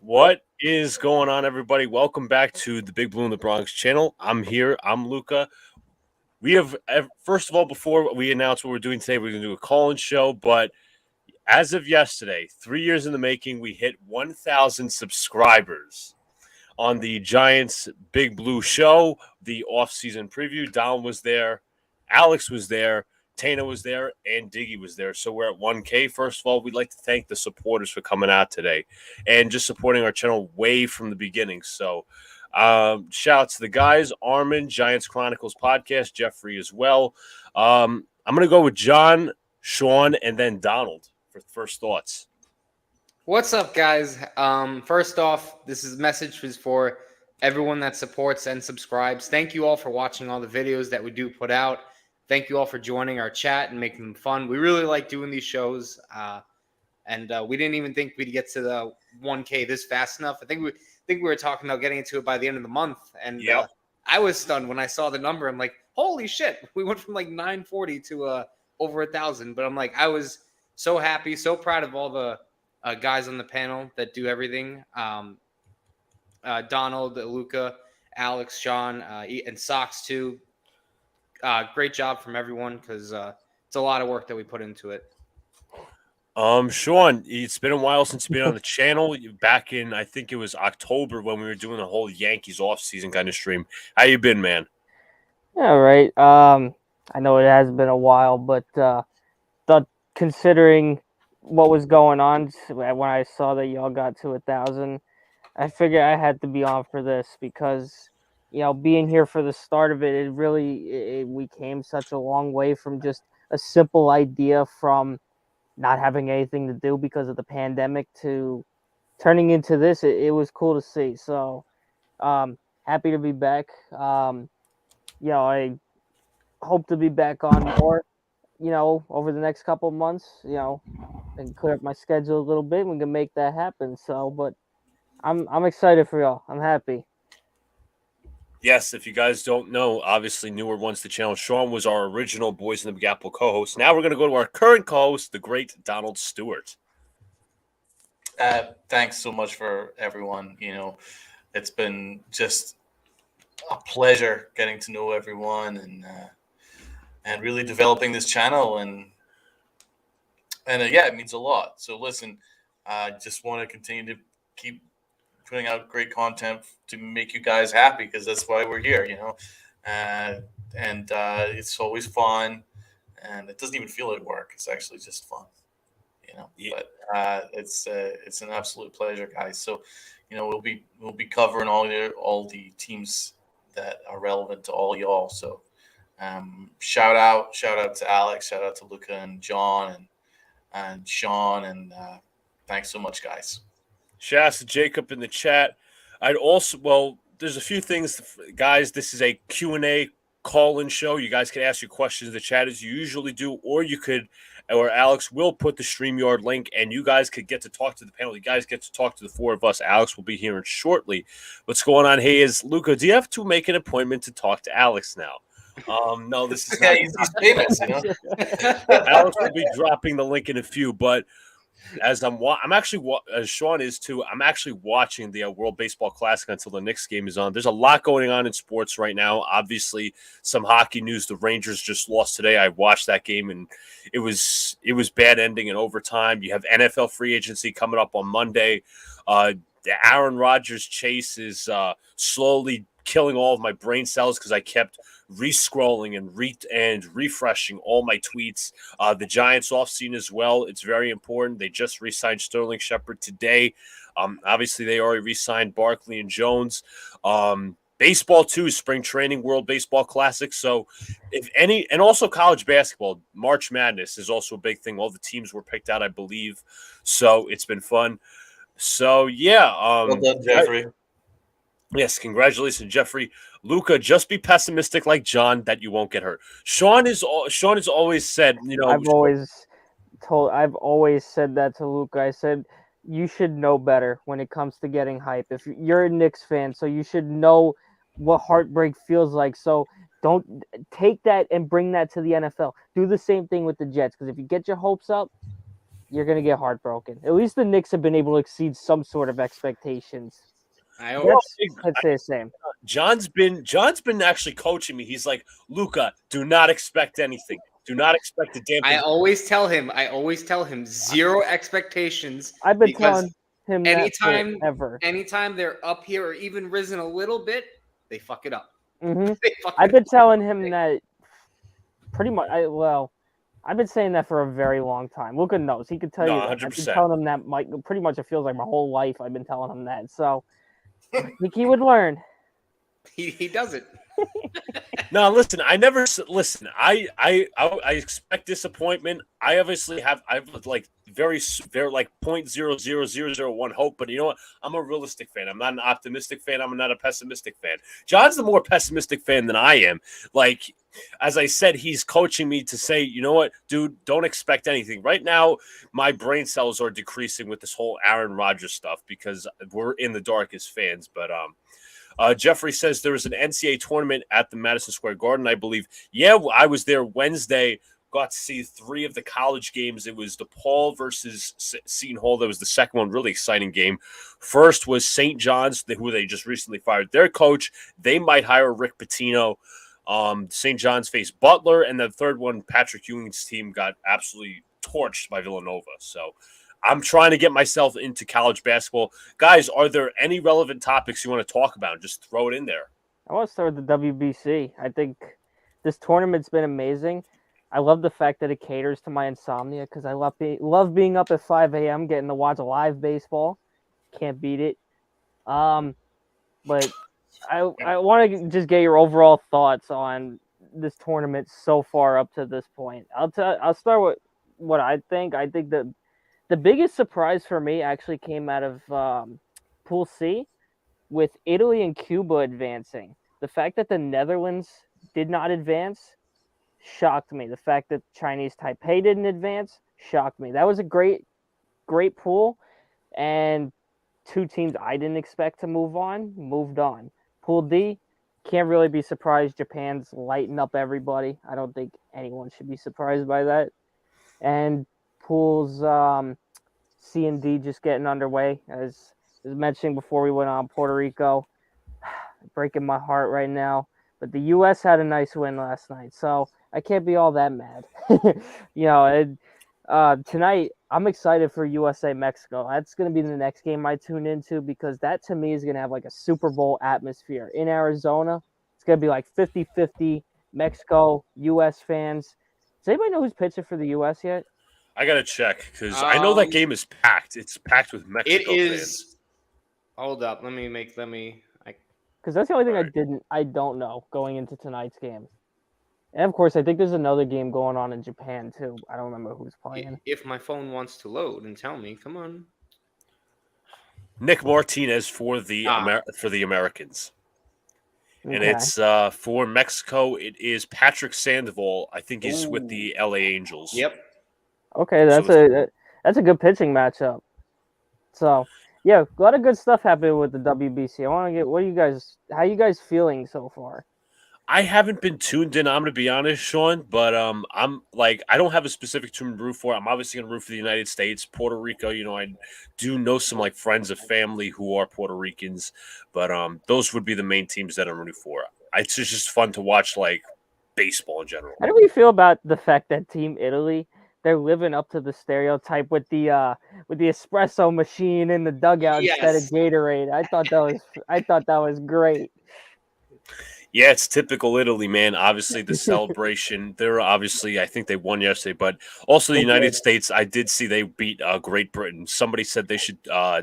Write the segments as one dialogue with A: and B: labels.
A: What is going on, everybody? Welcome back to the Big Blue in the Bronx channel. I'm here. I'm Luca. We have, first of all, before we announce what we're doing today, we're going to do a call-in show. But as of yesterday, 3 years in the making, we hit 1,000 subscribers on the Giants Big Blue show, the offseason preview. Don was there. Alex was there. Tana was there, and Diggy was there. So we're at 1K. First of all, we'd like to thank the supporters for coming out today and just supporting our channel way from the beginning. So shout out to the guys, Armin, Giants Chronicles podcast, Jeffrey as well. I'm going to go with John, Sean, and then Donald for first thoughts.
B: What's up, guys? First off, this message is for everyone that supports and subscribes. Thank you all for watching all the videos that we do put out. Thank you all for joining our chat and making them fun. We really like doing these shows, and we didn't even think we'd get to the 1K this fast enough. I think we were talking about getting into it by the end of the month, and I was stunned when I saw the number. I'm like, holy shit! We went from like 940 to over 1,000. But I'm like, I was so happy, so proud of all the guys on the panel that do everything. Donald, Luca, Alex, Sean, and Sox too. Great job from everyone because it's a lot of work that we put into it.
A: Sean, it's been a while since you've been on the channel. Back in, I think it was October when we were doing the whole Yankees offseason kind of stream. How you been, man?
C: Yeah, right. I know it has been a while, but considering what was going on when I saw that y'all got to 1,000, I figured I had to be on for this because, being here for the start of it, we came such a long way from just a simple idea from not having anything to do because of the pandemic to turning into this. It was cool to see. So, happy to be back. I hope to be back on more, over the next couple of months, and clear up my schedule a little bit, and we can make that happen. So, but I'm excited for y'all. I'm happy.
A: Yes, if you guys don't know, obviously newer ones to the channel, Sean was our original Boys in the Big Apple co-host. Now we're going to go to our current co-host, the great Donald Stewart.
D: Thanks so much for everyone. It's been just a pleasure getting to know everyone and really developing this channel and it means a lot. So listen, I just want to continue to keep putting out great content to make you guys happy because that's why we're here, and it's always fun and it doesn't even feel like work. It's actually just fun,
A: Yeah.
D: But it's an absolute pleasure, guys. So, we'll be covering all the teams that are relevant to all y'all. So, shout out to Alex, shout out to Luca and John and Sean, and thanks so much, guys.
A: Shout out to Jacob in the chat. There's a few things, guys. This is a Q&A call-in show. You guys can ask your questions in the chat as you usually do, or Alex will put the StreamYard link, and you guys could get to talk to the panel. You guys get to talk to the four of us. Alex will be here shortly. What's going on? Hey, Luca, do you have to make an appointment to talk to Alex now? No, this is not.
D: He's famous,
A: Alex will be dropping the link in a few, but as as Sean is too, I'm actually watching the World Baseball Classic until the Knicks game is on. There's a lot going on in sports right now. Obviously, some hockey news. The Rangers just lost today. I watched that game, and it was bad ending in overtime. You have NFL free agency coming up on Monday. The Aaron Rodgers chase is slowly killing all of my brain cells because I kept re-scrolling and refreshing all my tweets. The Giants offseason as well. It's very important. They just re-signed Sterling Shepard today. Obviously, they already re-signed Barkley and Jones. Baseball, too, spring training, World Baseball Classic. So, and also college basketball, March Madness is also a big thing. All the teams were picked out, I believe. So, it's been fun. So, yeah.
D: Well done, Jeffrey.
A: Yes, congratulations, Jeffrey. Luca, just be pessimistic like John that you won't get hurt. Sean has always said,
C: I've always said that to Luca. I said you should know better when it comes to getting hype. If you're a Knicks fan, so you should know what heartbreak feels like. So don't take that and bring that to the NFL. Do the same thing with the Jets, because if you get your hopes up, you're going to get heartbroken. At least the Knicks have been able to exceed some sort of expectations.
B: I
C: I'd say the same.
A: John's been actually coaching me. He's like, Luca, do not expect anything. Do not expect a damn thing.
B: I always tell him 0 expectations.
C: I've been
B: because
C: telling him
B: anytime,
C: that forever.
B: anytime they're up here or even risen a little bit, they fuck it up.
C: Mm-hmm.
B: They fuck
C: I've
B: it
C: been
B: up.
C: telling him that pretty much. I've been saying that for a very long time. Luca knows. He could tell you that. I've been
A: 100%.
C: telling him that pretty much it feels like my whole life I've been telling him that. So I think he would learn.
B: He does it.
A: No, listen. I never listen. I expect disappointment. I obviously have like very like 0.00001 hope, but you know what? I'm a realistic fan. I'm not an optimistic fan. I'm not a pessimistic fan. John's the more pessimistic fan than I am. Like as I said, he's coaching me to say, you know what, dude, don't expect anything. Right now, my brain cells are decreasing with this whole Aaron Rodgers stuff because we're in the dark as fans. But Jeffrey says there was an NCAA tournament at the Madison Square Garden, I believe. Yeah, I was there Wednesday. Got to see 3 of the college games. It was DePaul versus Seton Hall. That was the second one, really exciting game. First was St. John's, who they just recently fired their coach. They might hire Rick Pitino. St. John's faced Butler, and the third one, Patrick Ewing's team got absolutely torched by Villanova. So I'm trying to get myself into college basketball. Guys, are there any relevant topics you want to talk about? Just throw it in there.
C: I want to start with the WBC. I think this tournament's been amazing. I love the fact that it caters to my insomnia because I love being up at 5 a.m. getting to watch live baseball. Can't beat it. But I want to just get your overall thoughts on this tournament so far up to this point. I'll start with what I think. I think that the biggest surprise for me actually came out of Pool C with Italy and Cuba advancing. The fact that the Netherlands did not advance shocked me. The fact that Chinese Taipei didn't advance shocked me. That was a great pool, and 2 teams I didn't expect to moved on. Pool D, can't really be surprised. Japan's lighting up everybody. I don't think anyone should be surprised by that. And pools C and D just getting underway. As mentioned before we went on, Puerto Rico, breaking my heart right now. But the U.S. had a nice win last night, so I can't be all that mad. Tonight, I'm excited for USA-Mexico. That's going to be the next game I tune into because that, to me, is going to have like a Super Bowl atmosphere. In Arizona, it's going to be like 50-50 Mexico, U.S. fans. Does anybody know who's pitching for the U.S. yet?
A: I got to check because I know that game is packed. It's packed with Mexico
B: It is.
A: fans.
B: Hold up. Let me.
C: Because that's the only thing I don't know going into tonight's game. And of course, I think there's another game going on in Japan too. I don't remember who's playing.
B: If my phone wants to load and tell me, come on.
A: Nick Martinez for the Americans.
C: Okay.
A: And it's for Mexico. It is Patrick Sandoval. I think he's with the LA Angels.
B: Yep.
C: Okay, that's a good pitching matchup. So yeah, a lot of good stuff happening with the WBC. I want to get how you guys feeling so far?
A: I haven't been tuned in, I'm going to be honest, Sean, but I'm like, I don't have a specific team to root for. I'm obviously going to root for the United States, Puerto Rico. I do know some like friends of family who are Puerto Ricans, but those would be the main teams that I'm rooting for. It's just fun to watch like baseball in general.
C: How do we feel about the fact that Team Italy, they're living up to the stereotype with the espresso machine in the dugout instead of Gatorade? I thought that was great.
A: Yeah, it's typical Italy, man. Obviously, the celebration. They're obviously, I think they won yesterday, but also the United States. I did see they beat Great Britain. Somebody said they should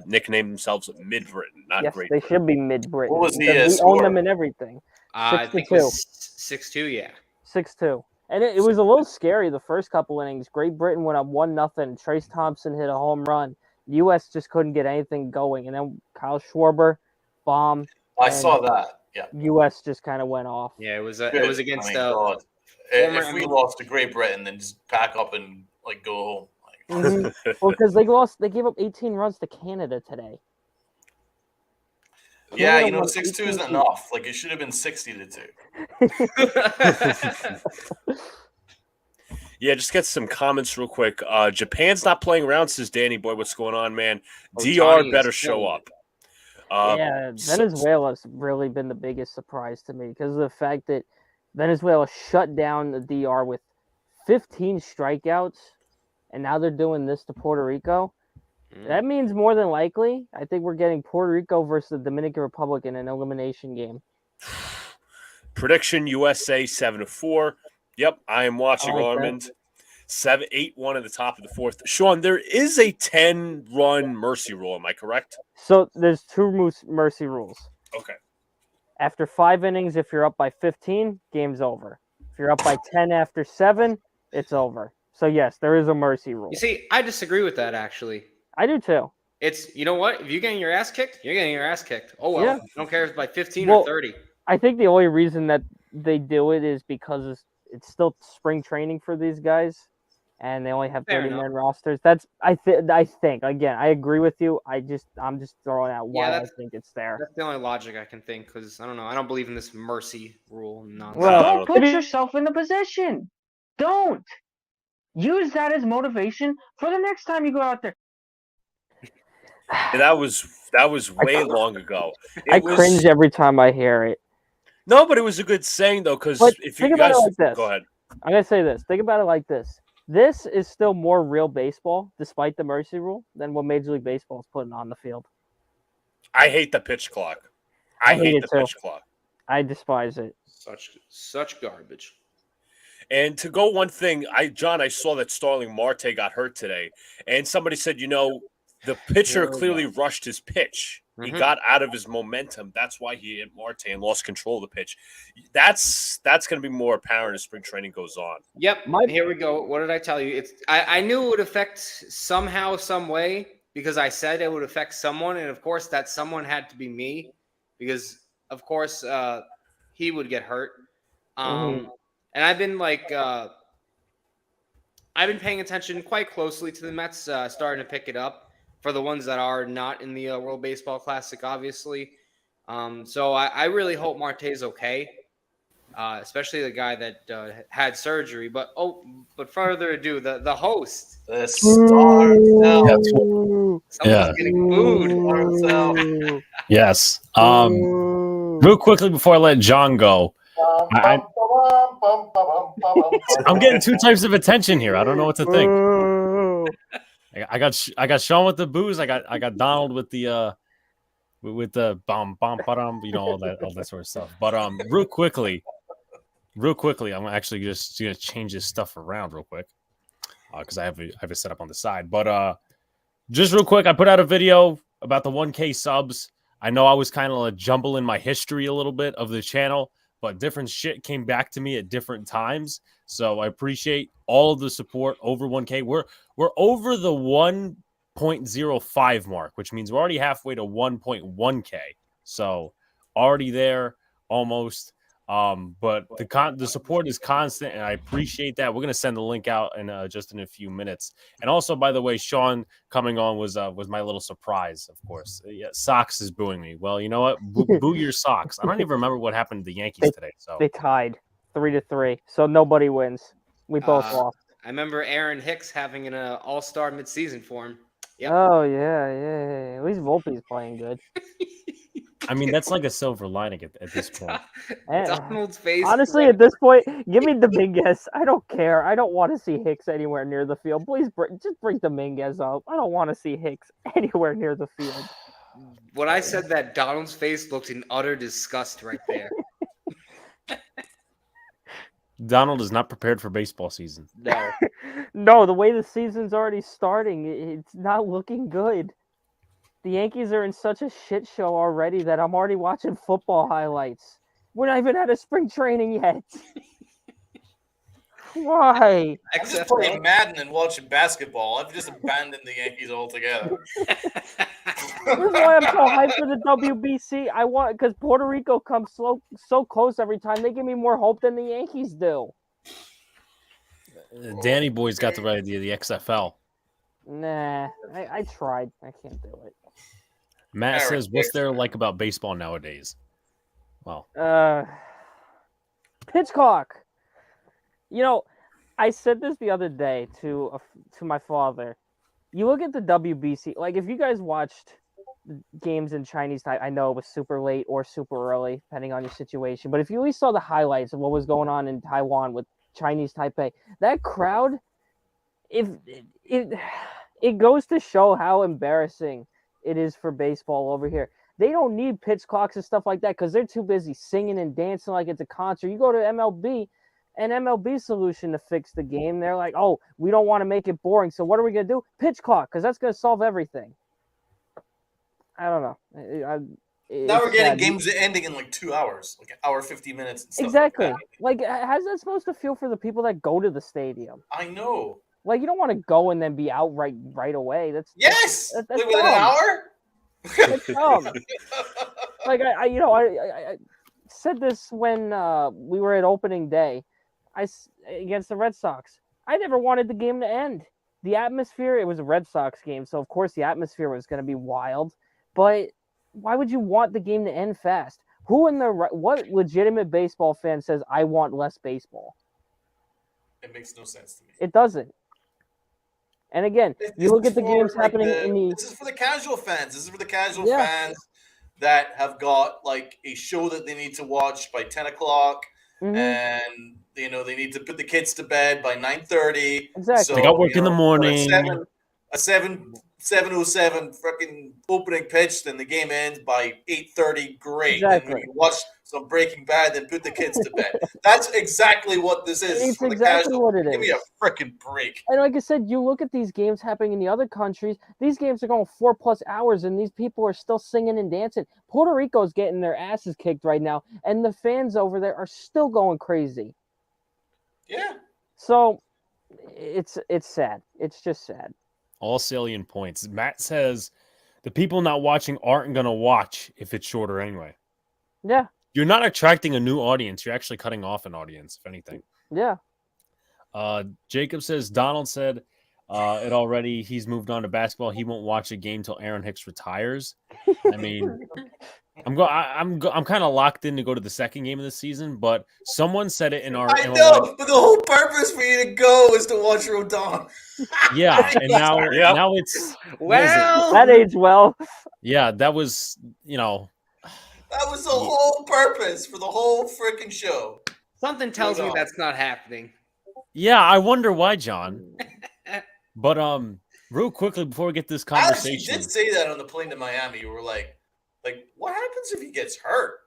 A: nickname themselves Mid Britain, not
C: yes,
A: Great
C: they
A: Britain.
C: should be Mid Britain.
D: What was the
C: we
D: score?
C: own them in everything.
B: I think it was 6-2. Yeah.
C: 6-2. And it was a little scary the first couple innings. Great Britain went up 1-0. Trace Thompson hit a home run. The U.S. just couldn't get anything going, and then Kyle Schwarber bomb.
D: I saw that. Yeah.
C: U.S. just kind of went off.
B: Yeah, it was against
D: if we lost to Great Britain, then just pack up and like go home.
C: Mm-hmm. Well, because they gave up 18 runs to Canada today.
D: Yeah, 6-2 isn't enough. Like it should have been 60-2.
A: Yeah, just get some comments real quick. Japan's not playing around, says Danny Boy. What's going on, man? DR
B: Ohtani
A: better
B: is
A: show
B: killing
A: up. Uh,
C: Yeah,
A: so-
C: Venezuela's really been the biggest surprise to me because of the fact that Venezuela shut down the DR with 15 strikeouts, and now they're doing this to Puerto Rico. That means more than likely, I think we're getting Puerto Rico versus the Dominican Republic in an elimination game.
A: Prediction: USA 7-4. Yep, I am watching
C: I like that.
A: Armand. 7-8-1 at the top of the fourth. Sean, there is a 10-run mercy rule. Am I correct?
C: So there's two mercy rules.
A: Okay.
C: After 5 innings, if you're up by 15, game's over. If you're up by 10 after 7, it's over. So yes, there is a mercy rule.
B: You see, I disagree with that actually.
C: I do too.
B: It's, you know what? If you're getting your ass kicked, you're getting your ass kicked. Oh well.
C: Yeah.
B: I don't care if it's by 15
C: Well,
B: or 30.
C: I think the only reason that they do it is because it's still spring training for these guys, and they only have
B: Fair
C: 30-man rosters. That's I think again, I agree with you. I'm just throwing out why I
B: that's-
C: think it's there.
B: That's the only logic I can think because I don't know. I don't believe in this mercy rule nonsense.
C: Well,
E: Don't put
C: to be-
E: yourself in the position. Don't. Use that as motivation for the next time you go out there.
A: That was way long ago.
C: I cringe every time I hear it.
A: No, but it was a good saying though, because
C: But
A: if
C: think
A: you
C: about
A: guys
C: it like this.
A: go ahead.
C: I'm gonna say this. Think about it like this. This is still more real baseball, despite the mercy rule, than what Major League Baseball is putting on the field.
A: I hate the pitch clock. I
C: hate
A: hate
C: it
A: the
C: too.
A: pitch clock.
C: I despise it.
B: Such garbage.
A: And to go one thing, I saw that Starling Marte got hurt today, and somebody said, the pitcher clearly rushed his pitch. He got out of his momentum. That's why he hit Marte and lost control of the pitch. That's going to be more apparent as spring training goes on.
B: Yep. Here we go. What did I tell you? I knew it would affect somehow, some way, because I said it would affect someone, and of course that someone had to be me, because of course he would get hurt. And I've been I've been paying attention quite closely to the Mets, starting to pick it up for the ones that are not in the World Baseball Classic, obviously. So I really hope Marte's okay, especially the guy that had surgery. But further ado, the host.
D: The star now.
B: Someone's getting booed.
F: Yes. Real quickly before I let John go, I'm getting two types of attention here. I don't know what to think. I got Sean with the booze. I got Donald with the bum ba-dum, all that sort of stuff. But real quickly, I'm actually just gonna change this stuff around real quick because I have it set up on the side. But just real quick, I put out a video about the 1K subs. I know I was kind of jumbling my history a little bit of the channel, but different shit came back to me at different times. So I appreciate all of the support over 1K. We're over the 1.05 mark, which means we're already halfway to 1.1K. So already there, almost. But the support is constant, and I appreciate that. We're gonna send the link out in just in a few minutes. And also, by the way, Sean coming on was my little surprise, of course. Yeah, Sox is booing me. Well, you know what? Boo your Sox. I don't even remember what happened to the Yankees today. So
C: they tied 3-3, so nobody wins. We both lost.
B: I remember Aaron Hicks having an all-star midseason for him. Yep.
C: Oh yeah. At least Volpe's playing good.
F: I mean, that's like a silver lining at this point.
B: Donald's face.
C: Honestly, at this point, give me Dominguez. I don't care. I don't want to see Hicks anywhere near the field. Please just bring Dominguez up. I don't want to see Hicks anywhere near the field.
B: When I said that, Donald's face looked in utter disgust right there.
F: Donald is not prepared for baseball season.
B: No.
C: No, the way the season's already starting, it's not looking good. The Yankees are in such a shit show already that I'm already watching football highlights. We're not even out of spring training yet. Why?
D: I'm just playing Madden and watching basketball. I've just abandoned the Yankees altogether.
C: This is why I'm so hyped for the WBC. I want because Puerto Rico comes so close every time. They give me more hope than the Yankees do.
F: Danny Boy's got the right idea. The XFL.
C: Nah, I tried. I can't do it.
F: Matt says, "What's there like about baseball nowadays?" Well,
C: pitch clock. I said this the other day to my father. You look at the WBC, like if you guys watched games in Chinese time, I know it was super late or super early, depending on your situation. But if you at least saw the highlights of what was going on in Taiwan with Chinese Taipei, that crowd, if it goes to show how embarrassing it is for baseball over here. They don't need pitch clocks and stuff like that because they're too busy singing and dancing like it's a concert. You go to MLB, an MLB solution to fix the game. They're like, oh, we don't want to make it boring. So what are we going to do? Pitch clock, because that's going to solve everything. I don't know.
D: Now we're getting games ending in like 2 hours, like an hour, 50 minutes. And stuff
C: exactly.
D: Like
C: how's that supposed to feel for the people that go to the stadium?
D: I know.
C: Like, you don't want to go and then be out right away. That's
D: within
C: dumb.
D: an hour.
C: That's dumb. Like I said this when we were at opening day, against the Red Sox. I never wanted the game to end. The atmosphere, it was a Red Sox game, so of course the atmosphere was going to be wild. But why would you want the game to end fast? What legitimate baseball fan says I want less baseball?
D: It makes no sense to me.
C: It doesn't. And again, you look at the games happening in the.
D: This is for the casual fans. This is for the casual fans that have got like a show that they need to watch by 10 o'clock, and they need to put the kids to bed by 9:30.
C: Exactly.
D: So,
F: they got work in the morning.
D: A 7:07 freaking opening pitch, then the game ends by 8:30. Great.
C: Exactly.
D: Then we watch some Breaking Bad, then put the kids to bed. That's exactly what this is.
C: It's exactly what it is.
D: Give me a freaking break.
C: And like I said, you look at these games happening in the other countries. These games are going 4+ hours, and these people are still singing and dancing. Puerto Rico's getting their asses kicked right now, and the fans over there are still going crazy.
D: Yeah.
C: So it's sad. It's just sad.
F: All salient points. Matt says the people not watching aren't going to watch if it's shorter anyway.
C: Yeah.
F: You're not attracting a new audience. You're actually cutting off an audience, if anything.
C: Yeah.
F: Jacob says Donald said it already. He's moved on to basketball. He won't watch a game till Aaron Hicks retires. I mean, I'm kind of locked in to go to the second game of the season, but someone said it in our.
D: I know, but the whole purpose for you to go is to watch Rodon.
F: Yeah, and now it's
C: that aged well.
F: Yeah, that was
D: That was the whole purpose for the whole freaking show.
B: Something tells me that's not happening.
F: Yeah, I wonder why, John. But real quickly before we get this conversation,
D: Alex, you did say that on the plane to Miami. You were like, what happens if he gets hurt?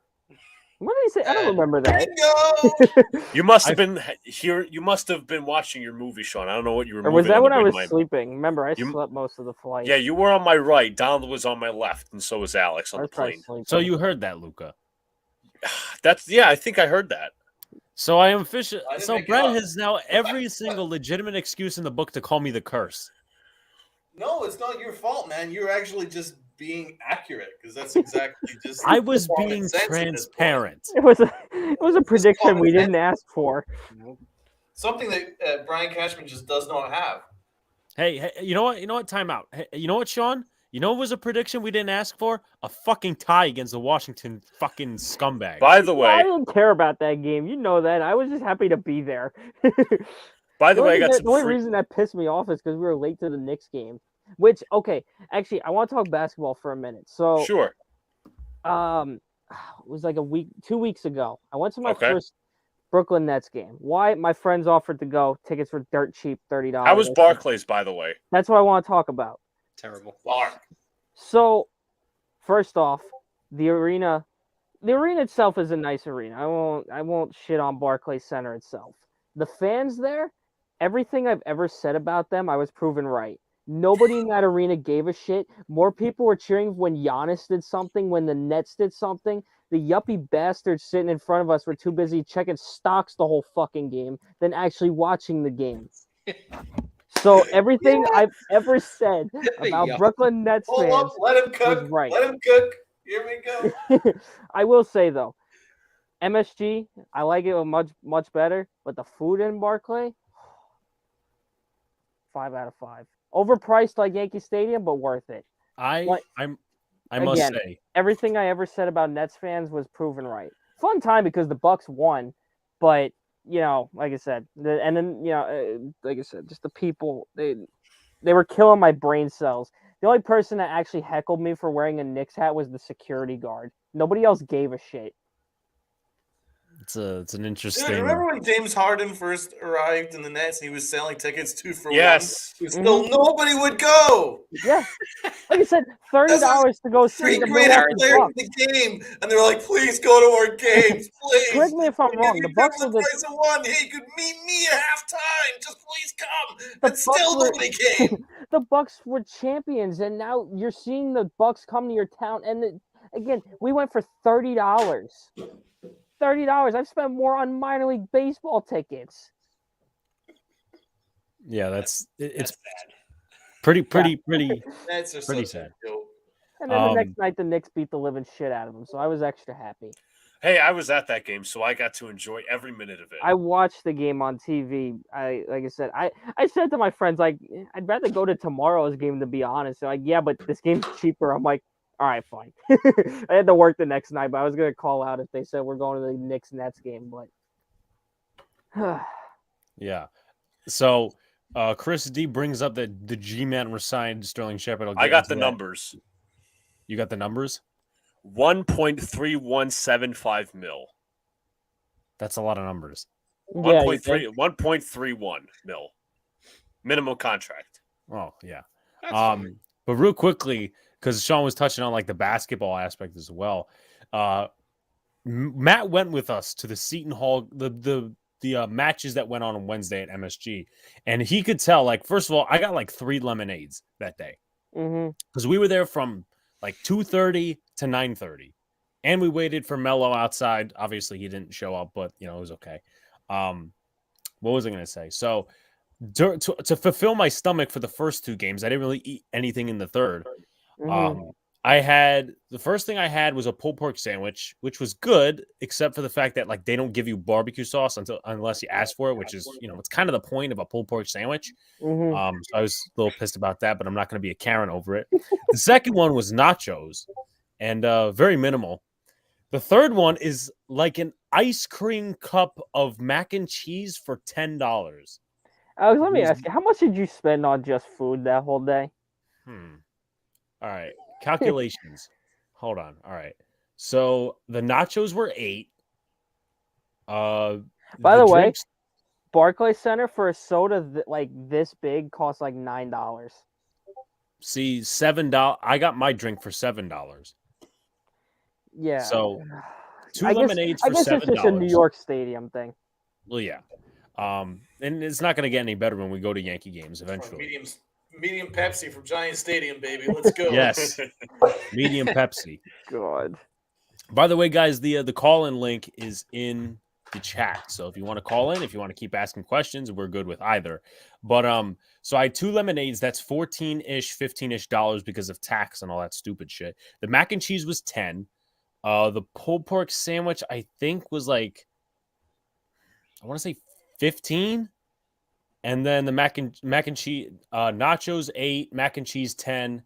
C: What did he say? I don't remember that.
D: Bingo!
A: You must have been here. You must have been watching your movie, Sean. I don't know what you were.
C: Or was that when I was sleeping? Remember, I slept most of the flight.
A: Yeah, you were on my right. Donald was on my left, and so was Alex on the plane.
F: So you heard that, Luca?
A: I think I heard that.
F: So I am official. So Brad has now every single legitimate excuse in the book to call me the curse.
D: No, it's not your fault, man. You're actually just being accurate because that's exactly just.
F: I was being transparent.
C: It was a prediction we didn't ask for.
D: Something that Brian Cashman just does not have.
F: Hey, you know what? Time out. Hey, you know what, Sean? You know what was a prediction we didn't ask for? A fucking tie against the Washington fucking scumbag.
A: By the way,
C: I didn't care about that game. You know that. I was just happy to be there.
A: By the way,
C: the only reason that pissed me off is because we were late to the Knicks game. Which, okay, actually, I want to talk basketball for a minute. So,
A: sure.
C: It was like 2 weeks ago. I went to my first Brooklyn Nets game. Why? My friends offered to go. Tickets were dirt cheap, $30.
A: How was Barclays, by the way?
C: That's what I want to talk about.
B: Terrible.
C: So, first off, the arena itself is a nice arena. I won't shit on Barclays Center itself. The fans there, everything I've ever said about them, I was proven right. Nobody in that arena gave a shit. More people were cheering when Giannis did something, when the Nets did something. The yuppie bastards sitting in front of us were too busy checking stocks the whole fucking game than actually watching the game. So everything I've ever said about Brooklyn Nets fans
D: let him cook.
C: was right.
D: Let him cook. Here we go.
C: I will say though, MSG, I like it much better, but the food in Barclay, 5 out of 5. Overpriced like Yankee Stadium, but worth it.
F: I must say,
C: everything I ever said about Nets fans was proven right. Fun time because the Bucks won, but you know, like I said, and then you know, like I said, just the people they were killing my brain cells. The only person that actually heckled me for wearing a Knicks hat was the security guard. Nobody else gave a shit.
F: It's an
D: Dude,
F: interesting.
D: remember when James Harden first arrived in the Nets and he was selling tickets 2 for
A: Yes.
D: 1? Still nobody would go.
C: Yeah, like I said, $30 to go see
D: Three
C: the
D: greatest
C: Milwaukee
D: players
C: Bucks.
D: in the game, and they're like, "Please go to our games, please."
C: Correct me if I'm wrong. The Bucks
D: the
C: were the
D: price of one. Hey, you could meet me at halftime. Just please come.
C: The
D: And still
C: Bucks were-
D: nobody came.
C: the Bucks were champions, and now you're seeing the Bucks come to your town. And again, we went for $30. $30. I've spent more on minor league baseball tickets.
F: Yeah, it's
A: That's bad.
F: pretty
D: That's just
F: pretty
D: such a
F: sad.
D: joke.
C: And then the next night, the Knicks beat the living shit out of them, so I was extra happy.
A: Hey, I was at that game, so I got to enjoy every minute of it.
C: I watched the game on TV. Like I said, I said to my friends, like, I'd rather go to tomorrow's game, to be honest. They're like, yeah, but this game's cheaper. I'm like, all right, fine. I had to work the next night, but I was gonna call out if they said we're going to the Knicks Nets game, but
F: Yeah. So Chris D brings up that the G-Man resigned Sterling Shepard.
A: I got the numbers.
F: You got the numbers?
A: 1.3175 mil.
F: That's a lot of numbers.
A: 1.31 mil. Minimum contract.
F: Oh, yeah.
B: That's fine.
F: But real quickly, because Sean was touching on like the basketball aspect as well. Matt went with us to the Seton Hall, the matches that went on Wednesday at MSG, and he could tell. Like, first of all, I got like 3 lemonades that day because we were there from like 2:30 to 9:30, and we waited for Mello outside. Obviously, he didn't show up, but you know it was okay. What was I going to say? So to fulfill my stomach for the first 2 games, I didn't really eat anything in the third. I had the first thing I had was a pulled pork sandwich, which was good, except for the fact that like they don't give you barbecue sauce unless you ask for it, which is, you know, it's kind of the point of a pulled pork sandwich. So I was a little pissed about that, but I'm not going to be a Karen over it. The second one was nachos, and very minimal. The third one is like an ice cream cup of mac and cheese for $10.
C: Alex, let me ask you, how much did you spend on just food that whole day?
F: All right. Calculations. Hold on. All right. So the nachos were $8.
C: By the way, Barclays Center for a soda like this big costs like $9.
F: See, $7. I got my drink for $7.
C: Yeah.
F: So 2
C: I guess,
F: lemonades for $7.
C: it's just a New York Stadium thing.
F: Well, yeah. And it's not going to get any better when we go to Yankee games eventually.
D: Medium Pepsi from Giant Stadium, baby. Let's go.
F: Yes. Medium Pepsi.
C: God.
F: By the way, guys, the call-in link is in the chat. So if you want to call in, if you want to keep asking questions, we're good with either. But so I had 2 lemonades. That's $14-ish, $15-ish because of tax and all that stupid shit. The mac and cheese was 10. The pulled pork sandwich, I think, was like, I want to say 15. And then the mac and cheese nachos 8, mac and cheese 10,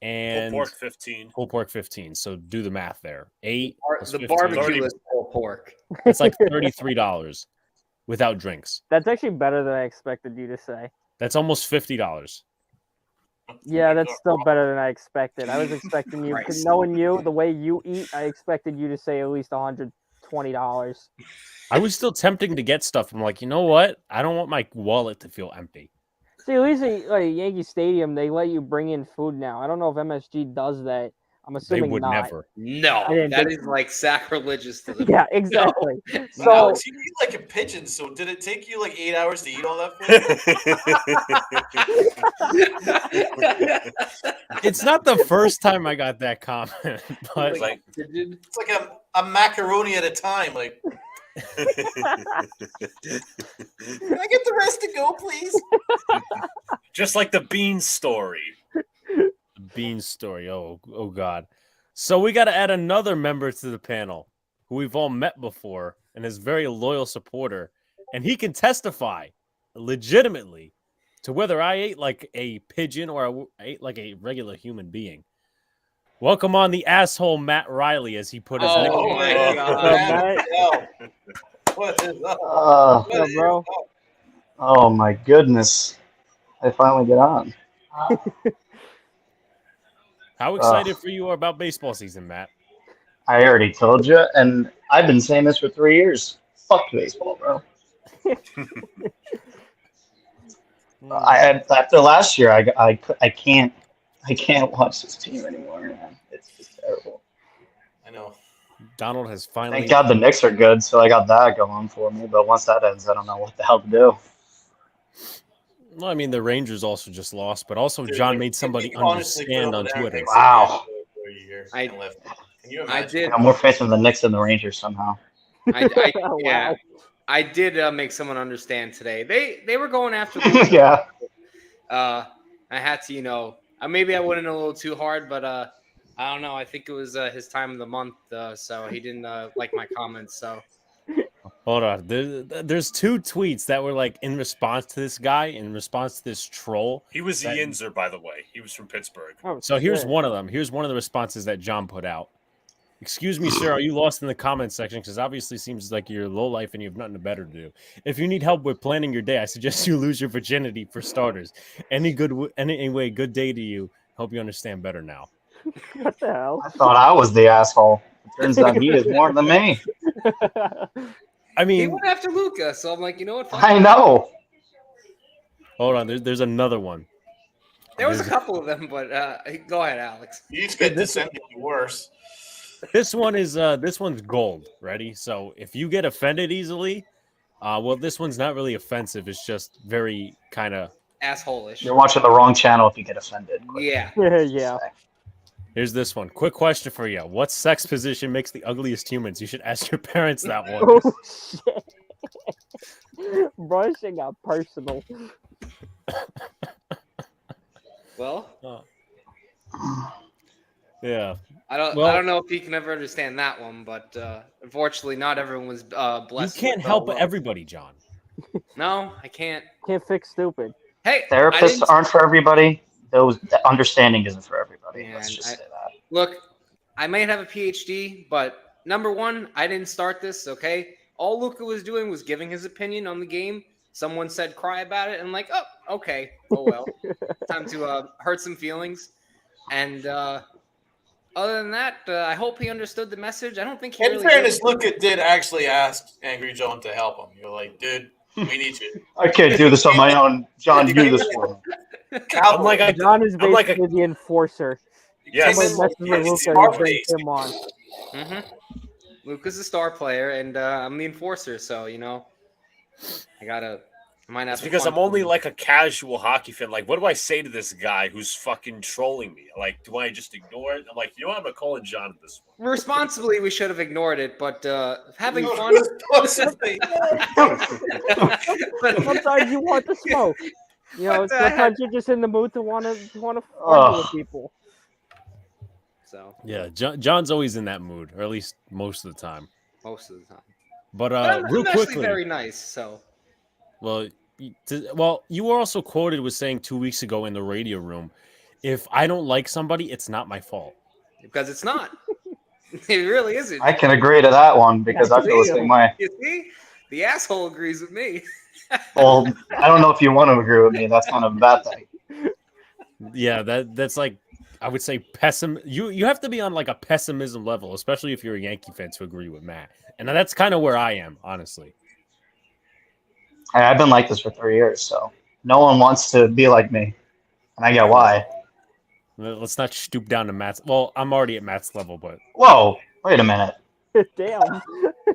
F: and
A: Pulled pork 15.
F: Pulled pork 15. So do the math there. 8.
B: The barbecue is pulled pork.
F: It's like $33 without drinks.
C: That's actually better than I expected you to say.
F: That's almost $50.
C: Yeah, that's still better than I expected. I was expecting you,
B: Christ.
C: knowing you, the way you eat, I expected you to say at least $120.
F: I was still tempting to get stuff. I'm like, you know what? I don't want my wallet to feel empty.
C: See, at least at like Yankee Stadium, they let you bring in food now. I don't know if MSG does that. I'm
F: They
C: assuming
F: would
C: not.
F: never.
B: No,
C: didn't
B: that
C: think-
B: is like sacrilegious to the
C: Yeah, exactly. So
D: Alex, you eat like a pigeon. So did it take you like 8 hours to eat all that food?
F: It's not the first time I got that comment, but
A: Like,
D: It's like a macaroni at a time. Like, can I get the rest to go, please?
A: just like the Bean story.
F: Bean story. Oh God. So we got to add another member to the panel who we've all met before and is a very loyal supporter. And he can testify legitimately to whether I ate like a pigeon or I ate like a regular human being. Welcome on the asshole Matt Riley, as he put his
B: Oh,
F: nickname.
B: my God.
D: What is up?
E: What's up, bro?
G: Oh my goodness! I finally get on.
F: How excited for you are about baseball season, Matt?
G: I already told you, and I've been saying this for 3 years. Fuck baseball, bro. After last year, I can't watch this team anymore, man. It's just terrible.
D: I know.
F: Donald has finally.
G: Thank God the Knicks are good, so I got that going for me. But once that ends, I don't know what the hell to do.
F: Well, I mean, the Rangers also just lost, but also
D: Dude,
F: John
D: like,
F: made somebody
D: you honestly put
F: understand
D: up
F: on
D: with
F: Twitter.
D: Knicks
G: Wow.
D: for a year
B: I-
D: and left. Can you
B: I
D: imagine?
B: did.
G: I got more faith in the Knicks than the Rangers somehow.
B: Yeah,
C: Wow.
B: I did make someone understand today. They were going after Luka.
G: Yeah.
B: I had to, maybe I went in a little too hard, but I don't know. I think it was his time of the month, so he didn't like my comments. So
F: Hold on. There's two tweets that were like in response to this guy, in response to this troll.
A: He was a
F: That-
A: Yinzer, by the way. He was from Pittsburgh.
C: Oh,
F: So here's
C: shit.
F: one of them. Here's one of the responses that John put out. Excuse me, sir. Are you lost in the comments section? Because obviously seems like you're low life and you have nothing better to do. If you need help with planning your day, I suggest you lose your virginity for starters. Anyway, good day to you. Hope you understand better now.
C: What the hell?
G: I thought I was the asshole. It turns out he is more than me.
F: I
B: he
F: mean,
B: went after Luca. So I'm like, you know what? Fuck
G: I
B: that.
G: know.
F: hold on. There's another one.
B: There was a couple of them, but go ahead, Alex.
D: You just get descending worse.
F: This one's gold. Ready? So if you get offended easily, well, this one's not really offensive. It's just very kind of.
B: Asshole-ish.
G: You're watching the wrong channel if you get offended.
B: Yeah.
C: Yeah.
F: Here's this one. Quick question for you. What sex position makes the ugliest humans? You should ask your parents that one.
C: Oh shit. Bro, shit got personal.
B: Well,
F: Yeah.
B: I don't know if he can ever understand that one, but unfortunately, not everyone was
F: You
B: blessed.
F: can't
B: with
F: help
B: love.
F: everybody, John.
B: No, I can't.
C: Can't fix stupid.
B: Hey, I
G: Therapists
B: didn't-
G: aren't for everybody. Understanding isn't for everybody.
B: Yeah,
G: Let's just
B: and
G: say that.
B: Look, I might have a PhD, but number one, I didn't start this, okay? All Luca was doing was giving his opinion on the game. Someone said cry about it, and I'm like, oh, okay. Oh, well. Time to hurt some feelings. And other than that, I hope he understood the message. I don't think he
D: In
B: really
D: fairness,
B: did.
D: Luka did actually ask Angry John to help him. You're like, dude, we need you.
G: I can't do this on my own. John, do this for me.
A: I'm like,
C: John is
A: I'm like
C: basically the enforcer.
A: yes.
C: Somebody
D: Came
C: messes
D: in
C: with
D: like
C: Luca, he brings
D: Scarface.
C: him on.
B: Mm-hmm. Luca's a star player, and I'm the enforcer, so, I might have
A: It's
B: to
A: because
B: punch
A: I'm only
B: him.
A: like a casual hockey fan. Like, what do I say to this guy who's fucking trolling me? Like, do I just ignore it? I'm like, you know what? I'm gonna call in John at this one.
B: Responsibly, we should have ignored it, but having fun. But-
C: Sometimes you want to smoke.
B: But,
C: Sometimes you're just in the mood to want to argue with
G: Ugh.
C: people.
B: So
F: Yeah, John's always in that mood, or at least most of the time.
B: most of the time.
F: But
B: But I'm
F: real
B: actually
F: quickly,
B: very nice, so
F: well, you were also quoted with saying 2 weeks ago in the radio room, if I don't like somebody, it's not my fault.
B: because it's not. It really isn't.
G: I can agree to that one because I feel the same way.
B: You see? The asshole agrees with me.
G: Well, I don't know if you want to agree with me. That's kind of a bad thing.
F: Yeah, that's like I would say you have to be on like a pessimism level, especially if you're a Yankee fan, to agree with Matt. And that's kind of where I am, honestly.
G: I've been like this for 3 years, so no one wants to be like me, and I get why.
F: Let's not stoop down to Matt's. Well, I'm already at Matt's level, but
G: Whoa, wait a minute.
C: Damn.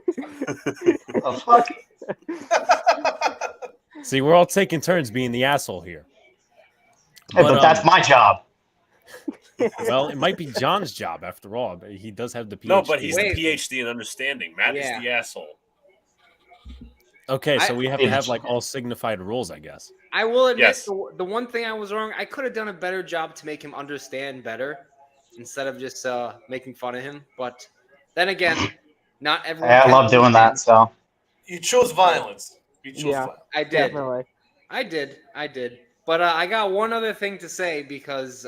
G: The fuck?
F: see, we're all taking turns being the asshole here.
G: Hey, but that's my job.
F: Well, it might be John's job after all. But he does have the PhD.
A: No, but he's
B: Wait.
A: the PhD in understanding. Matt
B: Yeah.
A: is the asshole.
F: Okay, so we have to have
G: I-
F: like all signified rules, I guess.
B: I will admit
A: Yes.
B: the one thing I was wrong. I could have done a better job to make him understand better instead of just making fun of him. But then again, not everyone.
G: I
B: can
G: love doing that,
B: understand.
G: so.
D: You chose violence. You chose
C: Yeah.
D: violence.
B: I did.
C: Definitely.
B: I did. But I got one other thing to say because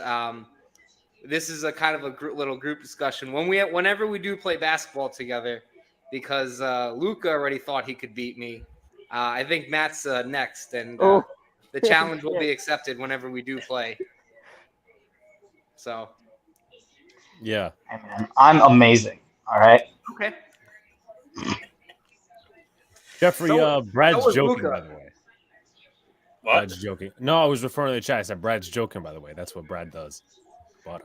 B: this is a kind of a little group discussion. Whenever we do play basketball together, because Luca already thought he could beat me. I think Matt's next, and
C: Oh.
B: the challenge will be accepted whenever we do play. So,
F: Yeah.
G: Hey, man, I'm amazing. All right.
B: okay.
F: Jeffrey,
B: So
F: Brad's
B: was
F: joking,
B: Luca.
F: by the way.
A: What?
F: Brad's joking. No, I was referring to the chat. I said Brad's joking, by the way. That's what Brad does. But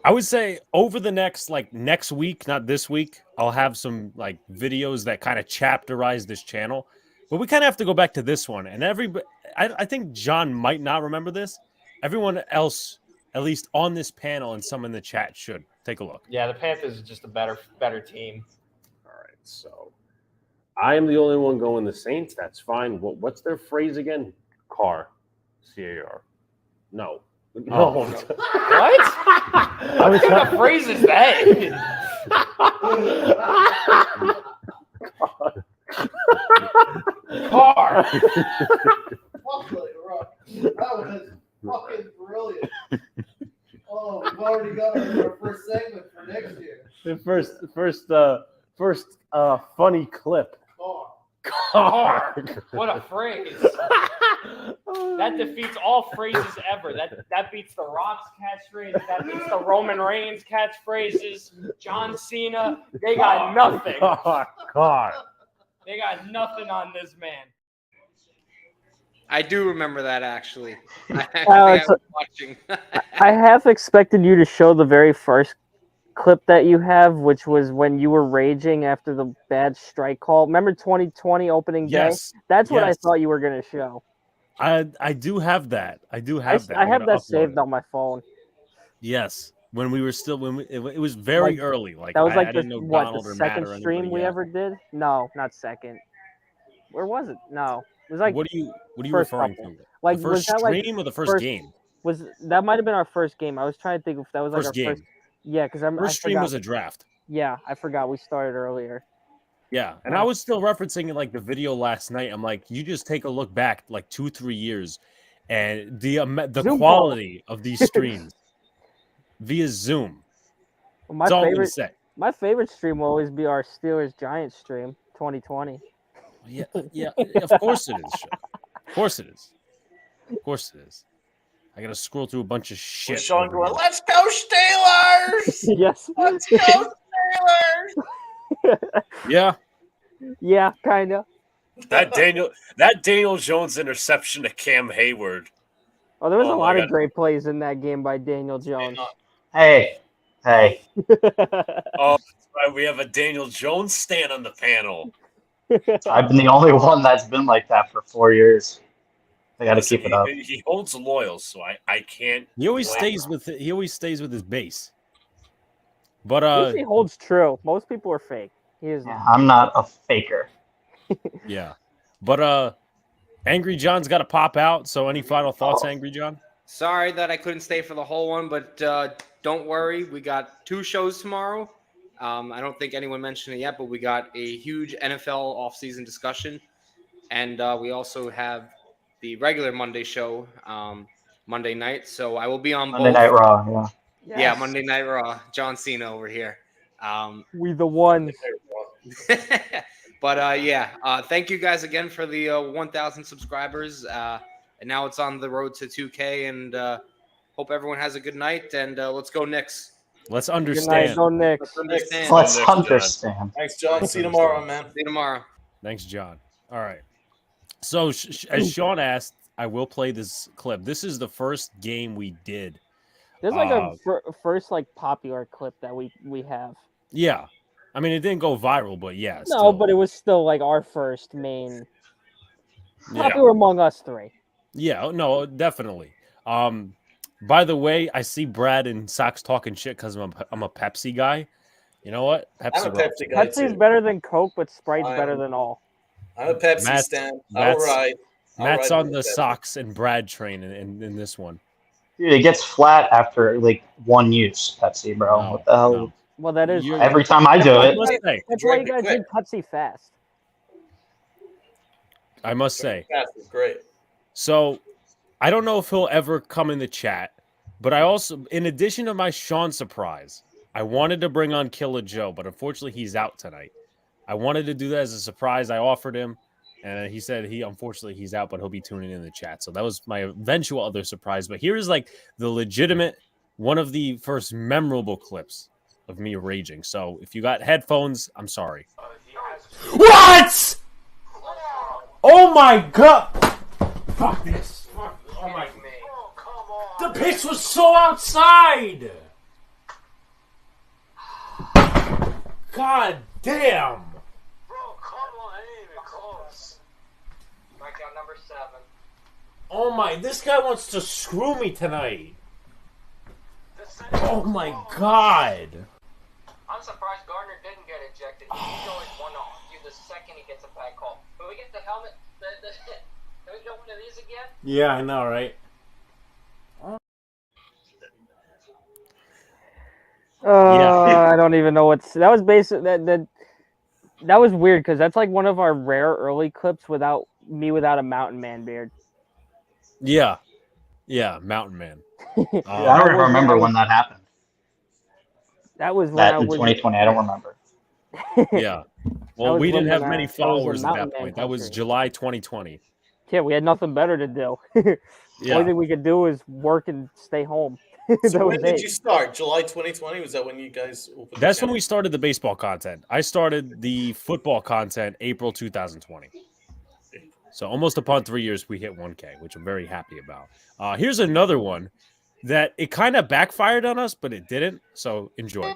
F: I would say over the next week, not this week, I'll have some like videos that kind of chapterize this channel. But we kind of have to go back to this one. And I think John might not remember this. Everyone else, at least on this panel and some in the chat, should take a look.
H: Yeah, the Panthers are just a better team.
A: All right, so I am the only one going the Saints. That's fine. What's their phrase again? CAR. C-A-R. No. No.
H: What? What kind of phrase is that? Car.
I: That was fucking brilliant. Oh, we've already got our first segment for next year.
A: The first funny clip.
H: Car. What a phrase. That defeats all phrases ever. That beats the Rock's catchphrase. That beats the Roman Reigns catchphrases. John Cena. They got nothing.
A: Car.
H: They got nothing on this man.
B: I do remember that actually. I
C: Alex,
B: was watching.
C: I half expected you to show the very first clip that you have, which was when you were raging after the bad strike call. Remember 2020 opening day?
F: Yes.
C: That's what I
F: Yes.
C: thought you were going to show.
F: I do have that. I do have that.
C: I have
F: gotta
C: that
F: upload
C: saved
F: it.
C: on my phone.
F: Yes. When we were still it was very early. Like
C: That was
F: I
C: like
F: didn't know
C: the
F: Donald or Matt
C: second
F: or
C: stream
F: anybody
C: we
F: else.
C: ever did? No, not second. Where was it? No. It was like
F: what are you
C: first
F: referring
C: couple.
F: to?
C: Like
F: The first
C: was that like
F: stream or the first
C: first-
F: game?
C: was that might have been our first game. I was trying to think if that was like
F: First
C: our
F: game.
C: first. Yeah, because I
F: First stream
C: forgot.
F: was a draft.
C: Yeah, I forgot we started earlier.
F: Yeah, and I was still referencing like the video last night. I'm like, you just take a look back like 2-3 years, and the
C: Zoom
F: quality of these streams via Zoom.
C: Well,
F: That's all I'm gonna say.
C: my favorite stream will always be our Steelers Giants stream 2020.
F: Yeah, of course it is. Sean. Of course it is. Of course it is. I gotta scroll through a bunch of shit.
D: With Sean
F: over
D: going,
F: here.
D: let's go Steelers!
C: Yes.
D: Let's go Steelers!
F: Yeah,
C: Yeah, kind of.
A: That Daniel Jones interception to Cam Hayward.
C: Oh, there was
A: Oh
C: a
A: my
C: lot
A: God.
C: of great plays in that game by Daniel Jones.
G: Hey.
A: Oh, right, we have a Daniel Jones stand on the panel.
G: I've been the only one that's been like that for 4 years. I got to
A: Listen,
G: keep it up.
A: He holds loyal, so I can't.
F: he always
A: blame
F: stays with his base. But
C: He holds true. Most people are fake. He is.
G: Yeah, I'm not a faker.
F: yeah. But Angry John's got to pop out. So any final thoughts, Angry John?
B: Sorry that I couldn't stay for the whole one, but don't worry. We got 2 shows tomorrow. I don't think anyone mentioned it yet, but we got a huge NFL offseason discussion. And we also have the regular Monday show Monday night. So I will be on
G: Monday
B: both.
G: Night Raw, yeah.
B: Yeah,
C: Yes.
B: Monday Night Raw. John Cena over here.
C: We the ones.
B: But thank you guys again for the 1,000 subscribers. And now it's on the road to 2K. And hope everyone has a good night. And let's go Knicks.
F: Let's
C: Good night,
F: understand.
C: go Knicks.
B: Understand.
G: Let's
A: Next, John.
G: understand.
D: Thanks, John. See you tomorrow, man.
B: See you tomorrow.
F: Thanks, John. All right. So as Sean asked, I will play this clip. This is the first game we did.
C: There's like a first like popular clip that we have.
F: Yeah. I mean, it didn't go viral, but yeah.
C: No,
F: still.
C: but it was still like our first main
F: Yeah.
C: popular among us 3.
F: Yeah, no, definitely. By the way, I see Brad and Sox talking shit because I'm a Pepsi guy. You know what?
D: I'm a
F: rocks.
D: Pepsi guy,
C: Pepsi's
D: too.
C: better than Coke, but Sprite's
D: I'm-
C: better than all.
D: I'm a Pepsi
F: Matt's-
D: stand.
F: Matt's-
D: All right.
F: Matt's on the Sox and Brad train in this one.
G: Dude, it gets flat after like 1 use, Pepsi, bro.
F: No,
G: What the hell?
F: no.
C: Well, that is.
F: You're-
G: Every time I do
F: I
G: it,
F: must say,
C: That's why you
D: Drink it
C: gotta drink Pepsi fast.
F: I must say.
D: Fast is great.
F: So I don't know if he'll ever come in the chat, but I also, in addition to my Sean surprise, I wanted to bring on Killer Joe, but unfortunately he's out tonight. I wanted to do that as a surprise. I offered him, and he said unfortunately he's out, but he'll be tuning in the chat. So that was my eventual other surprise. But here is like the legitimate one of the first memorable clips of me raging. So if you got headphones, I'm sorry.
J: What? Oh my god! Fuck this! Oh my! The pitch was so outside. God damn!
H: Bro, come on, ain't even close. Strikeout number 7.
J: Oh my! This guy wants to screw me tonight. Oh my god!
H: I'm surprised Gardner didn't get ejected. He's always one-off. The second he gets a bad call. Can we get the helmet? Can we get one of these again?
J: Yeah, I know, right?
C: I don't even know what's that was basic. That was weird because that's like one of our rare early clips without a mountain man beard.
F: Yeah, Mountain Man.
G: I don't remember when that happened.
C: That was when
G: That
C: I
G: in
C: was
G: 2020. I don't remember.
F: Yeah. Well,
C: was
F: we didn't
C: when
F: have
C: I-
F: many
C: that was in
F: followers at
C: Mountain
F: that
C: Man
F: point. That was
C: country.
F: July 2020.
C: Yeah, we had nothing better to do.
F: Yeah.
C: Only thing we could do was work and stay home.
D: So
C: That
D: when
C: was
D: did
C: it.
D: you start? July 2020? Was that when you guys opened the
F: That's when
D: channel?
F: we started the baseball content. I started the football content April 2020. So almost upon 3 years, we hit 1K, which I'm very happy about. Here's another one that it kind of backfired on us, but it didn't. So enjoy.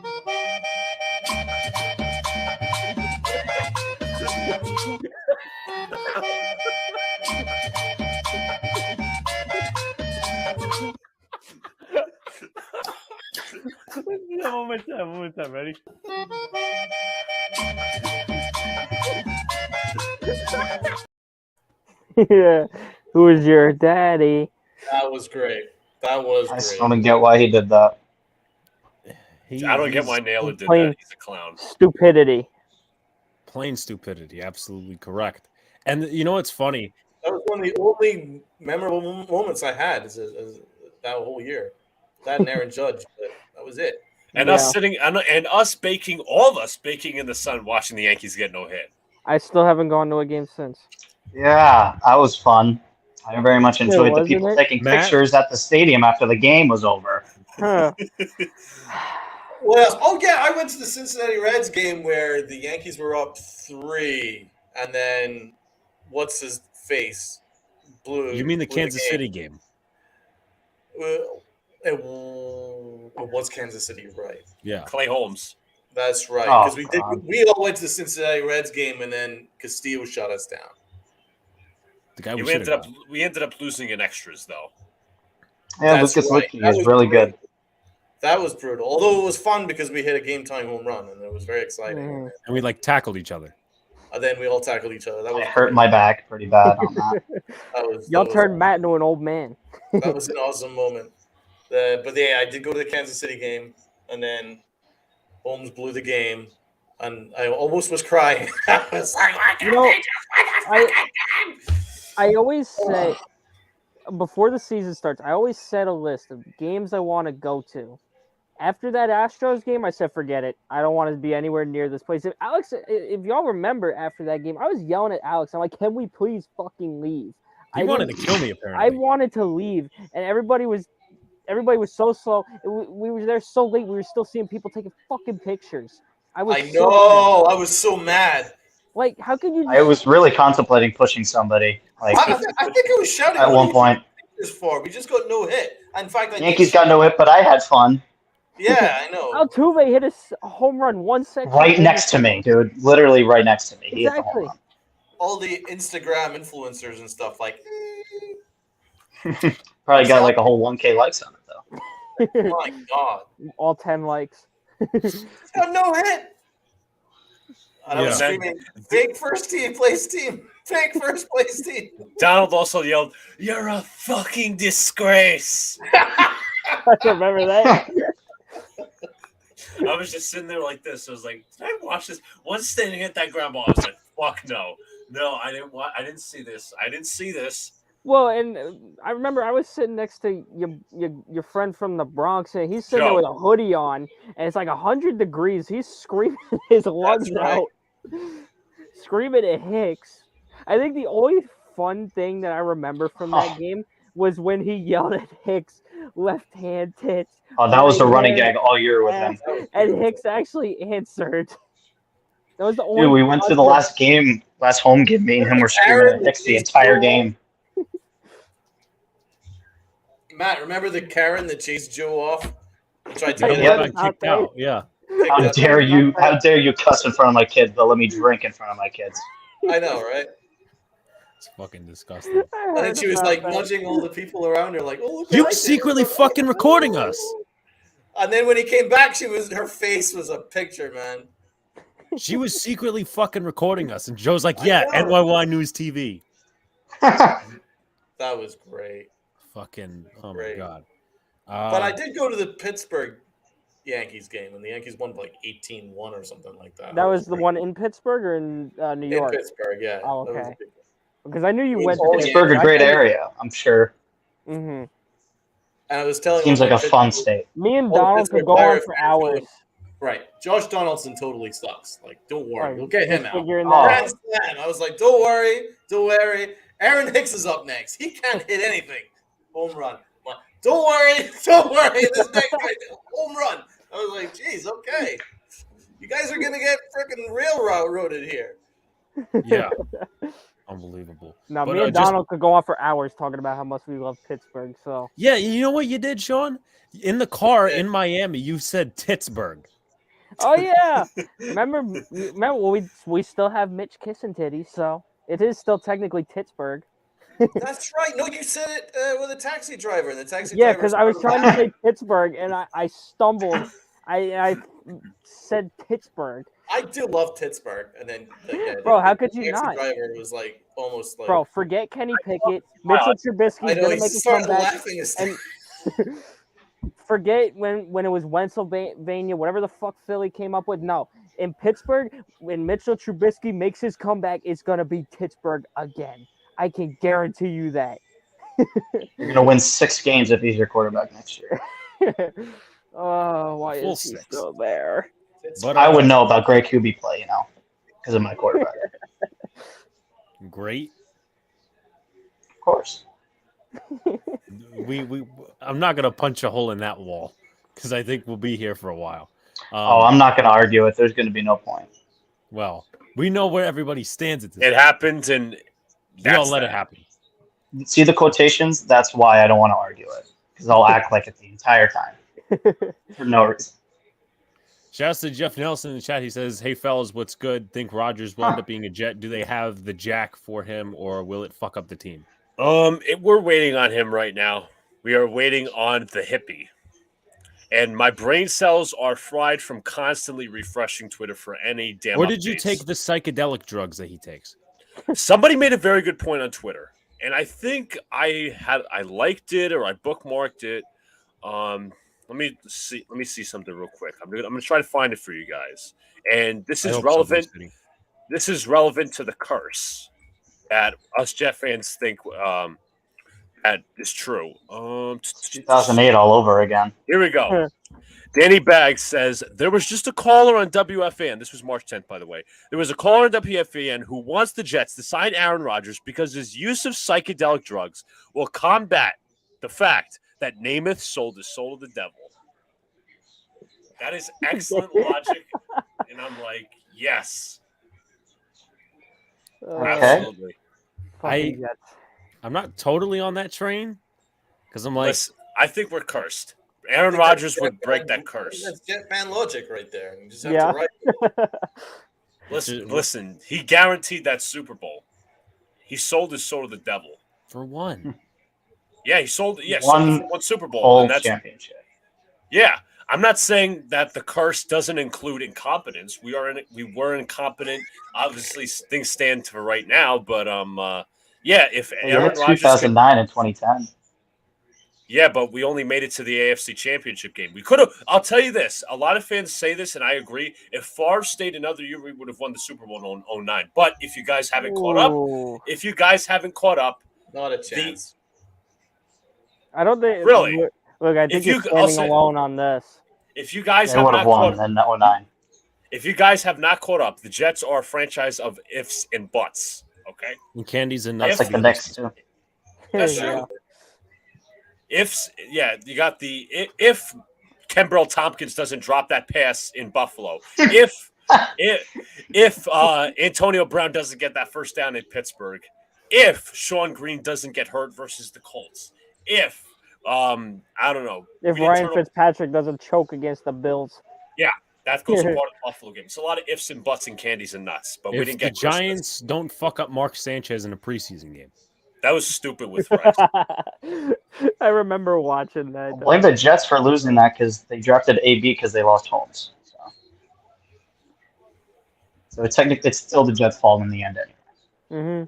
J: One more time, ready?
C: Yeah. Who is your daddy?
D: That was great. That was
G: I
D: great.
G: still don't get why he did that.
A: I don't get why Naylor did
C: plain
A: that. He's a clown.
C: Stupidity.
F: Plain stupidity. Absolutely correct. And you know what's funny?
D: That was one of the only memorable moments I had as that whole year. That and Aaron Judge, but that was it.
A: And
C: Yeah.
A: us sitting and us baking, all of us baking in the sun, watching the Yankees get no hit.
C: I still haven't gone to a game since.
G: Yeah, that was fun. I very much enjoyed the
C: wasn't
G: people
C: it?
G: taking
F: Matt?
G: pictures at the stadium after the game was over.
C: Huh.
D: What else? Oh yeah, I went to the Cincinnati Reds game where the Yankees were up 3, and then what's his face blew.
F: You mean the
D: blew
F: Kansas
D: game.
F: City game?
D: Well, it was Kansas City, right?
F: Yeah.
A: Clay Holmes.
D: That's right.
G: Oh,
D: Because
G: God.
D: we all went to the Cincinnati Reds game, and then Castillo shut us down.
F: The guy
A: We ended up losing in extras though.
G: Yeah,
D: That's
G: Lucas
D: right.
G: Luetge
D: That
G: is
D: was
G: really
D: great.
G: good.
D: That was brutal. Although it was fun because we hit a game-time home run, and it was very exciting.
C: Mhm.
F: And we like tackled each other.
D: And then we all tackled each other. That was
G: It hurt
D: great.
G: my back pretty bad on that.
C: Y'all
D: that
C: turned Matt into an old man.
D: That was an awesome moment. But yeah, I did go to the Kansas City game, and then Holmes blew the game, and I almost was crying. I was like, why can't
C: You know,
D: they just win this fucking game?
C: I always say before the season starts, I always set a list of games I want to go to. After that Astros game, I said, forget it. I don't want to be anywhere near this place. If y'all remember after that game, I was yelling at Alex. I'm like, can we please fucking leave?
F: He wanted to kill me,
C: I
F: apparently.
C: wanted to leave, and everybody was so slow. We were there so late. We were still seeing people taking fucking pictures. I
D: I know. I was so mad.
C: Like, how could you?
G: I was really contemplating pushing somebody. Like
D: I think I was shouting
G: at
D: what
G: one
D: are you
G: point.
D: taking pictures for? We just got no hit. In fact, I
G: Yankees
D: think
G: got no hit, but I had fun.
D: Yeah, I know.
C: Altuve hit a home run 1 second.
G: Right next to me, dude. Literally right next to me. He hit the home
C: Exactly.
G: run.
D: All the Instagram influencers and stuff like.
G: Probably got like a whole 1K likes on it though.
D: My God.
C: All 10 likes.
D: Got no hit. And I was
F: Yeah.
D: screaming, fake first place team. Fake first place team.
A: Donald also yelled, "You're a fucking disgrace."
C: I remember that.
A: I was just sitting there like this. I was like, "Did I watch this?" Once they hit that ground ball, I was like, "Fuck no, I didn't see this. I didn't see this."
C: Well, and I remember I was sitting next to your friend from the Bronx, and he's sitting there
A: Joe.
C: with a hoodie on, and it's like 100 degrees. He's screaming his lungs
D: right.
C: out. screaming at Hicks. I think the only fun thing that I remember from that game was when he yelled at Hicks, left hand tits.
G: Oh, that was a
C: right
G: running
C: hand
G: gag all year with him.
C: ass, and Hicks actually answered. That was the only.
G: Dude, we went to the last home game. Me and him were screaming at Hicks the entire game.
D: Matt, remember the Karen that chased Joe off? Tried to
F: Yeah,
D: get
F: got
D: him
F: kicked out. Yeah.
G: How dare you? How dare you cuss in front of my kids, but let me drink in front of my kids?
D: I know, right?
F: It's fucking disgusting.
D: And then she was like nudging all the people around her, like, "Oh, look!"
F: You
D: what I did."
F: secretly fucking recording us.
D: And then when he came back, her face was a picture, man.
F: She was secretly fucking recording us, and Joe's like, "Yeah, NYY News TV."
D: That was great.
F: Fucking
D: Great.
F: my god.
D: But I did go to the Pittsburgh Yankees game, and the Yankees won like 18-1 or something like that.
C: That was the one in Pittsburgh or in New York?
D: In Pittsburgh, yeah.
C: Oh,
D: That was
C: okay.
D: a big one.
C: Because I knew you went to
G: Pittsburgh, a great area, I'm sure.
C: Mm-hmm.
D: And I was telling
G: Seems
D: all
G: like
D: my
G: a fun
D: Pittsburgh-
G: state.
C: Me and
D: all the
C: Donald
D: Pittsburgh
C: could go on
D: Pirates
C: for
D: fans
C: hours.
D: Right. Josh Donaldson totally sucks. Like, don't worry.
C: Right.
D: We'll get him
C: Just
D: out.
C: figuring
G: that
D: Grand
C: out.
D: slam. I was like, don't worry. Aaron Hicks is up next. He can't hit anything. Home run. Don't worry. This next guy, home run. I was like, geez, okay. You guys are going to get freaking railroaded here.
F: Yeah. Unbelievable.
C: No,
F: But,
C: me and
F: just-
C: Donald could go on for hours talking about how much we love Pittsburgh. So
F: Yeah, you know what you did, Sean? In the car in Miami, you said Pittsburgh.
C: oh yeah, remember well, we still have Mitch kissing titties, so it is still technically Pittsburgh.
D: That's right. No, you said it with a taxi driver. The taxi
C: Yeah,
D: driver.
C: because I was trying to say Pittsburgh and I stumbled. I said Pittsburgh.
D: I do love Pittsburgh, and then
C: Bro, how could you
D: taxi
C: not?
D: driver was like almost like.
C: Bro, forget Kenny Pickett. Mitchell Trubisky's
D: I know
C: gonna
D: he
C: make a
D: started
C: comeback.
D: laughing.
C: And forget when it was Pennsylvania, whatever the fuck Philly came up with. No, in Pittsburgh, when Mitchell Trubisky makes his comeback, it's gonna be Pittsburgh again. I can guarantee you that.
G: You're gonna win 6 games if he's your quarterback next year.
C: Oh, why
F: Full
C: is he
F: 6.
C: still there?
F: But
G: I would know about great QB play, because of my quarterback.
F: Great.
G: Of course.
F: I'm not gonna punch a hole in that wall because I think we'll be here for a while.
G: I'm not gonna argue it. There's gonna be no point.
F: Well, we know where everybody stands at this.
A: It happens, and
F: We all let it happen.
G: See the quotations? That's why I don't want to argue it, because I'll act like it the entire time for no reason.
F: Shouts to Jeff Nelson in the chat. He says, "Hey fellas, what's good? Think Rodgers will end up being a Jet? Do they have the jack for him, or will it fuck up the team?"
A: We're waiting on him right now. We are waiting on the hippie. And my brain cells are fried from constantly refreshing Twitter for any damn
F: Or did you
A: updates.
F: take the psychedelic drugs that he takes?
A: Somebody made a very good point on Twitter, and I think I liked it or I bookmarked it. Let me see something real quick. I'm gonna try to find it for you guys. And this is relevant. This is relevant to the curse that us Jet fans think that is true.
G: 2008 all over again.
A: Here we go. Danny Baggs says, there was just a caller on WFAN. This was March 10th, by the way. There was a caller on WFAN who wants the Jets to sign Aaron Rodgers because his use of psychedelic drugs will combat the fact that Namath sold his soul to the devil. That is excellent logic. And I'm like, yes. Absolutely.
F: I'm not totally on that train because I'm like,
A: Listen, I think we're cursed. Aaron Rodgers would break that curse.
D: That's jet fan logic right there. You just have to write it.
A: Listen, he guaranteed that Super Bowl. He sold his soul to the devil.
F: For one.
A: Yeah, he sold
G: one
A: Super Bowl.
G: Bowl
A: And that's
G: championship.
A: Yeah. I'm not saying that the curse doesn't include incompetence. We were incompetent. Obviously, things stand for right now, but if Aaron Rodgers
G: 2009 and 2010.
A: Yeah, but we only made it to the AFC Championship game. We could have. I'll tell you this. A lot of fans say this, and I agree. If Favre stayed another year, we would have won the Super Bowl in 2009. But if you guys haven't caught up,
D: not a chance.
C: I don't think
A: really.
C: Look, I think you're standing alone on this.
A: If you guys
G: would have won in 2009.
A: If you guys have not caught up, the Jets are a franchise of ifs and buts. Okay,
F: And candies and
G: That's
F: nuts.
G: like the Knicks too.
A: that's
C: Yeah.
A: true. Ifs, yeah, you got the if Kenbrell Tompkins doesn't drop that pass in Buffalo, if Antonio Brown doesn't get that first down in Pittsburgh, if Sean Green doesn't get hurt versus the Colts, if I don't know,
C: If
A: we
C: Ryan
A: turn-
C: Fitzpatrick doesn't choke against the Bills.
A: that goes a part of the Buffalo game. It's a lot of ifs and buts and candies and nuts, but we
F: If
A: didn't
F: the
A: get Christmas.
F: Giants don't fuck up Mark Sanchez in a preseason game.
A: That was stupid with Rex.
C: I remember watching that.
G: Blame the Jets for losing that because they drafted AB because they lost Holmes. So it's technically it's still the Jets' fault in the end anyway.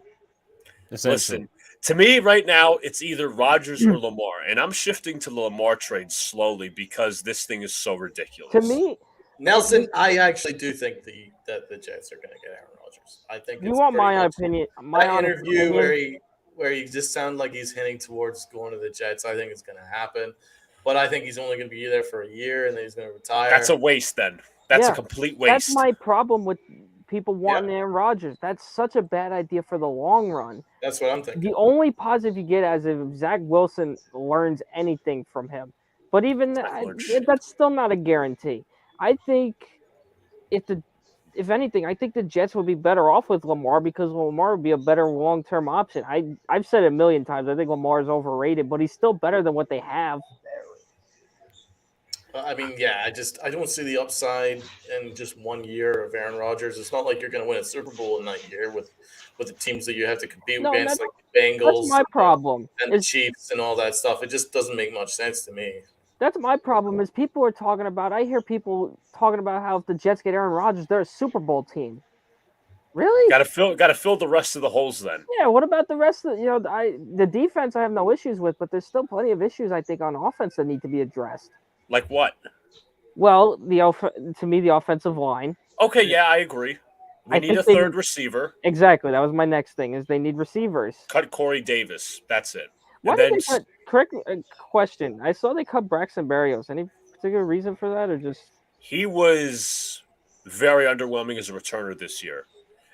A: Listen, to me right now, it's either Rodgers or Lamar, and I'm shifting to the Lamar trade slowly because this thing is so ridiculous.
C: To me,
D: Nelson, I actually do think that the Jets are going to get Aaron Rodgers. I think
C: you
D: it's
C: want
D: pretty
C: my
D: much-
C: opinion?
D: that
C: honest
D: interview
C: opinion?
D: where he just sounded like he's hinting towards going to the Jets. I think it's going to happen, but I think he's only going to be there for a year and then he's going to retire.
A: That's a waste. Then that's
C: Yeah,
A: a complete waste.
C: That's my problem with people wanting Aaron Rodgers. That's such a bad idea for the long run.
D: That's what I'm thinking.
C: The only positive you get is if Zach Wilson learns anything from him. But even that's still not a guarantee. I think if anything, I think the Jets would be better off with Lamar because Lamar would be a better long-term option. I've said it a million times. I think Lamar is overrated, but he's still better than what they have.
D: I mean, yeah, I don't see the upside in just 1 year of Aaron Rodgers. It's not like you're going to win a Super Bowl in that year with the teams that you have to compete
C: No,
D: against,
C: that's-
D: like the Bengals,
C: That's my problem.
D: and the Chiefs, and all that stuff. It just doesn't make much sense to me.
C: That's my problem. Is people are talking about. I hear people talking about how if the Jets get Aaron Rodgers, they're a Super Bowl team. Really?
A: Got to fill the rest of the holes then.
C: Yeah. What about the rest of the defense? I have no issues with, but there's still plenty of issues I think on offense that need to be addressed.
A: Like what?
C: Well, to me, the offensive line.
A: Okay, yeah, I agree. We need a third receiver.
C: Exactly. That was my next thing. Is they need receivers.
A: Cut Corey Davis. That's it.
C: Why
A: And
C: did
A: then
C: they cut? Correct question. I saw they cut Braxton Berrios. Any particular reason for that, or just?
A: he was very underwhelming as a returner this year.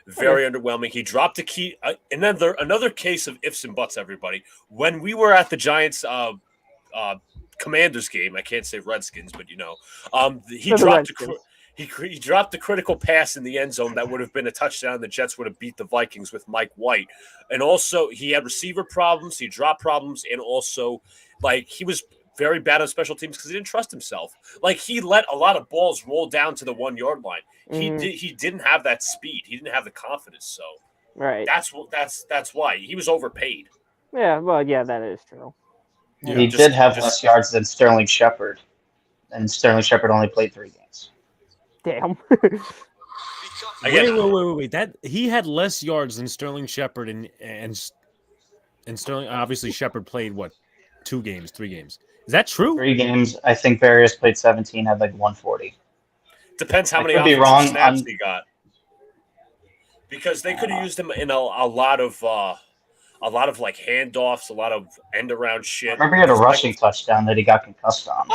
A: Very underwhelming. He dropped a key. And then another case of ifs and buts, everybody. When we were at the Giants Commanders game, I can't say Redskins, but he dropped the critical pass in the end zone that would have been a touchdown. The Jets would have beat the Vikings with Mike White. And also, he had receiver problems, he dropped problems, and also, he was very bad on special teams because he didn't trust himself. He let a lot of balls roll down to the 1 yard line. He didn't have that speed. He didn't have the confidence. So
C: right.
A: That's why he was overpaid.
C: Yeah. Well, yeah, that is true.
G: Yeah, he did have less yards than Sterling Shepard, and Sterling Shepard only played 3 games.
C: Damn.
F: Wait. That he had less yards than Sterling Shepard, and Sterling. Obviously, Shepard played 2 games, 3 games. Is that true?
G: 3 games. I think Berrios played 17, had 140.
A: Depends how many offensive snaps he got. Because they could have used him in a lot of handoffs, a lot of end around shit.
G: I remember he had a rushing touchdown that he got concussed on.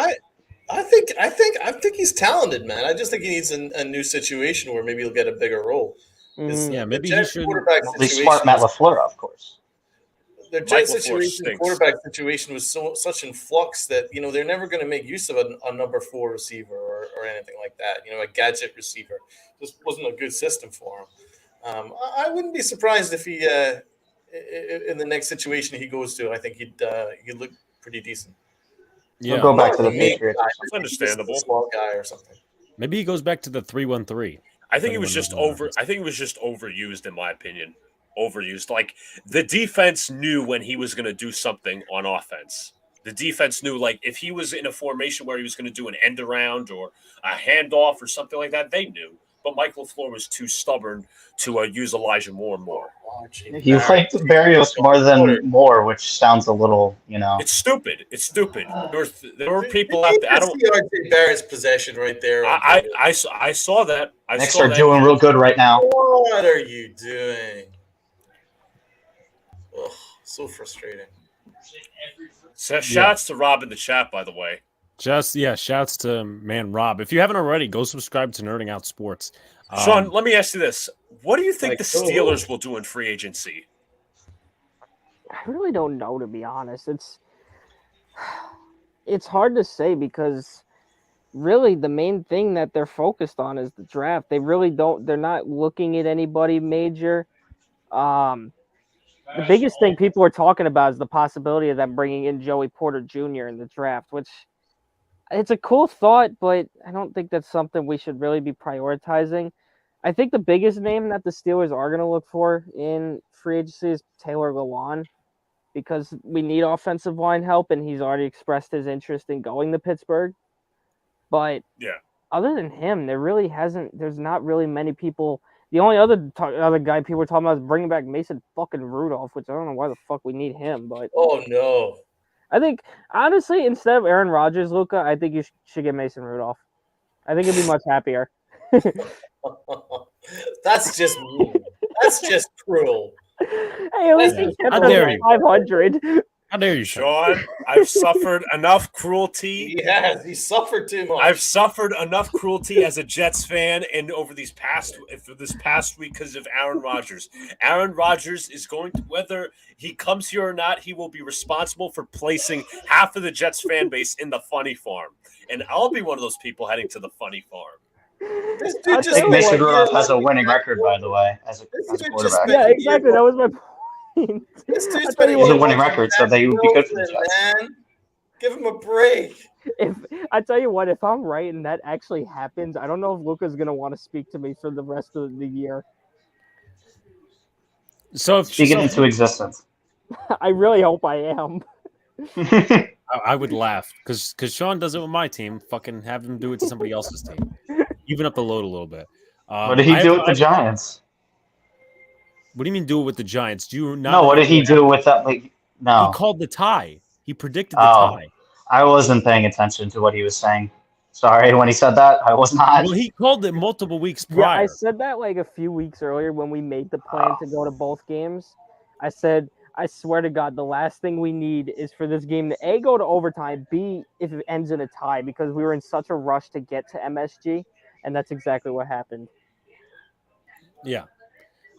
D: I think he's talented, man. I just think he needs a new situation where maybe he'll get a bigger role.
F: Yeah, maybe he should.
G: Be smart, Matt LaFleur, of course.
D: The Jets quarterback situation was such in flux that they're never going to make use of a number 4 receiver or anything like that. A gadget receiver just wasn't a good system for him. I wouldn't be surprised if he in the next situation he goes to. I think he'd look pretty decent.
F: Yeah,
G: he'll go back to the Patriots.
A: It's understandable.
D: Small guy or something.
F: Maybe he goes back to the 3-1-3.
A: I think it was just overused, in my opinion. Overused. The defense knew when he was going to do something on offense. The defense knew, if he was in a formation where he was going to do an end around or a handoff or something like that, they knew. But Mike LaFleur was too stubborn to use Elijah Moore more.
G: He liked Berrios more than Moore, which sounds a little,
A: It's stupid. It's stupid. There were people out there. I don't.
D: Barrett's possession right there.
A: I saw that.
G: Knicks are doing real good right now.
D: What are you doing? Ugh, so frustrating.
A: So shouts to Rob in the chat, by the way.
F: Shouts to man Rob. If you haven't already, go subscribe to Nerding Out Sports.
A: Sean, let me ask you this: what do you think
B: Like,
A: the Steelers will do in free agency?
C: I really don't know, to be honest. It's hard to say because really the main thing that they're focused on is the draft. They're not looking at anybody major. The biggest thing people are talking about is the possibility of them bringing in Joey Porter Jr. in the draft, which it's a cool thought, but I don't think that's something we should really be prioritizing. I think the biggest name that the Steelers are going to look for in free agency is Taylor Lewan, because we need offensive line help, and he's already expressed his interest in going to Pittsburgh. But other than him, there's not really many people. The only other guy people were talking about is bringing back Mason fucking Rudolph, which I don't know why the fuck we need him. But
D: Oh no.
C: I think, honestly, instead of Aaron Rodgers, Luca, I think you should get Mason Rudolph. I think he'd be much happier.
D: That's just mean. That's just cruel.
C: Hey, at least he kept
F: How
C: us
F: dare
C: at
F: you.
C: 500.
F: How dare you,
A: Sean, I've suffered enough cruelty.
D: He has. He suffered too much.
A: I've suffered enough cruelty as a Jets fan, and over this past week because of Aaron Rodgers. Aaron Rodgers is going to, whether he comes here or not, he will be responsible for placing half of the Jets fan base in the funny farm, and I'll be one of those people heading to the funny farm.
D: This
C: I
D: dude just
C: think
G: Mason
D: like,
G: Rudolph has a winning record, by the way, as a quarterback.
C: Yeah, exactly. That was my point.
D: This dude's
C: I tell you
G: He has a
C: what,
G: winning record, so they would be good for the Jets.
D: Man. Give him a break.
C: I tell you what, if I'm right and that actually happens, I don't know if Luca's gonna want to speak to me for the rest of the year.
F: So
G: Speak it into existence.
C: I really hope I am.
F: I would laugh because Sean does it with my team. Fucking have him do it to somebody else's team. Even up the load a little bit.
G: What did he do with the Giants?
F: What do you mean do it with the Giants? Do you not?
G: No, what did he do with that? No.
F: He called the tie. He predicted the tie.
G: I wasn't paying attention to what he was saying. Sorry, when he said that, I was not.
F: Well, he called it multiple weeks
C: Yeah,
F: prior.
C: I said that like a few weeks earlier when we made the plan to go to both games. I said, I swear to God, the last thing we need is for this game to A, go to overtime, B, if it ends in a tie, because we were in such a rush to get to MSG, and that's exactly what happened.
F: Yeah.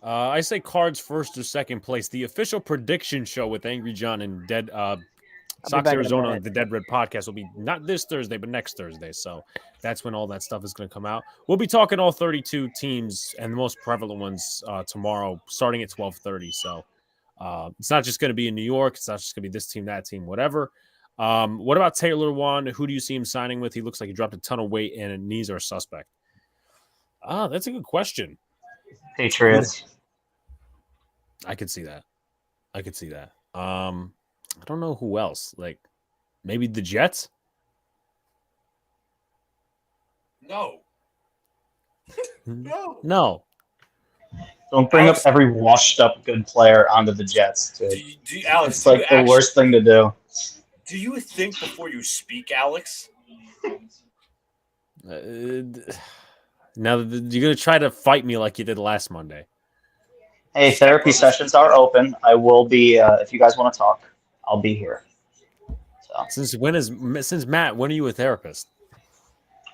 F: I say Cards first or second place. The official prediction show with Angry John and Dead Sox
C: back in a
F: Arizona,
C: minute.
F: the Dead Red podcast will be not this Thursday, but next Thursday. So that's when all that stuff is going to come out. We'll be talking all 32 teams and the most prevalent ones tomorrow, starting at 12:30. So it's not just going to be in New York. It's not just going to be this team, that team, whatever. What about Taylor Lewan? Who do you see him signing with? He looks like he dropped a ton of weight and knees are suspect. That's a good question.
G: Patriots.
F: I could see that. I don't know who else. Like maybe the Jets.
A: No.
F: No.
G: Don't bring
A: Alex,
G: up every washed-up good player onto the Jets, dude.
A: Alex,
G: It's like the worst thing to do.
A: Do you think before you speak, Alex?
F: Now you're gonna try to fight me like you did last Monday.
G: Hey, therapy sessions are open. I will be, if you guys want to talk, I'll be here. So.
F: Since Matt, when are you a therapist?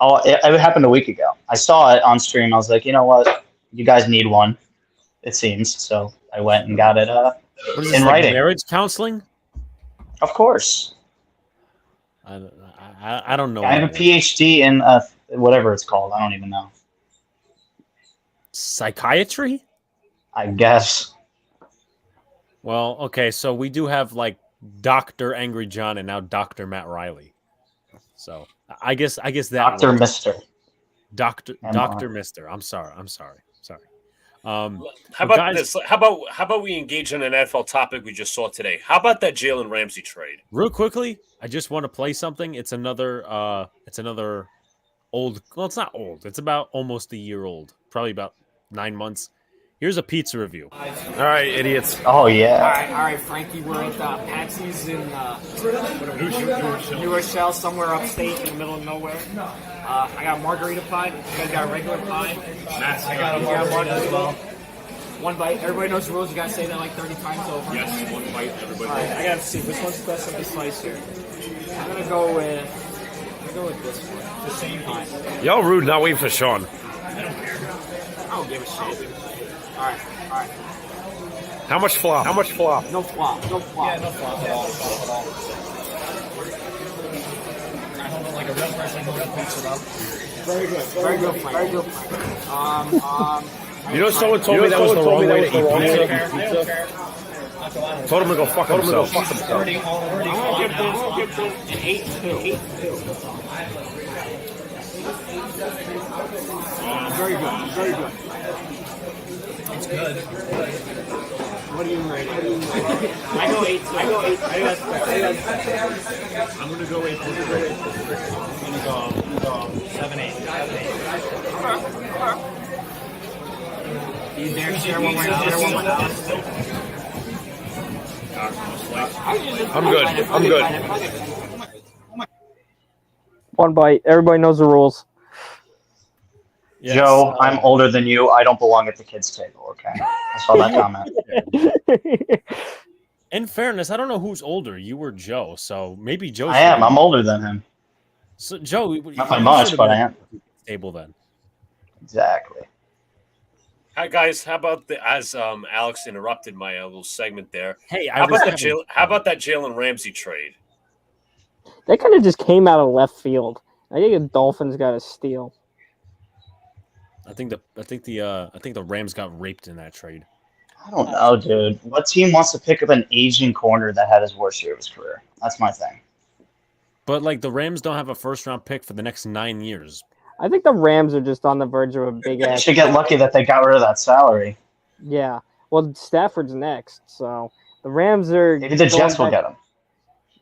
G: Oh, it happened a week ago. I saw it on stream. I was like, you know what? You guys need one, it seems. So I went and got it
F: What is this,
G: in
F: like
G: writing.
F: marriage counseling?
G: Of course.
F: I don't know.
G: I have a PhD in whatever it's called. I don't even know.
F: Psychiatry?
G: I guess.
F: Well, okay, so we do have like Dr. Angry John and now Dr. Matt Riley. So I guess that
G: Dr. Mister.
F: Dr. Mister. I'm sorry.
A: How about
F: guys,
A: this? How about we engage in an NFL topic we just saw today? How about that Jalen Ramsey trade?
F: Real quickly, I just want to play something. It's another old. Well, it's not old. It's about almost a year old. Probably about 9 months. Here's a pizza review.
J: All right, idiots.
G: Oh, yeah.
H: All right, Frankie. We're at Patsy's in New Rochelle, somewhere upstate in the middle of nowhere. I got margarita pie. You guys got a regular pie. I got margarita. One bite. Everybody knows the rules. You gotta say that like 30 times over.
J: Yes, one bite, everybody.
H: All right, I gotta see which one's the best of the slice here. I'm gonna go with go with this one. The same time.
J: Y'all rude, not waiting for Sean.
H: I don't give a shit. All right.
J: How much flop?
H: No flop. No flop. Yeah, no flop at all. I hold it like a real person. Who picks it up. Very good, Frank.
J: You know, someone told me that was the wrong way to eat pizza. Told him to go fuck himself.
H: I'm gonna give this an 8-2. Very good. It's good. What do you rate it? I go 8. I'm gonna go 8. I'm gonna go 7-8. You dare share one more?
J: I'm good.
C: One bite. Everybody knows the rules.
F: Yes,
G: Joe, I'm older than you. I don't belong at the kids' table. Okay, I saw that comment.
F: In fairness, I don't know who's older. You or Joe, so maybe Joe.
G: I am. I'm older than him.
F: So Joe,
G: Not by much, but I am.
F: Table then.
G: Exactly.
A: Hi guys, how about as Alex interrupted my little segment there?
F: Hey,
A: how about that Jalen Ramsey trade?
C: That kind of just came out of left field. I think the Dolphins got a steal.
F: I think the Rams got raped in that trade.
G: I don't know, dude. What team wants to pick up an aging corner that had his worst year of his career? That's my thing.
F: But like the Rams don't have a first-round pick for the next 9 years.
C: I think the Rams are just on the verge of a big
G: They
C: ass.
G: should get lucky that they got rid of that salary.
C: Yeah. Well, Stafford's next, so the Rams are.
G: Maybe the Jets will get him.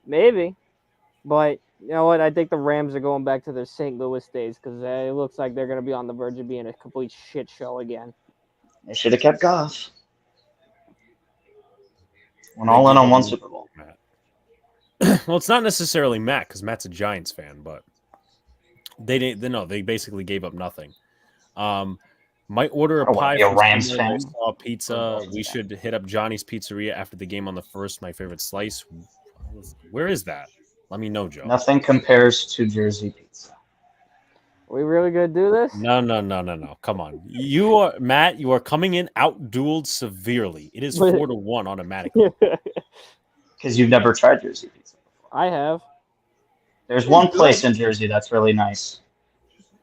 C: Maybe, but you know what? I think the Rams are going back to their St. Louis days because it looks like they're going to be on the verge of being a complete shit show again.
G: They should have kept Goff. Went all in on one Super Bowl.
F: Well, it's not necessarily Matt because Matt's a Giants fan, but they didn't. No, they basically gave up nothing. Might order a pie.
G: A Rams fan.
F: Pizza. We should hit up Johnny's Pizzeria after the game on the first. My favorite slice. Where is that? Let me know, Joe.
G: Nothing compares to Jersey pizza.
C: Are we really gonna do this?
F: No. Come on. You are Matt. You are coming in outdueled severely. It is 4-1 automatically.
G: Because you've never tried Jersey pizza.
C: I have.
G: There's one place in Jersey that's really nice.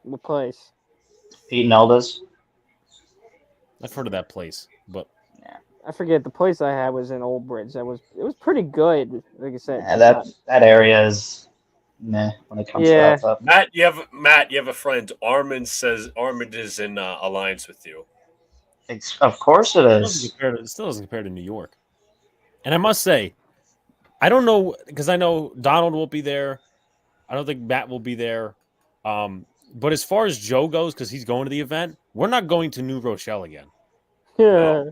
C: What place?
G: Pete and Elda's.
F: I've heard of that place, but
C: I forget. The place I had was in Old Bridge. It was pretty good. Like I said.
G: Yeah, that area is meh when it comes to that stuff.
A: Matt, you have a friend. Armand says Armand is in alliance with you.
G: Of course it is.
F: It still doesn't compare to New York. And I must say, I don't know because I know Donald won't be there. I don't think Matt will be there. But as far as Joe goes, because he's going to the event, we're not going to New Rochelle again.
C: Yeah.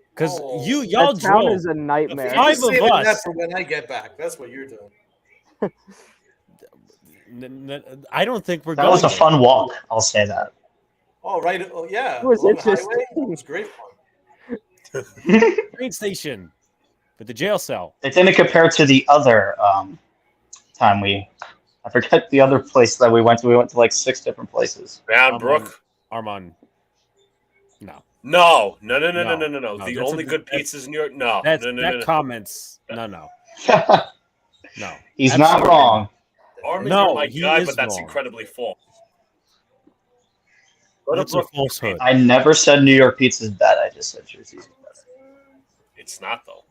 F: Because y'all
C: that town
F: drove.
C: is a nightmare.
F: 5 of us.
I: That for when I get back. That's what you're doing.
F: I don't think we're
G: That
F: going.
G: was a fun walk. I'll say that.
I: Oh, right. Oh, yeah.
C: It was
I: Along the
C: interesting.
I: highway. It was great fun.
F: Train station, but the jail cell.
G: It didn't compare to the other time I forget the other place that we went to. We went to like 6 different places.
A: Bound Brook.
F: Armand. No.
A: No.
F: No,
A: The only good pizzas in New York. No.
F: That comments. No.
G: No.
F: Absolutely.
G: He's not wrong.
A: Armand,
F: No,
A: you're my
F: he
A: guy,
F: is
A: but that's
F: wrong.
A: incredibly false.
F: That's a falsehood.
G: I never said New York pizza is bad. I just said Jersey's better.
A: It's not though.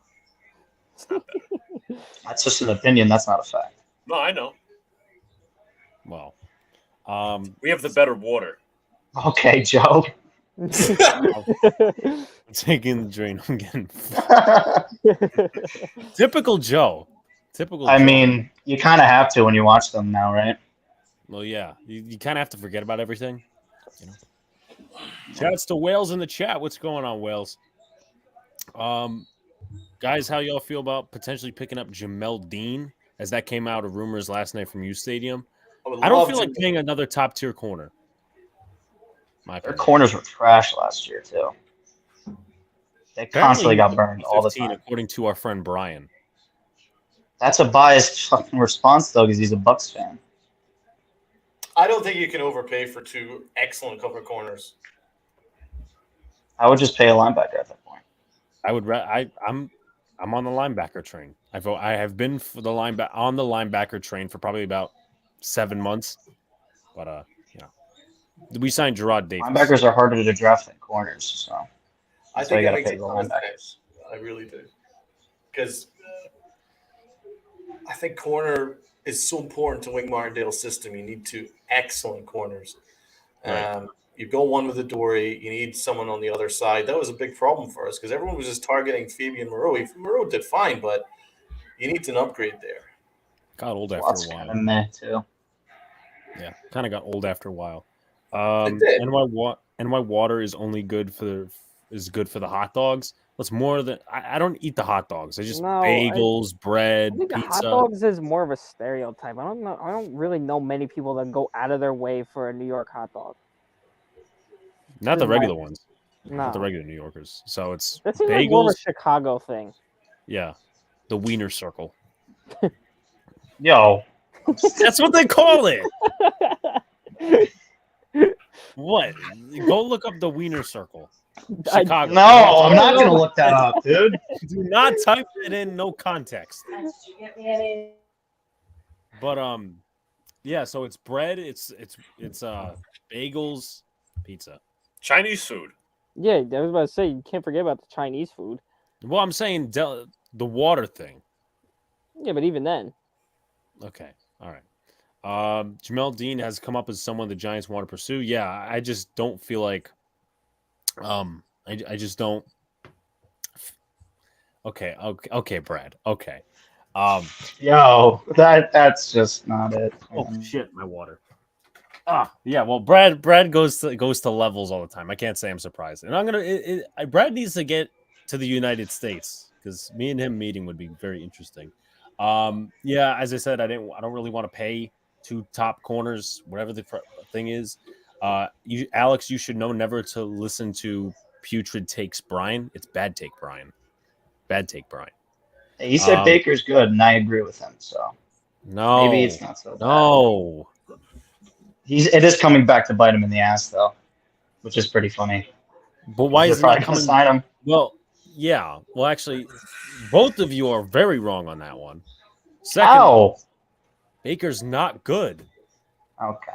A: It's not better.
G: That's just an opinion. That's not a fact.
A: No, I know.
F: Well,
A: We have the better water.
G: Okay, Joe.
F: I'm taking the drain. I'm getting typical Joe.
G: I mean, you kind of have to when you watch them now, right?
F: Well, yeah, you kind of have to forget about everything. You know. Shouts to Wales in the chat. What's going on, Wales? Guys, how y'all feel about potentially picking up Jamel Dean as that came out of rumors last night from U Stadium? I don't feel like paying another top tier corner.
G: Their corners were trash last year too. They constantly got burned all the time.
F: According to our friend Brian.
G: That's a biased fucking response though, because he's a Bucks fan.
D: I don't think you can overpay for two excellent cover corners.
G: I would just pay a linebacker at that point.
F: I would. I'm on the linebacker train. I have been for the on the linebacker train for probably about 7 months. But we signed Gerard Davis.
G: Linebackers are harder to draft than corners, so
D: I
G: that's why
D: think
G: you
D: it
G: got to
D: makes
G: pay
D: a
G: the
D: ton of
G: linebackers.
D: sense. I really do. Because I think corner is so important to Wink Martindale's system. You need two excellent corners.
F: Right.
D: You go one with Adoree, you need someone on the other side. That was a big problem for us because everyone was just targeting Fabian Moreau. Moreau did fine, but you need an upgrade there.
F: Got old after
G: Lots
F: a while.
G: kind of meh too.
F: Yeah, kind of got old after a while.
D: It did.
F: NY water is only good for the hot dogs. What's more than I don't eat the hot dogs. I just bagels, bread,
C: I think
F: pizza.
C: hot dogs is more of a stereotype. I don't know. I don't really know many people that go out of their way for a New York hot dog.
F: Not the regular ones.
C: No,
F: Not the regular New Yorkers. So it's
C: that seems like more of
F: bagels.
C: a Chicago thing.
F: Yeah, the Wiener Circle.
G: Yo,
F: That's what they call it. What? Go look up the Wiener Circle. Chicago.
G: no, I'm not gonna look that up, dude.
F: Do not type it in. No context. But yeah. So it's bread. It's bagels, pizza.
A: Chinese food.
C: Yeah, I was about to say you can't forget about the Chinese food.
F: Well, I'm saying the water thing.
C: Yeah, but even then,
F: Okay. All right. Jamel Dean has come up as someone the Giants want to pursue. Yeah, I just don't feel like. I just don't. Okay, Brad. Okay.
G: Yo, that's just not it.
F: Oh
G: man.
F: shit, my water. Yeah. Well, Brad goes to levels all the time. I can't say I'm surprised, and I'm gonna. Brad needs to get to the United States because me and him meeting would be very interesting. Yeah, as I said, I don't really want to pay two top corners, whatever the thing is. Alex, you should know never to listen to Putrid Takes Brian. It's Bad Take Brian. Bad Take Brian.
G: He said Baker's good, and I agree with him. So
F: No,
G: maybe it's not so bad.
F: No,
G: It is coming back to bite him in the ass though, which is pretty funny.
F: but why
G: They're
F: is he not
G: probably gonna
F: coming?
G: sign him?
F: Well, yeah. Well, actually, both of you are very wrong on that one. Second,
G: How?
F: Baker's not good.
G: Okay.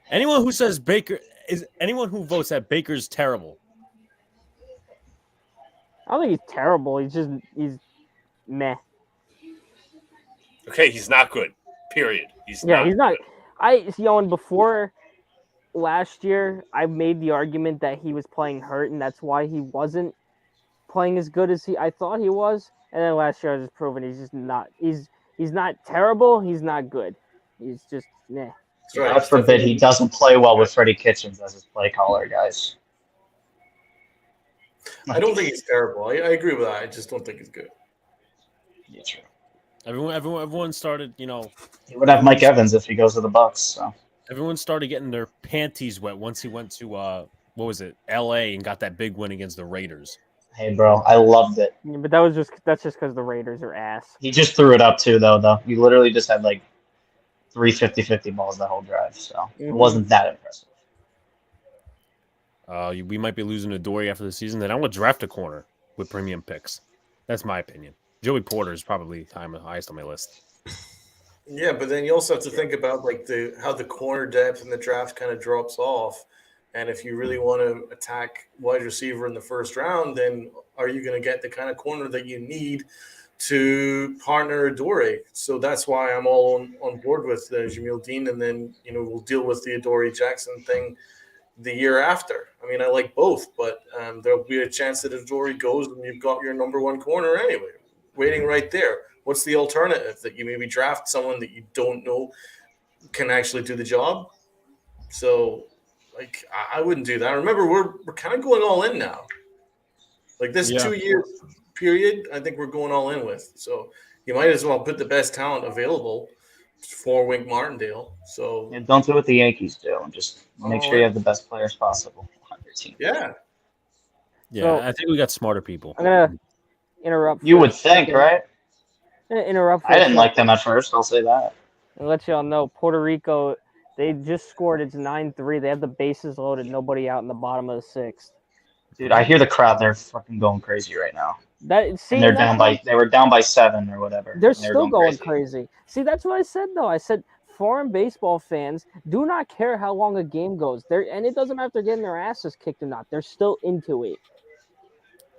F: Anyone who says anyone who votes that Baker's terrible.
C: I don't think he's terrible. He's meh.
A: Okay, he's not good. Period. He's
C: Yeah,
A: not.
C: he's not. And before last year, I made the argument that he was playing hurt, and that's why he wasn't playing as good as I thought he was. And then last year, I was just proven he's just not. He's not terrible. He's not good. He's just meh.
D: Right.
G: God forbid he doesn't play well with Freddie Kitchens as his play caller, guys.
D: I don't think he's terrible. I agree with that. I just don't think he's good.
G: Yeah, true.
F: Everyone started,
G: He would have Mike Evans if he goes to the Bucks. So
F: everyone started getting their panties wet once he went to what was it, L.A. and got that big win against the Raiders.
G: hey, bro, I loved it.
C: Yeah, but that's just because the Raiders are ass.
G: He just threw it up too, though. He literally just had like 3 50-50 balls that whole drive, so it wasn't that impressive.
F: We might be losing to Dory after the season. Then I would draft a corner with premium picks. That's my opinion. Joey Porter is probably highest on my list.
D: Yeah, but then you also have to think about like how the corner depth in the draft kind of drops off. And if you really want to attack wide receiver in the first round, then are you going to get the kind of corner that you need to partner Adoree? So that's why I'm all on board with Jamil Dean, and then we'll deal with the Adoree Jackson thing the year after. I mean, I like both, but there'll be a chance that Adoree goes and you've got your number one corner anyway, waiting right there. What's the alternative? That you maybe draft someone that you don't know can actually do the job? So, like, I wouldn't do that. Remember, we're kind of going all in now. Like this 2-year period, I think we're going all in with. So you might as well put the best talent available for Wink Martindale. So
G: don't do what the Yankees do, and just make sure you have the best players possible on your team.
D: Yeah.
F: Yeah,
C: So,
F: I think we got smarter people.
C: I'm gonna interrupt.
G: You would think, right?
C: I'm gonna interrupt.
G: I didn't like them at first. I'll say that.
C: And let y'all know, Puerto Rico, They just scored. It's 9-3. They have the bases loaded. Nobody out in the bottom of the sixth.
G: Dude, I hear the crowd. They're fucking going crazy right now.
C: See,
G: And they were down by 7 or whatever.
C: They're
G: and they were
C: still going crazy. See, that's what I said though. I said foreign baseball fans do not care how long a game goes. And it doesn't matter if they're getting their asses kicked or not. They're still into it.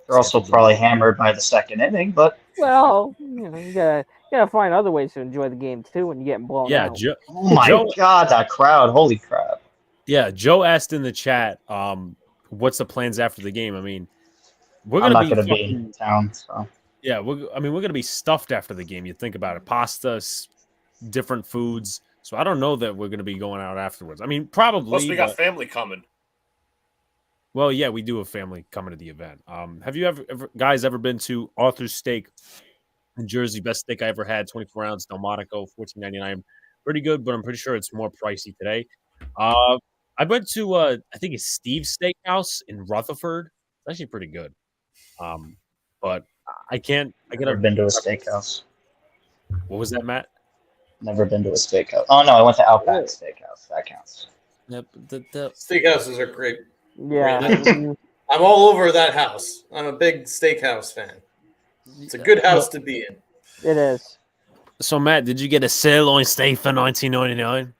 G: They're also probably hammered by the second inning, but
C: well, you gotta find other ways to enjoy the game too when you're getting blown out.
G: Oh my God, that crowd! Holy crap!
F: Yeah, Joe asked in the chat, what's the plans after the game? I mean,
G: I'm not gonna be in town, so.
F: Yeah, we're gonna be stuffed after the game. You think about it, pasta, different foods. So I don't know that we're gonna be going out afterwards. I mean, probably.
A: Plus, we got family coming.
F: Well, yeah, we do have family coming to the event. Have you guys ever been to Arthur's Steak in Jersey? Best steak I ever had, 24-ounce Delmonico, $14.99. Pretty good, but I'm pretty sure it's more pricey today. I went to I think it's Steve's Steakhouse in Rutherford. It's actually pretty good. But I've
G: never been to a steakhouse.
F: What was that, Matt?
G: Never been to a steakhouse. Oh no, I went to Outback Steakhouse. That counts.
F: Yep.
I: Steakhouses are great.
C: Yeah.
I: I'm all over that house. I'm a big steakhouse fan. It's a good house to be in.
C: It is.
F: So, Matt, did you get a sirloin steak for $19.99?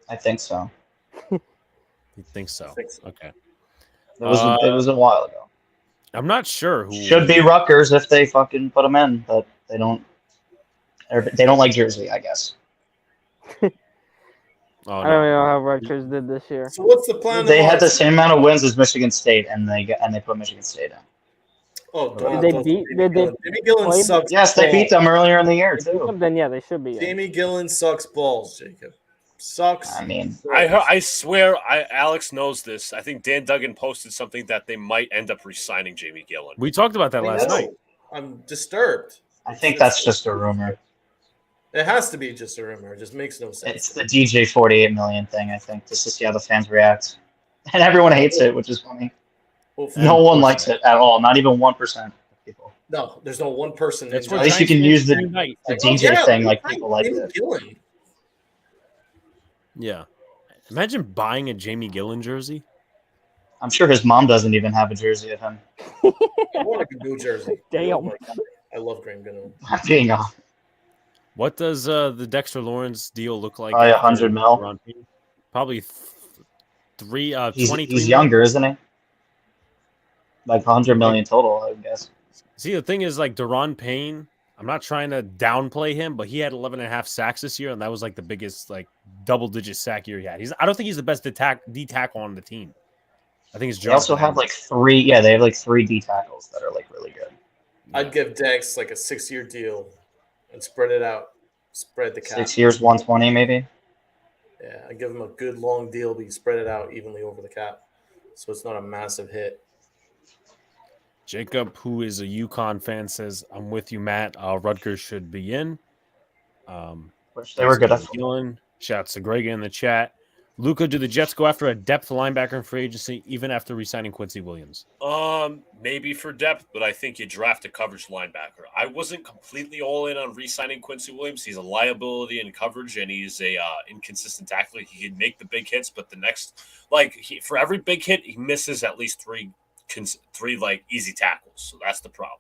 G: I think so.
F: You think so? Okay.
G: It was a while ago.
F: I'm not sure who
G: should be Rutgers if they fucking put them in, but they don't. They don't like Jersey, I guess.
C: I don't know how Rutgers did this year.
I: So what's the plan?
G: They had the same amount of wins as Michigan State, and they put Michigan State in.
I: Oh,
C: did they
I: Jamie Gillen sucks.
G: Yes, they beat them earlier in the year too.
C: Then yeah, they should be.
I: Jamie Gillen sucks balls, Jacob. Sucks.
G: I mean,
A: I swear, Alex knows this. I think Dan Duggan posted something that they might end up re-signing Jamie Gillen.
F: We talked about that last night.
I: I'm disturbed.
G: I think that's just a rumor.
I: It has to be just a rumor. It just makes no sense.
G: It's the DJ 48 million thing, I think, just to see how the fans react. And everyone hates it, which is funny. No one likes it at all. Not even 1% of people.
I: No, there's no one person.
G: At least you can use the DJ thing like people like it.
I: Gillen.
F: Yeah. Imagine buying a Jamie Gillen jersey.
G: I'm sure his mom doesn't even have a jersey of him.
I: I want a New Jersey.
C: Damn.
I: I love Graham Gillen.
G: Being off.
F: What does the Dexter Lawrence deal look like?
G: Probably 100 mil.
F: Probably 23.
G: He's younger, isn't he? Like 100 million total, I guess.
F: See, the thing is, like Deron Payne, I'm not trying to downplay him, but he had 11.5 sacks this year, and that was like the biggest like double-digit sack year he had. I don't think he's the best D tackle on the team. I think it's
G: They also have like 3. Yeah, they have like 3 D tackles that are like really good.
I: I'd give Dex like a 6-year deal and spread it out. Spread the cap.
G: 6 years, 120 maybe.
I: Yeah, I'd give him a good long deal, but you spread it out evenly over the cap, so it's not a massive hit.
F: Jacob, who is a UConn fan, says, "I'm with you, Matt. Rutgers should be in."
G: Wish they were good at
F: Shouts to Greg in the chat. Luca, do the Jets go after a depth linebacker in free agency, even after re-signing Quincy Williams?
A: Maybe for depth, but I think you draft a coverage linebacker. I wasn't completely all in on re-signing Quincy Williams. He's a liability in coverage, and he's a inconsistent tackler. He can make the big hits, but the next, for every big hit, he misses at least three like easy tackles. So that's the problem.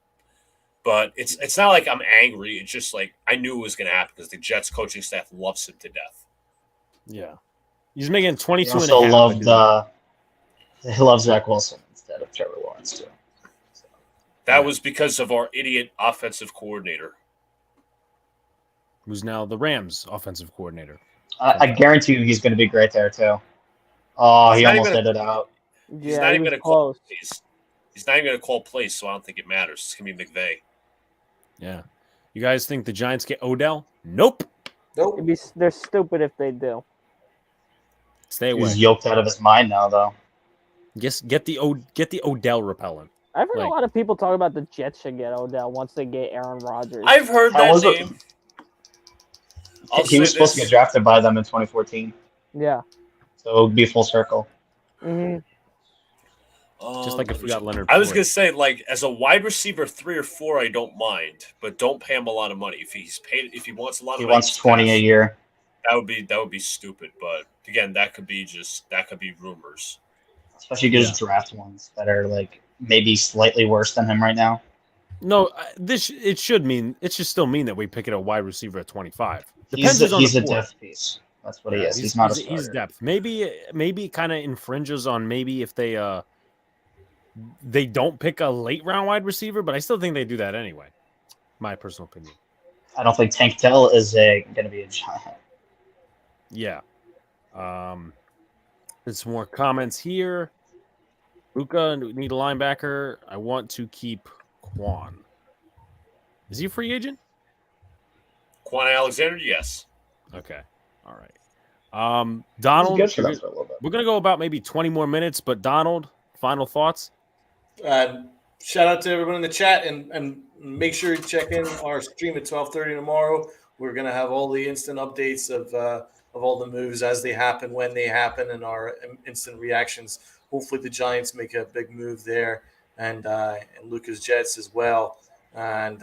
A: But it's not like I'm angry. It's just like I knew it was going to happen because the Jets coaching staff loves him to death.
F: Yeah. He's making 22
G: They
F: and
G: also
F: a half.
G: they love Zach Wilson instead of Trevor Lawrence too. So.
A: That was because of our idiot offensive coordinator,
F: who's now the Rams offensive coordinator.
G: I guarantee you he's going to be great there too. Oh, he almost did it out.
A: He's not even going to call plays. He's not even going to call plays, so I don't think it matters. It's going to be McVay.
F: Yeah. You guys think the Giants get Odell? Nope.
C: They're stupid if they do.
F: Stay away.
G: He's yoked out of his mind now, though.
F: Get the Odell repellent.
C: I've heard a lot of people talk about the Jets should get Odell once they get Aaron Rodgers.
A: I've heard that name.
G: He was supposed to get drafted by them in 2014.
C: Yeah.
G: So it would be full circle.
C: Mm-hmm.
F: Just like if we got Leonard.
A: I was going to say, as a wide receiver 3 or 4, I don't mind, but don't pay him a lot of money. If he wants a lot of money.
G: He wants 20 a year.
A: That would be stupid. But again, that could be rumors.
G: Especially just draft ones that are like maybe slightly worse than him right now.
F: No, it should still mean that we pick it a wide receiver at 25.
G: He's a depth piece. That's what he is. He's not a starter.
F: He's depth. Maybe kind of infringes on maybe if they don't pick a late round wide receiver, but I still think they do that anyway. My personal opinion.
G: I don't think Tank Dell is going to be a Giant.
F: Yeah. There's some more comments here. Luka, need a linebacker. I want to keep Quan. Is he a free agent?
A: Quan Alexander, yes.
F: Okay. All right. Donald, we're going to go about maybe 20 more minutes, but Donald, final thoughts?
D: Shout out to everyone in the chat, and make sure you check in our stream at 12:30 tomorrow. We're going to have all the instant updates of all the moves as they happen, when they happen, and our instant reactions. Hopefully the Giants make a big move there, and Luka's Jets as well, and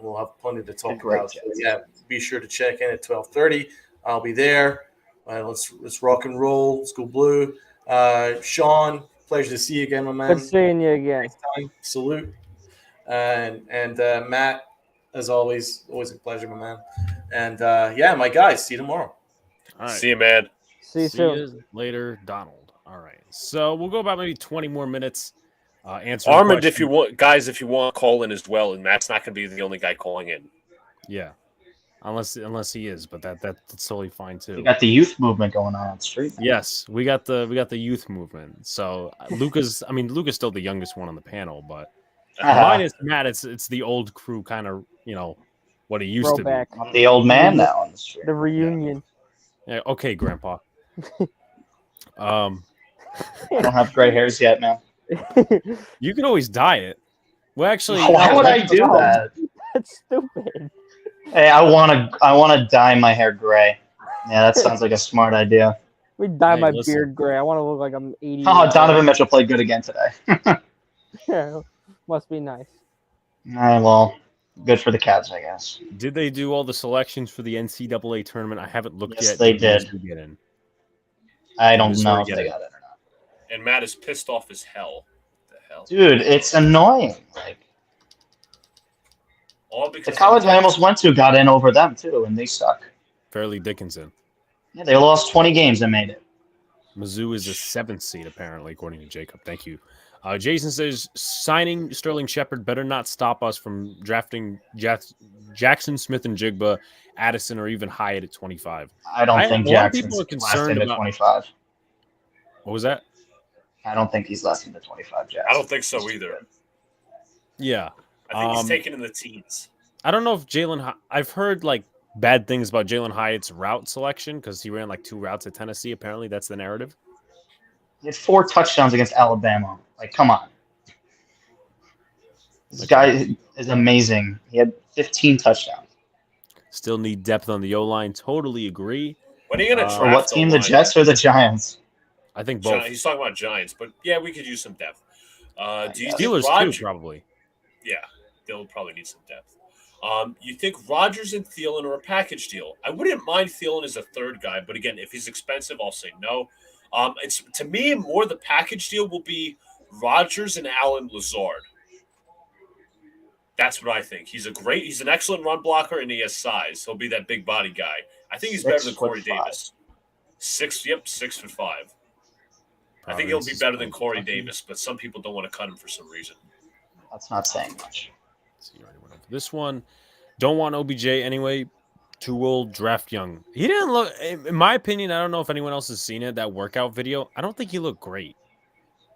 D: we'll have plenty to talk about. So, yeah, be sure to check in at 12:30. I'll be there. Let's rock and roll. Let's go blue. Sean, pleasure to see you again, my man.
C: Good seeing you again.
D: Next time. Salute. And Matt, as always a pleasure, my man. And my guys, see you tomorrow.
F: All right.
A: See you, man.
C: See you soon.
F: Later, Donald. All right. So we'll go about maybe 20 more minutes. Answer
A: Armand, if you want to call in as well, and Matt's not going to be the only guy calling in.
F: Yeah, unless he is, but that's totally fine too.
G: We got the youth movement going on the street.
F: Yes, we got the youth movement. So Luca's still the youngest one on the panel, but minus Matt, it's the old crew kind of what he used to be.
G: I'm the old man now on the street.
C: The reunion.
F: Yeah, okay, Grandpa.
G: I don't have gray hairs yet, man.
F: You can always dye it. Well, actually,
G: why would I do that?
C: That's stupid.
G: Hey, I wanna dye my hair gray. Yeah, that sounds like a smart idea.
C: We dye my beard gray. I want to look like I'm 80.
G: Oh, Donovan Mitchell played good again today.
C: Yeah, must be nice.
G: Well, good for the Cavs, I guess.
F: Did they do all the selections for the NCAA tournament? I haven't looked yet.
G: Yes, they did.
F: Get in?
G: I don't know if they got it or not.
A: And Matt is pissed off as hell. What the hell?
G: Dude, it's annoying. Like, the college I almost went to got in over them, too, and they suck.
F: Fairleigh Dickinson.
G: Yeah, they lost 20 games and made it.
F: Mizzou is the 7th seed, apparently, according to Jacob. Thank you. Jason says, signing Sterling Shepard better not stop us from drafting Jackson Smith and Jigba, Addison, or even Hyatt at 25.
G: I don't think Jackson's
F: less
G: than 25.
F: What was that?
G: I don't think he's less than the 25, Jackson.
A: I don't think so either.
F: Yeah.
A: I think he's taken in the teens.
F: I don't know if I've heard bad things about Jalen Hyatt's route selection because he ran 2 routes at Tennessee. Apparently, that's the narrative.
G: He had 4 touchdowns against Alabama. Come on. This guy is amazing. He had 15 touchdowns.
F: Still need depth on the O-line. Totally agree.
A: When are you going to
G: For what team, the Jets or the Giants?
F: I think both.
A: He's talking about Giants, but yeah, we could use some depth. Do you
F: Steelers
A: think
F: too, probably.
A: Yeah, they'll probably need some depth. You think Rodgers and Thielen are a package deal? I wouldn't mind Thielen as a third guy, but again, if he's expensive, I'll say no. It's to me more the package deal will be Rodgers and Allen Lazard. That's what I think. He's an excellent run blocker, and he has size. He'll be that big body guy. I think he's better than Corey Davis. 6'5". I think he'll be better than Corey Davis, but some people don't want to cut him for some reason.
G: That's not saying much.
F: This one, don't want OBJ anyway. Too old, draft young. He didn't look, in my opinion, I don't know if anyone else has seen it, that workout video. I don't think he looked great.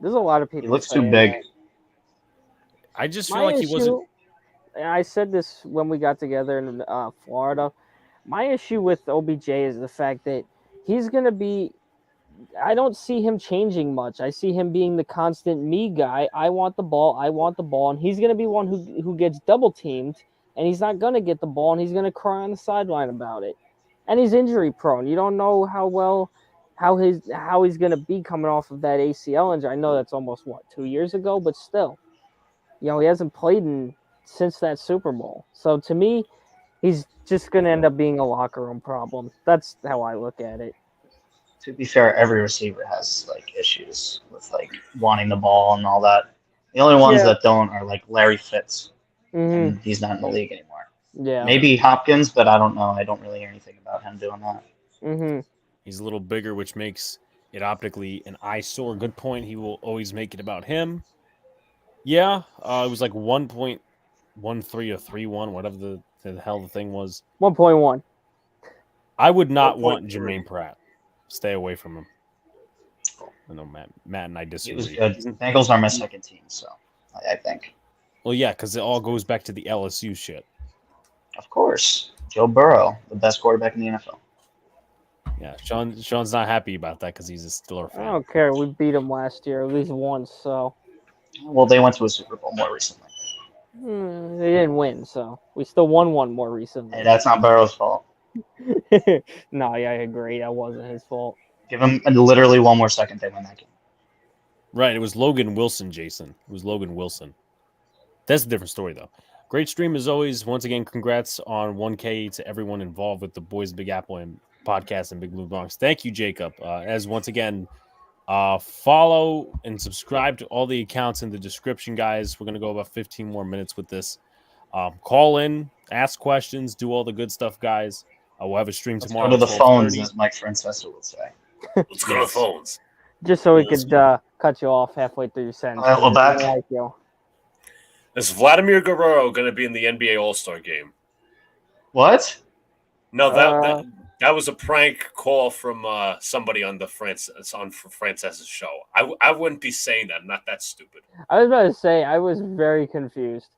C: There's a lot of people.
G: He looks too big.
C: That.
F: I just feel like he wasn't.
C: I said this when we got together in Florida. My issue with OBJ is the fact that he's going to be. I don't see him changing much. I see him being the constant me guy. I want the ball, and he's going to be one who gets double teamed, and he's not going to get the ball, and he's going to cry on the sideline about it. And he's injury prone. You don't know how he's going to be coming off of that ACL injury. I know that's almost 2 years ago, but still, he hasn't played since that Super Bowl. So to me, He's just going to end up being a locker room problem. That's how I look at it.
G: To be fair, every receiver has like issues with like wanting the ball and all that. The only ones that don't are like Larry Fitz, and he's not in the league anymore.
C: Yeah.
G: Maybe Hopkins, but I don't know. I don't really hear anything about him doing that.
F: He's a little bigger, which makes it optically an eyesore. Good point. He will always make it about him. Yeah, it was like 1.13 or 3.1, whatever the hell the thing was.
C: 1.1.
F: I would not want Jermaine Pratt. Stay away from him. I know Matt and I disagree.
G: He was good. Bengals are my second team, so I think.
F: Well, yeah, because it all goes back to the LSU shit.
G: Of course, Joe Burrow, the best quarterback in the NFL.
F: Yeah, Sean's not happy about that because he's a Steeler fan.
C: I don't care. We beat him last year at least once, so.
G: Well, they went to a Super Bowl more recently.
C: They didn't win, so we still won one more recently.
G: Hey, that's not Burrow's fault.
C: No, yeah, I agree. That wasn't his fault.
G: Give him literally one more second, they win that game.
F: Right, it was Logan Wilson, Jason. It was Logan Wilson. That's a different story, though. Great stream as always. Once again, congrats on 1K to everyone involved with the Boys Big Apple and podcast and Big Blue Bronx. Thank you, Jacob. As once again, follow and subscribe to all the accounts in the description, guys. We're going to go about 15 more minutes with this. Call in, ask questions, do all the good stuff, guys. We'll have a stream tomorrow.
G: Go to the phones, as Mike Francesa would say.
A: Let's go to the phones.
C: Just so we could cut you off halfway through your sentence.
G: All right, we're back.
C: Thank you.
A: Is Vladimir Guerrero going to be in the NBA All-Star game?
G: What?
A: No, that was a prank call from somebody on the Francesa's show. I wouldn't be saying that. I'm not that stupid.
C: I was about to say, I was very confused.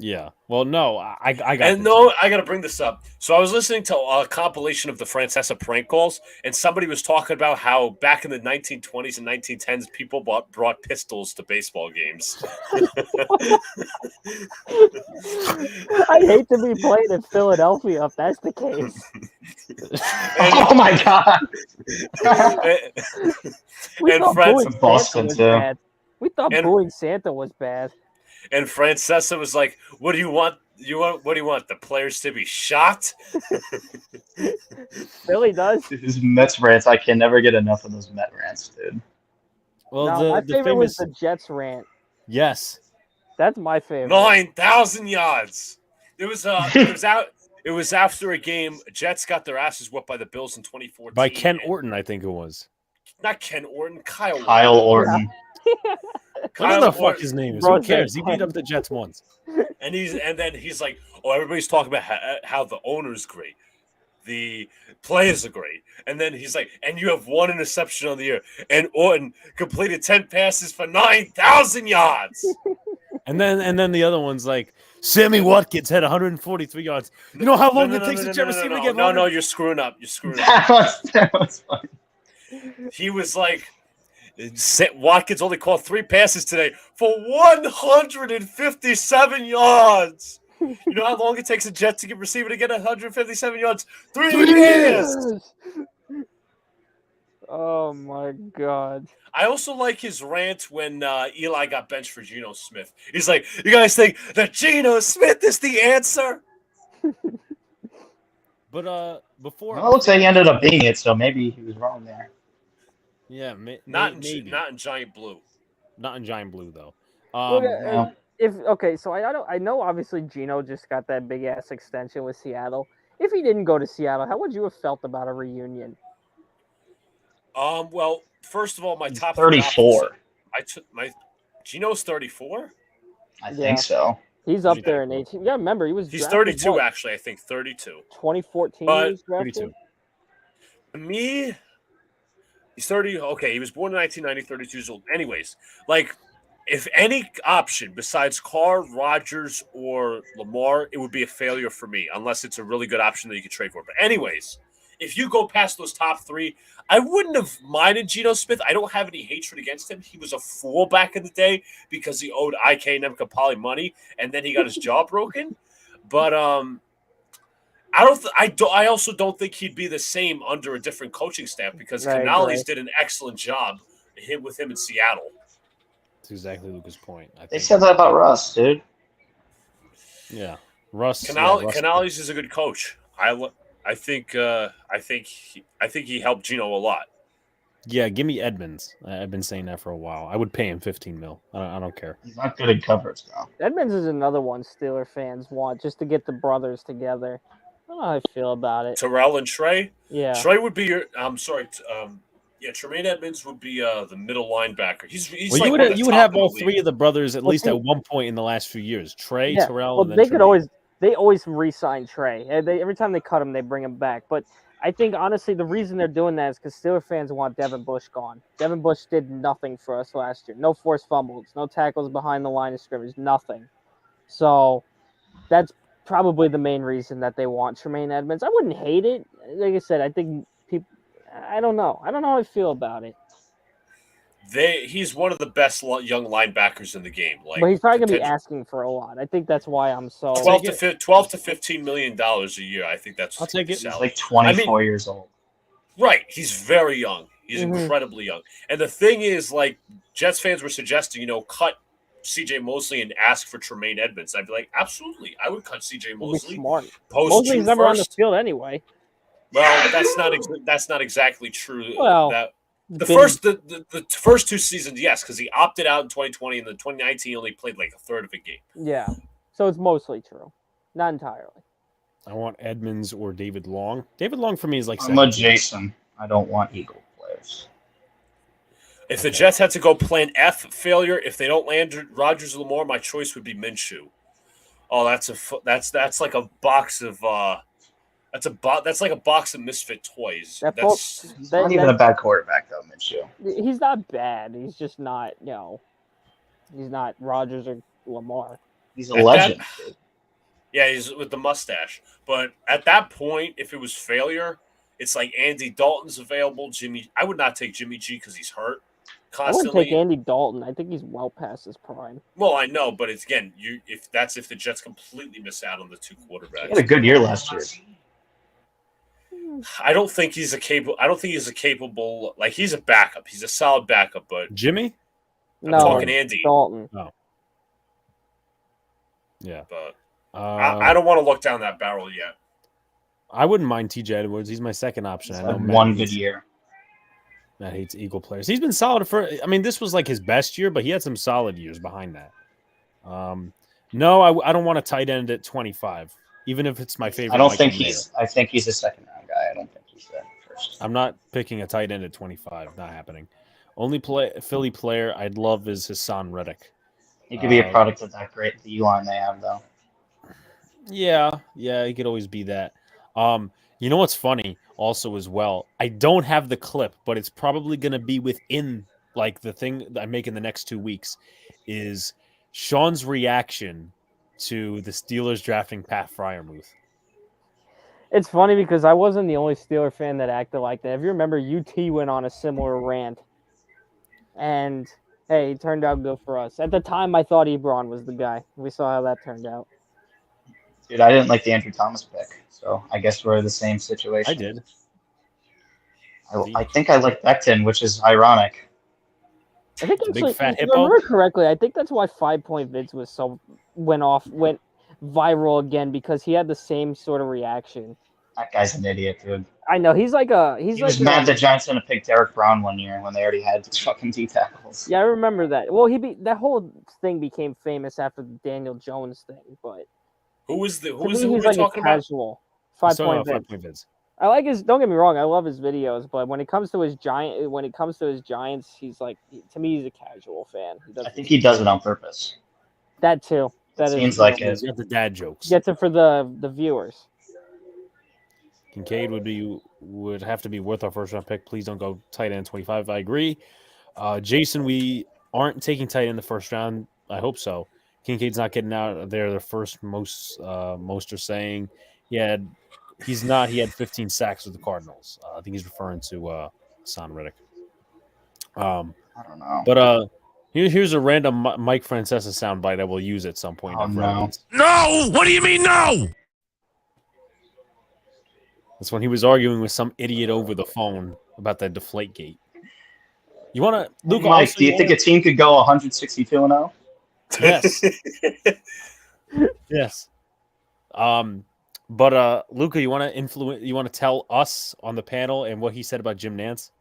F: Yeah. Well, no, I got
A: and no, I got to bring this up. So I was listening to a compilation of the Francesa prank calls, and somebody was talking about how back in the 1920s and 1910s, people brought pistols to baseball games.
C: I hate to be playing in Philadelphia if that's the case.
G: Oh my god!
C: We thought booing
G: Boston
C: Santa was
G: too.
C: bad. We thought booing Santa was bad.
A: And Francesa was like, "What do you want? What do you want? The players to be shot?"
C: Philly does.
G: His Mets rants. I can never get enough of those Met rants, dude.
F: Well,
C: no, my favorite was the Jets rant.
F: Yes,
C: that's my favorite.
A: 9,000 yards. It was It was after a game. Jets got their asses whooped by the Bills in 2014.
F: By Ken Orton, I think it was.
A: Not Ken Orton, Kyle
G: Orton.
F: Whatever the fuck his name is. Who cares? He beat up the Jets once.
A: And then he's like, "Oh, everybody's talking about how the owner's great, the players are great," and then he's like, "And you have one interception on the year." And Orton completed 10 passes for 9,000 yards.
F: And then the other one's like, Sammy Watkins had 143 yards. You know how long it takes a jet receiver to get
A: No,
F: longer?
A: you're screwing up. You're screwing up.
G: That was funny.
A: He was like, Watkins only caught 3 passes today for 157 yards. You know how long it takes a Jet to get receiver to get 157 yards? 3 years.
C: Oh my god.
A: I also like his rant when Eli got benched for Geno Smith. He's like, "You guys think that Geno Smith is the answer?"
F: But before,
G: Well, it looks like he ended up being it, so maybe he was wrong there.
F: Yeah,
A: not
F: maybe.
A: Not in Giant Blue.
F: Not in Giant Blue though.
G: No.
C: So I know obviously Geno just got that big ass extension with Seattle. If he didn't go to Seattle, how would you have felt about a reunion?
A: Well, first of all, my top
G: 34.
A: I took my Geno's 34.
G: I think so.
C: He's up there in 18. Yeah, remember he was.
A: He's
C: drafted,
A: 32
C: what?
A: actually. I think 32.
C: 2014.
A: But
C: he was drafted?
F: 32.
A: To me, he's 30. Okay, he was born in 1990, 32 years old. Anyways, like, if any option besides Carr, Rodgers, or Lamar, it would be a failure for me, unless it's a really good option that you could trade for. But anyways, if you go past those top 3, I wouldn't have minded Geno Smith. I don't have any hatred against him. He was a fool back in the day because he owed IK and Poly money, and then he got his jaw broken. But I also don't think he'd be the same under a different coaching staff because Canales did an excellent job with him in Seattle.
F: That's exactly Luca's point.
G: They said that about Russ, dude.
F: Yeah. Russ.
A: Canales is a good coach. I think he helped Gino a lot.
F: Yeah, give me Edmonds. I've been saying that for a while. I would pay him $15 million. I don't care.
G: He's not good at coverage though.
C: Edmonds is another one Steeler fans want just to get the brothers together. I don't know how I feel about it.
A: Terrell and Trey.
C: Yeah.
A: Trey would be your. I'm sorry. Tremaine Edmonds would be the middle linebacker. He's
F: well,
A: like
F: you would have all three of the brothers at least at one point in the last few years. Trey, Terrell,
C: well,
F: and then
C: they
F: Tremaine.
C: could always re-sign Trey. Every time they cut him, they bring him back. But I think honestly, the reason they're doing that is because Steeler fans want Devin Bush gone. Devin Bush did nothing for us last year. No forced fumbles, no tackles behind the line of scrimmage, nothing. So that's probably the main reason that they want Tremaine Edmonds. I wouldn't hate it. Like I said, I think people. I don't know. I don't know how I feel about it.
A: He's one of the best young linebackers in the game.
C: But he's probably gonna be asking for a lot. I think that's why I'm so
A: 12 to $15 million a year. I think that's.
F: I'll take it.
G: He's like 24 years old.
A: Right, he's very young. He's incredibly young. And the thing is, like Jets fans were suggesting, cut C.J. Mosley and ask for Tremaine Edmonds. I'd be like, absolutely, I would cut C.J. Mosley.
C: Smart.
A: Post
C: Mosley's never on the field anyway.
A: Well, that's not exactly true.
C: Well.
A: The first two seasons, yes, because he opted out in 2020, and then 2019 he only played like a third of a game.
C: Yeah, so it's mostly true, not entirely.
F: I want Edmonds or David Long. David Long for me is like.
G: I'm a Jason. I don't want Eagle players.
A: If the Jets had to go plan F failure, if they don't land Rodgers or Lamar, my choice would be Minshew. Oh, that's like a box of. That's like a box of misfit toys.
G: That's not even a bad quarterback though, Minshew.
C: He's not bad. He's just not, he's not Rodgers or Lamar.
G: He's a legend.
A: Yeah, he's with the mustache. But at that point, if it was failure, it's like Andy Dalton's available. I would not take Jimmy G because he's hurt constantly.
C: I wouldn't take Andy Dalton. I think he's well past his prime.
A: Well, I know, but it's again, if the Jets completely miss out on the two quarterbacks.
G: He had a good year last year.
A: I don't think he's a capable. Like he's a backup. He's a solid backup, but
F: Jimmy.
A: I'm talking Andy
C: Dalton.
F: Oh. Yeah,
A: but I don't want to look down that barrel yet.
F: I wouldn't mind T.J. Edwards. He's my second option. I know
G: one good year.
F: Matt hates Eagle players. He's been solid this was like his best year, but he had some solid years behind that. No, I don't want a tight end at 25. Even if it's my favorite.
G: I think he's a second round guy. I don't think he's the first.
F: I'm not picking a tight end at 25. Not happening. Only Philly player I'd love is Hassan Reddick.
G: He could be a product of that great D-line they have, though.
F: Yeah, he could always be that. You know what's funny also as well? I don't have the clip, but it's probably going to be within like the thing that I make in the next 2 weeks is Sean's reaction to the Steelers drafting Pat Freiermuth.
C: It's funny because I wasn't the only Steeler fan that acted like that. If you remember, UT went on a similar rant. And, hey, it turned out good for us. At the time, I thought Ebron was the guy. We saw how that turned out.
G: Dude, I didn't like the Andrew Thomas pick, so I guess we're in the same situation.
F: I did.
G: I think I like Becton, which is ironic.
C: I think
F: Big
C: actually,
F: fat
C: if I
F: hippo?
C: remember correctly, I think that's why 5 Point Vids went viral again because he had the same sort of reaction.
G: That guy's an idiot, dude.
C: I know he
G: was mad the Giants didn't pick Derek Brown one year when they already had fucking D tackles.
C: Yeah, I remember that. Well, that whole thing became famous after the Daniel Jones thing, but
A: who was
C: he's
A: like
C: talking about? Casual 5 Point Vids. I like his. Don't get me wrong, I love his videos, but when it comes to his Giants, he's like, to me, he's a casual fan.
G: I think he does it on purpose.
C: That too. That
G: seems like it.
F: He's got the dad jokes.
C: Gets it for the viewers.
F: Kincaid would have to be worth our first round pick. Please don't go tight end 25. I agree. Jason, we aren't taking tight end in the first round. I hope so. Kincaid's not getting out of there. The first most are saying he's not. He had 15 sacks with the Cardinals. I think he's referring to Hassan Reddick.
G: I don't know.
F: But here's a random Mike Francesa soundbite that we'll use at some point.
G: Oh, no.
J: No! What do you mean no?
F: That's when he was arguing with some idiot over the phone about the deflate gate. You want to, Luke?
G: Mike, do you think a team could go 162-0?
F: Yes. Yes. But Luca, you want to tell us on the panel and what he said about Jim Nance?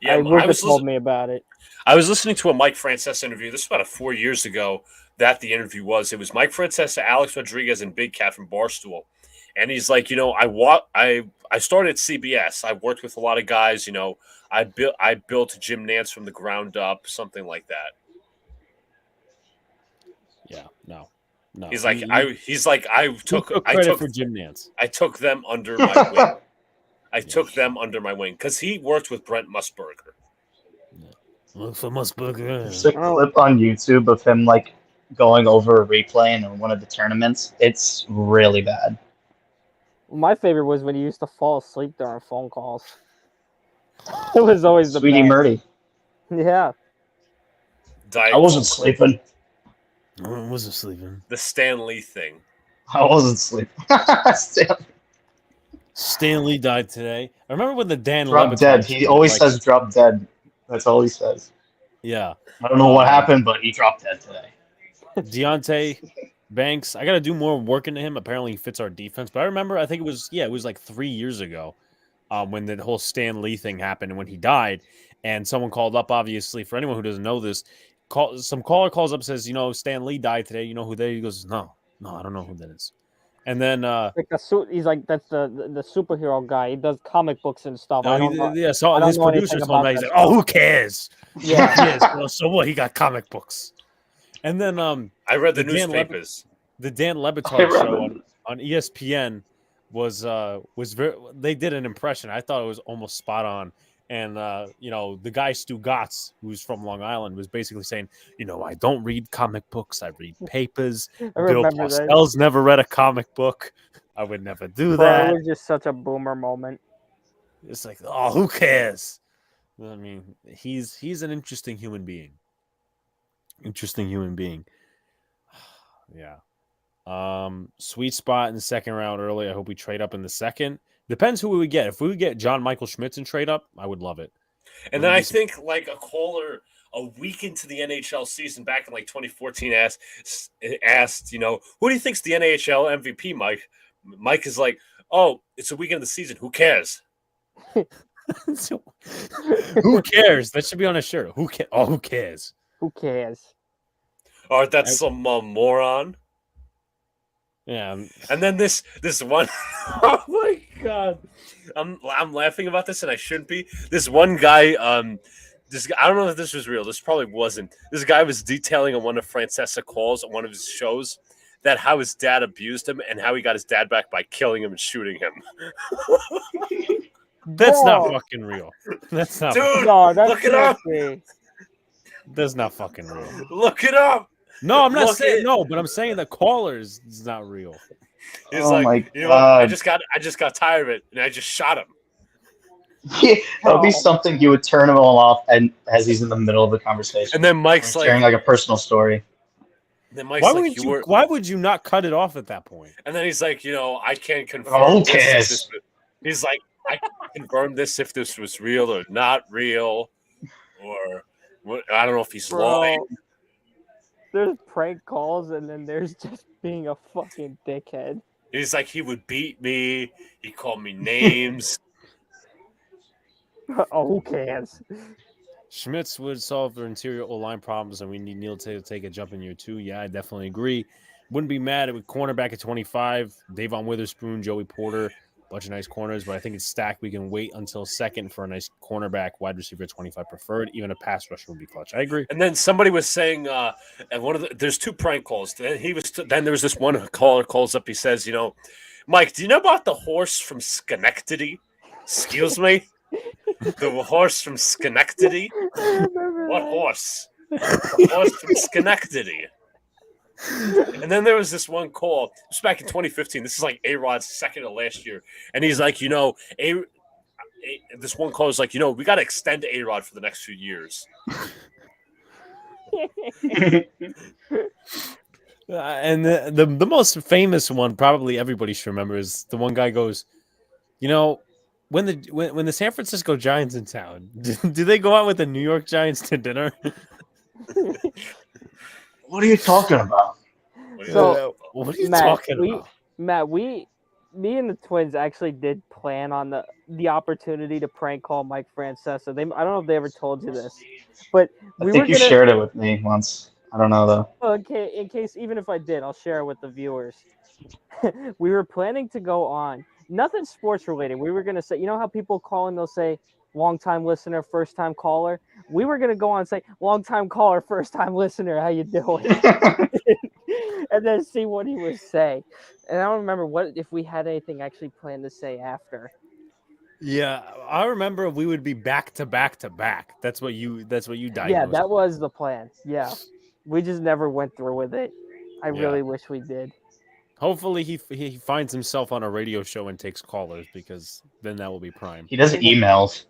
A: Yeah,
C: Luca told me about it.
A: I was listening to a Mike Francesa interview. This was about 4 years ago that the interview was. It was Mike Francesa, Alex Rodriguez, and Big Cat from Barstool. And he's like, I started at CBS. I worked with a lot of guys. I built Jim Nance from the ground up, something like that.
F: Yeah, no.
A: He's like, I took
F: credit for Jim Nance.
A: I took them under my wing. I took them under my wing because he worked with Brent Musburger.
F: For Musburger.
G: There's a clip on YouTube of him like going over a replay in one of the tournaments. It's really bad.
C: My favorite was when he used to fall asleep during phone calls. It was always the
G: Sweetie
C: best.
G: Murdy.
C: Yeah.
G: I wasn't sleeping.
F: I wasn't sleeping.
A: The Stan Lee thing.
G: I wasn't sleeping.
F: Stan Lee died today. I remember when the Dan
G: drop
F: Levitard
G: dead. He always says drop dead. That's all he says.
F: Yeah.
G: I don't know what happened, but he dropped dead today.
F: Deontay Banks. I got to do more work into him. Apparently, he fits our defense. But I remember, I think it was like 3 years ago when the whole Stan Lee thing happened and when he died. And someone called up, obviously, for anyone who doesn't know this, some caller calls up and says, Stan Lee died today. You know who that is? He goes, no, I don't know who that is. And then
C: he's like, that's the superhero guy. He does comic books and stuff.
F: So his producer told me, he's like, oh, who cares?
C: Yeah.
F: Who cares, bro? So what? He got comic books. And then
A: I read the newspapers.
F: The Dan Levitard show on ESPN was very. They did an impression. I thought it was almost spot on. And the guy Stu Gatz, who's from Long Island, was basically saying, I don't read comic books. I read papers. Bill Parcells never read a comic book. I would never do that.
C: It was just such a boomer moment.
F: It's like, oh, who cares? I mean, he's an interesting human being. Yeah. Sweet spot in the second round early. I hope we trade up in the second. Depends who we would get. If we would get John Michael Schmitz and trade up, I would love it.
A: And then I think like a caller a week into the NHL season back in like 2014 asked, who do you think's the NHL MVP, Mike? Mike is like, oh, it's a week into the season. Who cares?
F: Who cares? That should be on a shirt. Who cares? Oh, who cares?
C: Who cares?
A: Or that's some moron.
F: Yeah.
A: And then this one, oh my god, I'm laughing about this and I shouldn't be. This one guy, I don't know if this was real. This probably wasn't. This guy was detailing on one of Francesa calls on one of his shows that how his dad abused him and how he got his dad back by killing him and shooting him.
F: That's not fucking real. That's not.
A: Dude,
C: that's
A: look it up.
F: That's not fucking real.
A: Look it up.
F: No, I'm not saying no, but I'm saying the callers is not real.
A: He's like, I just got tired of it, and I just shot him.
G: Yeah, that would be something you would turn him all off, and as he's in the middle of the conversation,
A: and then Mike's like
G: sharing like a personal story.
A: Then Mike's
F: why would you not cut it off at that point?
A: And then he's like, I can't confirm.
G: Oh, who cares?
A: He's like, I can't confirm this if this was real or not real, or what, I don't know if he's lying.
C: There's prank calls, and then there's just being a fucking dickhead.
A: He's like, he would beat me. He called me names.
C: Oh, who cares?
F: Schmitz would solve their interior O-line problems, and we need Neil to take a jump in year 2. Yeah, I definitely agree. Wouldn't be mad with cornerback at 25, Davon Witherspoon, Joey Porter, bunch of nice corners, but I think it's stacked. We can wait until second for a nice cornerback, wide receiver at 25 preferred. Even a pass rusher would be clutch. I agree.
A: And then somebody was saying, there's 2 prank calls. Then there was this one caller calls up. He says, Mike, do you know about the horse from Schenectady? Excuse me, the horse from Schenectady. What horse? The horse from Schenectady. And then there was this one call. This was back in 2015. This is like A-Rod's second to last year. And he's like, this one call is like, we got to extend A-Rod for the next few years.
F: And the most famous one, probably everybody should remember, is the one guy goes, when the San Francisco Giants in town, do they go out with the New York Giants to dinner?
G: What are you talking about?
C: So
F: what are you talking about?
C: Matt, me and the Twins actually did plan on the opportunity to prank call Mike Francesa. I don't know if they ever told you this, but
G: I
C: we
G: think
C: were
G: you
C: gonna.
G: shared it with me once. I don't know though.
C: Okay, in case even if I did, I'll share it with the viewers. We were planning to go on nothing sports related. We were gonna say, you know how people call and they'll say long time listener, first time caller. We were gonna go on and say long time caller, first time listener. How you doing? And then see what he would say. And I don't remember if we had anything actually planned to say after.
F: Yeah, I remember we would be back to back to back. That's what you diagnosed.
C: Yeah, that was the plan. Yeah, we just never went through with it. I really wish we did.
F: Hopefully he finds himself on a radio show and takes callers, because then that will be prime.
G: He does emails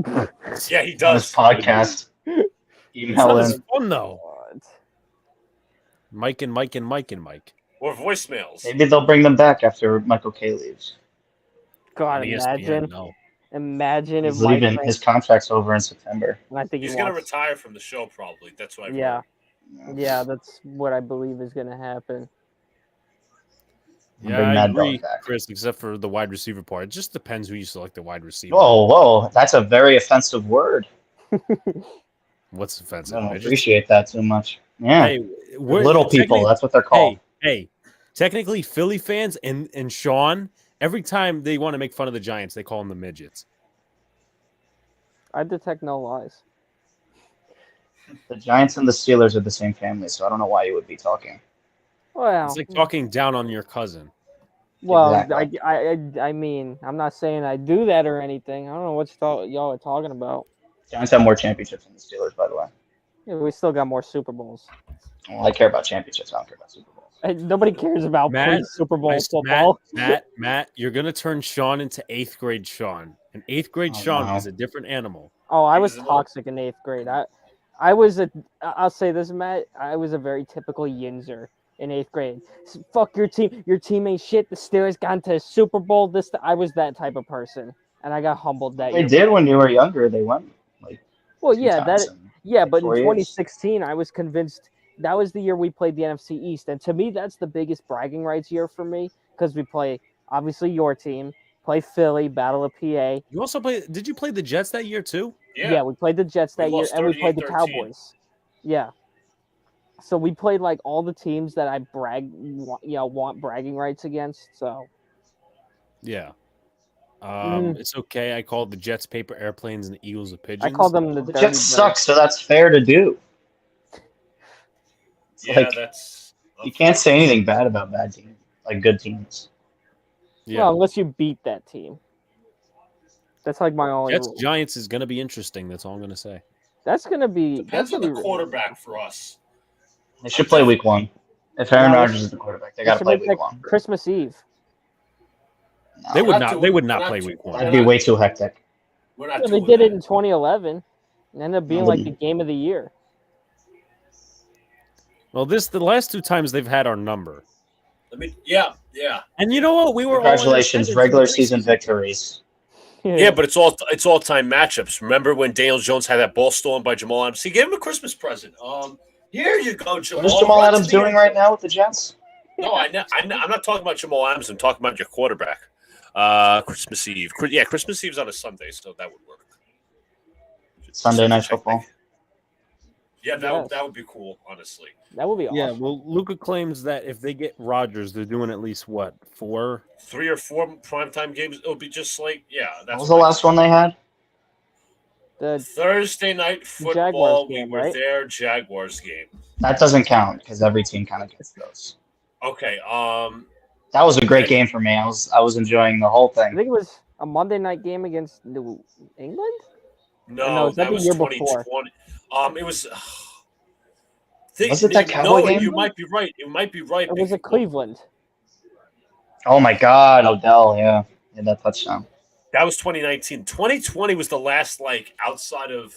A: Yeah, he
G: on his
A: does.
G: podcast.
F: It's
G: Email
F: not
G: in.
F: as fun though. Mike.
A: Or voicemails.
G: Maybe they'll bring them back after Michael K leaves.
C: God,
F: On ESPN,
C: imagine.
F: no.
C: Imagine if
G: He's
C: Mike
G: leaving. His contract's over in September.
C: I think
A: He's going to retire from the show probably. That's what I've heard.
C: Yeah, that's what I believe is going to happen.
F: Yeah, I agree, Chris, except for the wide receiver part. It just depends who you select the wide receiver.
G: Whoa, that's a very offensive word.
F: What's offensive?
G: I don't appreciate that too much. Yeah,
F: Hey,
G: little people, that's what they're called.
F: Hey, technically, Philly fans and Sean, every time they want to make fun of the Giants, they call them the midgets.
C: I detect no lies.
G: The Giants and the Steelers are the same family, so I don't know why you would be talking.
C: Well,
F: It's like talking down on your cousin.
C: Well,
G: Exactly.
C: I mean, I'm not saying I do that or anything. I don't know what y'all are talking about.
G: Giants have more championships than the Steelers, by the way.
C: Yeah, we still got more Super Bowls.
G: Well, I care about championships. I don't care about Super Bowls.
C: Nobody cares about Super Bowl football.
F: Matt, you're gonna turn Sean into 8th grade Sean. And 8th grade Sean is a different animal.
C: Oh, I was toxic in 8th grade. I'll say this, Matt. I was a very typical yinzer in 8th grade. Fuck your team. Your team ain't shit. The Steelers got into a Super Bowl. I was that type of person, and I got humbled that
G: They
C: year.
G: did when you were younger. They went like.
C: Well, yeah, but in
G: 4 years.
C: 2016, I was convinced that was the year we played the NFC East, and to me, that's the biggest bragging rights year for me because we play obviously your team, play Philly, Battle of PA.
F: You also did you play the Jets that year too?
C: Yeah, we played the Jets that year, and we played the
A: 38-13.
C: Cowboys. Yeah. So we played like all the teams that I want bragging rights against. So.
F: Yeah. It's okay. I called the Jets paper airplanes and the Eagles of pigeons.
C: I called them the
G: Jets suck, so that's fair to do.
A: Yeah,
G: you can't say anything bad about bad teams, like good teams.
F: Yeah.
C: Well, unless you beat that team. That's like my only
F: Jets
C: rule.
F: Giants is gonna be interesting. That's all I'm gonna say.
C: That's gonna be.
A: Depends on the quarterback for us.
G: They should play week 1. If Aaron Rodgers is the quarterback, they got to play week 1.
C: Christmas Eve.
G: No,
F: They would not play week 1.
G: That'd be way too hectic.
C: They did it in 2011. It ended up being like the game of the year.
F: Well, the last 2 times they've had our number.
A: Yeah.
F: And you know what? We were
G: Congratulations, regular season victories.
A: Yeah, but it's all time matchups. Remember when Daniel Jones had that ball stolen by Jamal Adams? He gave him a Christmas present. Here you go, Jamal.
G: What is Jamal Adams doing right now with the Jets?
A: No, I'm not talking about Jamal Adams. I'm talking about your quarterback. Christmas Eve. Yeah, Christmas Eve's on a Sunday, so that would work.
G: Sunday Night Football.
A: Yeah, that would be cool, honestly.
C: That would be awesome.
F: Yeah, well, Luca claims that if they get Rodgers, they're doing at least 3 or 4
A: primetime games. It'll be just like
G: What was the last one they had?
C: The
A: Thursday night football.
C: Jaguars game,
A: we were
C: right?
A: there. Jaguars game.
G: That doesn't count because every team kind of gets those.
A: Okay.
G: That was a great game for me. I was enjoying the whole
C: I
G: thing.
C: think it was a Monday night game against New England.
A: No,
C: that was
A: was
C: the year
A: 2020.
C: before.
A: It was.
G: Was it that Cowboy game?
A: You might be right. It might be right.
C: It was a Cleveland.
G: Oh my God, Odell! Yeah, that touchdown.
A: That was 2019. 2020 was the last outside of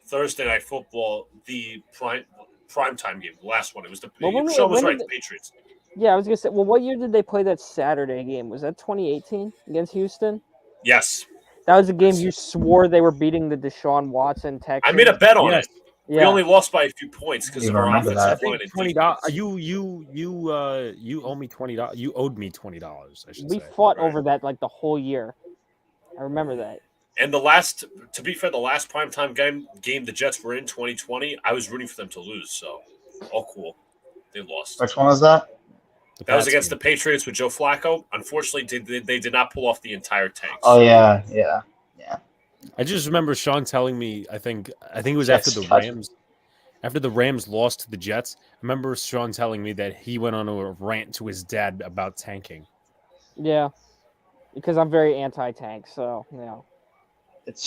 A: Thursday night football, the primetime game. The last one. It was the show was right. The Patriots.
C: Yeah, I was gonna say. Well, what year did they play that Saturday game? Was that 2018 against Houston?
A: Yes.
C: That was a game you swore they were beating the Deshaun Watson Texans.
A: I made a bet on it. We only lost by a few points because of our
G: remember
A: offensive
G: that.
A: line and
F: $20.
A: defense.
F: You owe me $20. You owed me $20. I should
C: We
F: say.
C: fought over that like the whole year. I remember that.
A: And to be fair, the last primetime game the Jets were in 2020, I was rooting for them to lose. So, all cool. They lost.
G: Which one was that?
A: That was against the Patriots with Joe Flacco. Unfortunately, they did not pull off the entire tank.
G: Oh yeah.
F: I just remember Sean telling me. I think it was after the Rams. After the Rams lost to the Jets, I remember Sean telling me that he went on a rant to his dad about tanking.
C: Yeah, because I'm very anti-tank, so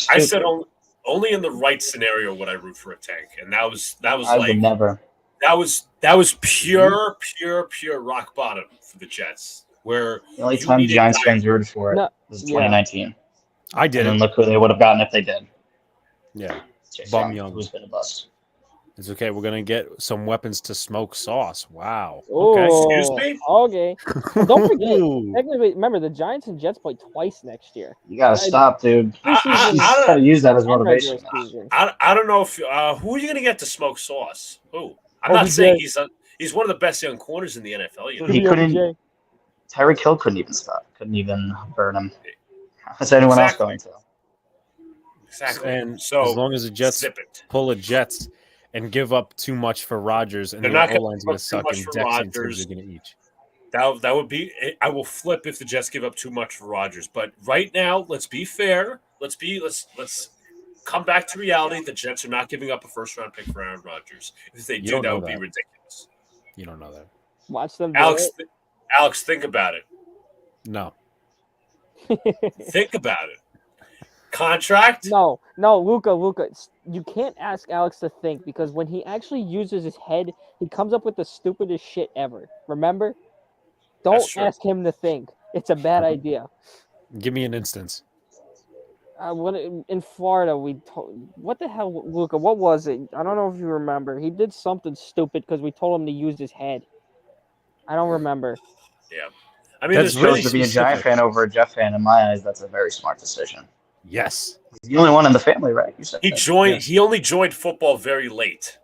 A: I said only in the right scenario would I root for a tank, and that was
G: I
A: like
G: would never.
A: that was pure rock bottom for the Jets. Where
G: The only time Giants fans rooted for it was 2019.
F: I did.
G: And then look who they would have gotten if they did.
F: Yeah,
G: Bum Young, who's been a bust.
F: It's okay. We're gonna get some weapons to smoke sauce. Wow.
C: Okay.
A: Excuse me.
C: Okay. Don't forget. Technically, remember the Giants and Jets play twice next year.
G: You gotta stop, dude. You gotta use that as motivation.
A: I don't know if who are you gonna get to smoke sauce? Who? I'm not saying he's one of the best young corners in the NFL.
G: Dude, he couldn't. Tyreek Hill couldn't even stop. Couldn't even burn him. How's anyone else going to?
A: Exactly.
F: And
A: so
F: as long as the Jets pull a Jets and give up too much for Rodgers, and
A: they're
F: the
A: not
F: O-line's
A: going
F: going to suck, and Rodgers are going to eat.
A: That would be. I will flip if the Jets give up too much for Rodgers. But right now, let's be fair. Let's come back to reality. The Jets are not giving up a first-round pick for Aaron Rodgers. If they do, that would be ridiculous.
F: You don't know that.
C: Watch them.
A: Alex, think about it.
F: No.
A: Think about it. Contract?
C: No, Luca, you can't ask Alex to think because when he actually uses his head, he comes up with the stupidest shit ever. Remember? Don't ask him to think. It's a bad idea.
F: Give me an instance.
C: In Florida, what the hell, Luca? What was it? I don't know if you remember. He did something stupid because we told him to use his head. I don't remember.
A: Yeah, I mean,
G: that's really to be a Giant fan over a Jeff fan. In my eyes, that's a very smart decision.
F: Yes,
G: he's the only one in the family, right? You said
A: he joined. Yes. He only joined football very late,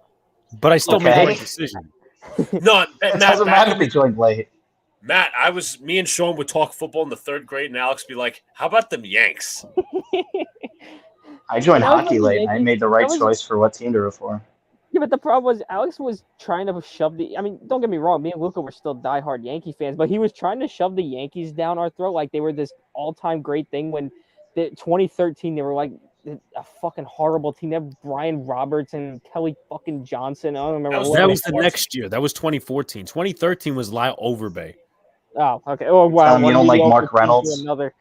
F: but I still made the right decision.
A: No,
G: it doesn't matter if he joined late.
A: Matt, me and Sean would talk football in the third grade, and Alex be like, "How about them Yanks?"
G: I joined hockey late, and I made the right choice for what team to root for.
C: Yeah, but the problem was Alex was trying to shove I mean, don't get me wrong, me and Luca were still diehard Yankee fans, but he was trying to shove the Yankees down our throat like they were this all-time great thing when 2013 they were like a fucking horrible team. They have Brian Roberts and Kelly fucking Johnson. I don't remember.
F: That was the next year. That was 2014. 2013 was Lyle Overbay.
C: Oh, okay. Oh, wow.
G: You don't like Mark Reynolds?
C: Another.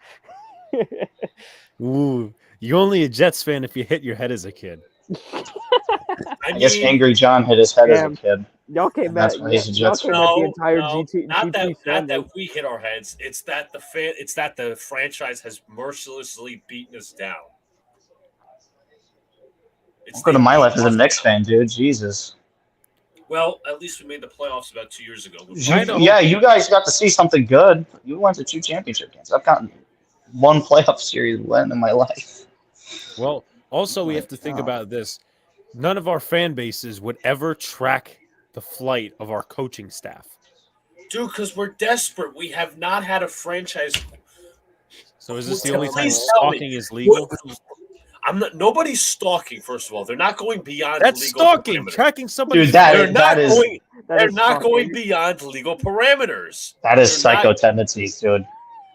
F: Ooh, you're only a Jets fan if you hit your head as a kid.
G: I guess Angry John hit his head as a kid.
C: Okay, Matt.
G: That's why he's a Jets fan.
A: Not that we hit our heads. It's that the franchise has mercilessly beaten us down.
G: Welcome to my life as a Knicks fan, dude. Jesus.
A: Well, at least we made the playoffs about 2 years ago.
G: You guys got to see something good. You went to 2 championship games. I've gotten 1 playoff series win in my life.
F: Well, also we have to think about this. None of our fan bases would ever track the flight of our coaching staff.
A: Dude, because we're desperate. We have not had a franchise.
F: So is this the only time stalking is legal?
A: Nobody's stalking, first of all. They're not going beyond
F: legal stalking.
A: Parameters.
F: Tracking somebody.
G: Dude,
A: they're not going beyond legal parameters.
G: That is psycho tendencies, dude.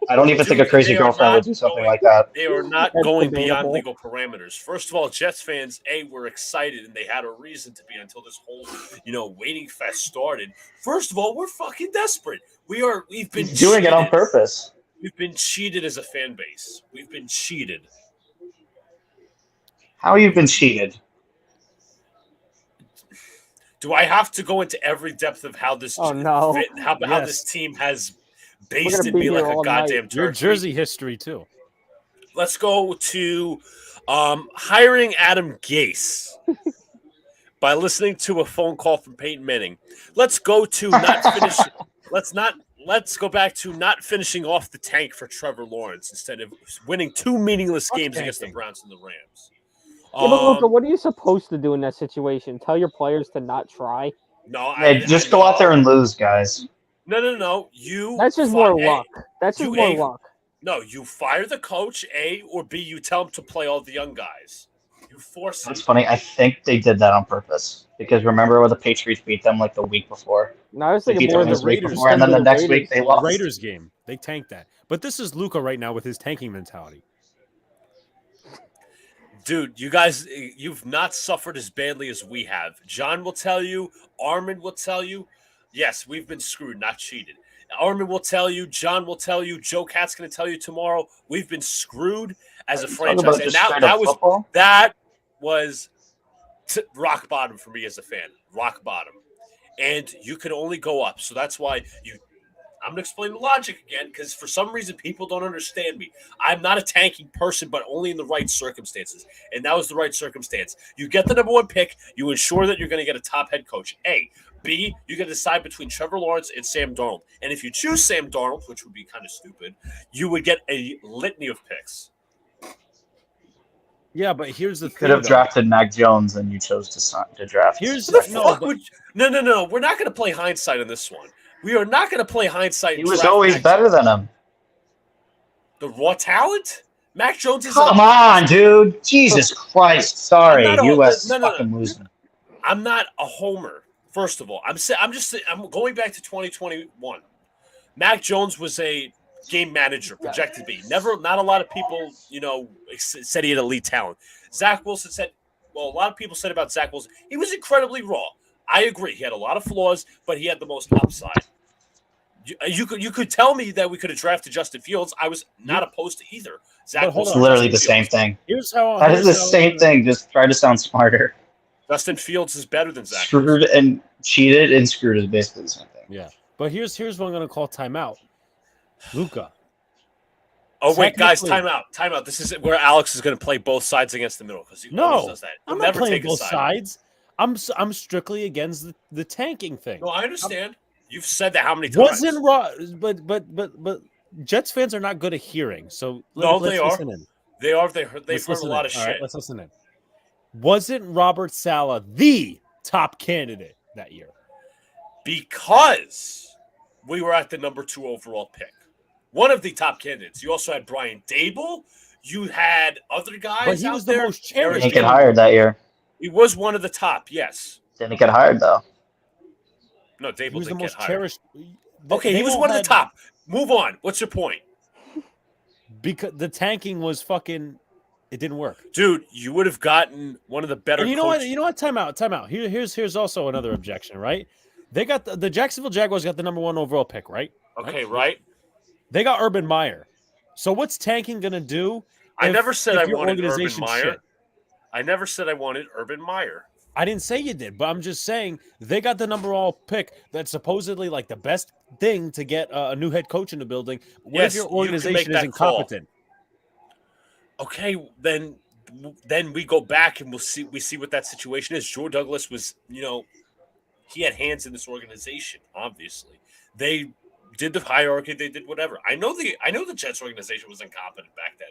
G: I don't even think a crazy girlfriend would do something like that.
A: They are not going beyond legal parameters. First of all, Jets fans, were excited and they had a reason to be until this whole, waiting fest started. First of all, we're fucking desperate. We've been
G: doing it on purpose.
A: We've been cheated as a fan base. We've been cheated.
G: How you've been cheated?
A: Do I have to go into every depth of how this how this team has basted me like a goddamn turkey?
F: Your jersey history too.
A: Let's go to hiring Adam Gase by listening to a phone call from Peyton Manning. Let's go to not finish. Let's go back to not finishing off the tank for Trevor Lawrence instead of winning 2 meaningless games against the Browns and the Rams.
C: Yeah, but Luca, what are you supposed to do in that situation? Tell your players to not try?
A: No,
G: Hey, just go out there and lose, guys.
A: No. You.
C: That's just more luck. That's just more luck.
A: No, you fire the coach, A, or B, you tell him to play all the young guys. You force
G: That's
A: it.
G: funny. I think they did that on purpose. Because remember when the Patriots beat them like the week before?
C: No, I was
G: They
C: thinking
G: beat
C: more
G: them
C: of
G: the
C: the
G: week
C: Raiders.
G: before, and then the next
C: Raiders.
G: week they lost.
F: Raiders game. They tanked that. But this is Luca right now with his tanking mentality.
A: Dude, you guys, you've not suffered as badly as we have. John will tell you. Armin will tell you. Yes, we've been screwed, not cheated. Armin will tell you. John will tell you. Joe Cat's going to tell you tomorrow. We've been screwed as a franchise. And that was rock bottom for me as a fan. Rock bottom. And you can only go up. So that's why I'm going to explain the logic again, because for some reason people don't understand me. I'm not a tanking person, but only in the right circumstances. And that was the right circumstance. You get the number one pick. You ensure that you're going to get a top head coach. A. B. You got to decide between Trevor Lawrence and Sam Darnold. And if you choose Sam Darnold, which would be kind of stupid, you would get a litany of picks.
F: Yeah, but here's the thing.
G: Could have drafted Mac Jones, and you chose to draft.
A: No. We're not going to play hindsight on this one. We are not going to play hindsight.
G: He was always better than him.
A: The raw talent? Mac Jones is.
G: Come on, dude. Jesus Christ. Sorry. U.S. fucking losing.
A: I'm not a homer, first of all. I'm going back to 2021. Mac Jones was a game manager, projected to be. Not a lot of people, said he had elite talent. Zach Wilson said, a lot of people said about Zach Wilson, he was incredibly raw. I agree. He had a lot of flaws, but he had the most upside. You could tell me that we could have drafted Justin Fields. I was not opposed to either. Zach
G: It's literally the same thing. That is the same thing. Just try to sound smarter.
A: Justin Fields is better than Zach.
G: Screwed and cheated and screwed is basically the same thing.
F: Yeah, but here's what I'm going to call timeout. Luca.
A: Oh wait, guys, timeout. This is where Alex is going to play both sides against the middle because does that.
F: I'm not playing both sides. I'm strictly against the tanking thing.
A: No, I understand. You've said that how many times?
F: But Jets fans are not good at hearing. So
A: let's
F: they
A: are.
F: Listen in.
A: They are. They've heard a lot of shit.
F: Right, let's listen in. Wasn't Robert Saleh the top candidate that year?
A: Because we were at the number 2 overall pick. One of the top candidates. You also had Brian Dable. You had other guys.
F: But he was the most cherished.
G: He didn't get hired that year.
A: He was one of the top. Yes.
G: Didn't get hired though.
A: No, Dable
F: was
A: didn't
F: the most
A: get hired.
F: cherished.
A: Okay, he was one of the top. Move on. What's your point?
F: Because the tanking was fucking. It didn't work,
A: dude. You would have gotten one of the better.
F: And you know what? You know what? Time out. Here's also another objection. Right? They got the Jacksonville Jaguars got the number 1 overall pick. Right?
A: Okay. Right.
F: They got Urban Meyer. So what's tanking gonna do?
A: I never said I wanted Urban Meyer. I never said I wanted Urban Meyer.
F: I didn't say you did, but I'm just saying they got the number 1 pick that's supposedly like the best thing to get a new head coach in the building. What if your organization is incompetent?
A: Okay, then we go back and we see what that situation is. Joe Douglas was, he had hands in this organization. Obviously, they did the hierarchy. They did whatever. I know the Jets organization was incompetent back then,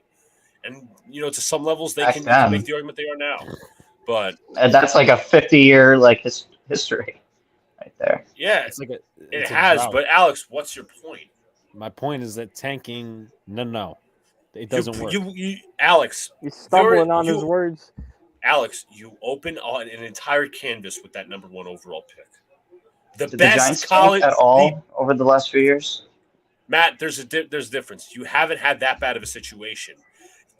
A: and to some levels they can make the argument they are now. But
G: that's like a 50-year history, right there.
A: Yeah, it has. But Alex, what's your point?
F: My point is that tanking, no. It doesn't work.
A: Alex,
C: he's stumbling on his words.
A: Alex, you open on an entire canvas with that number 1 overall pick.
G: Did the Giants college at all over the last few years?
A: Matt, there's a difference. You haven't had that bad of a situation.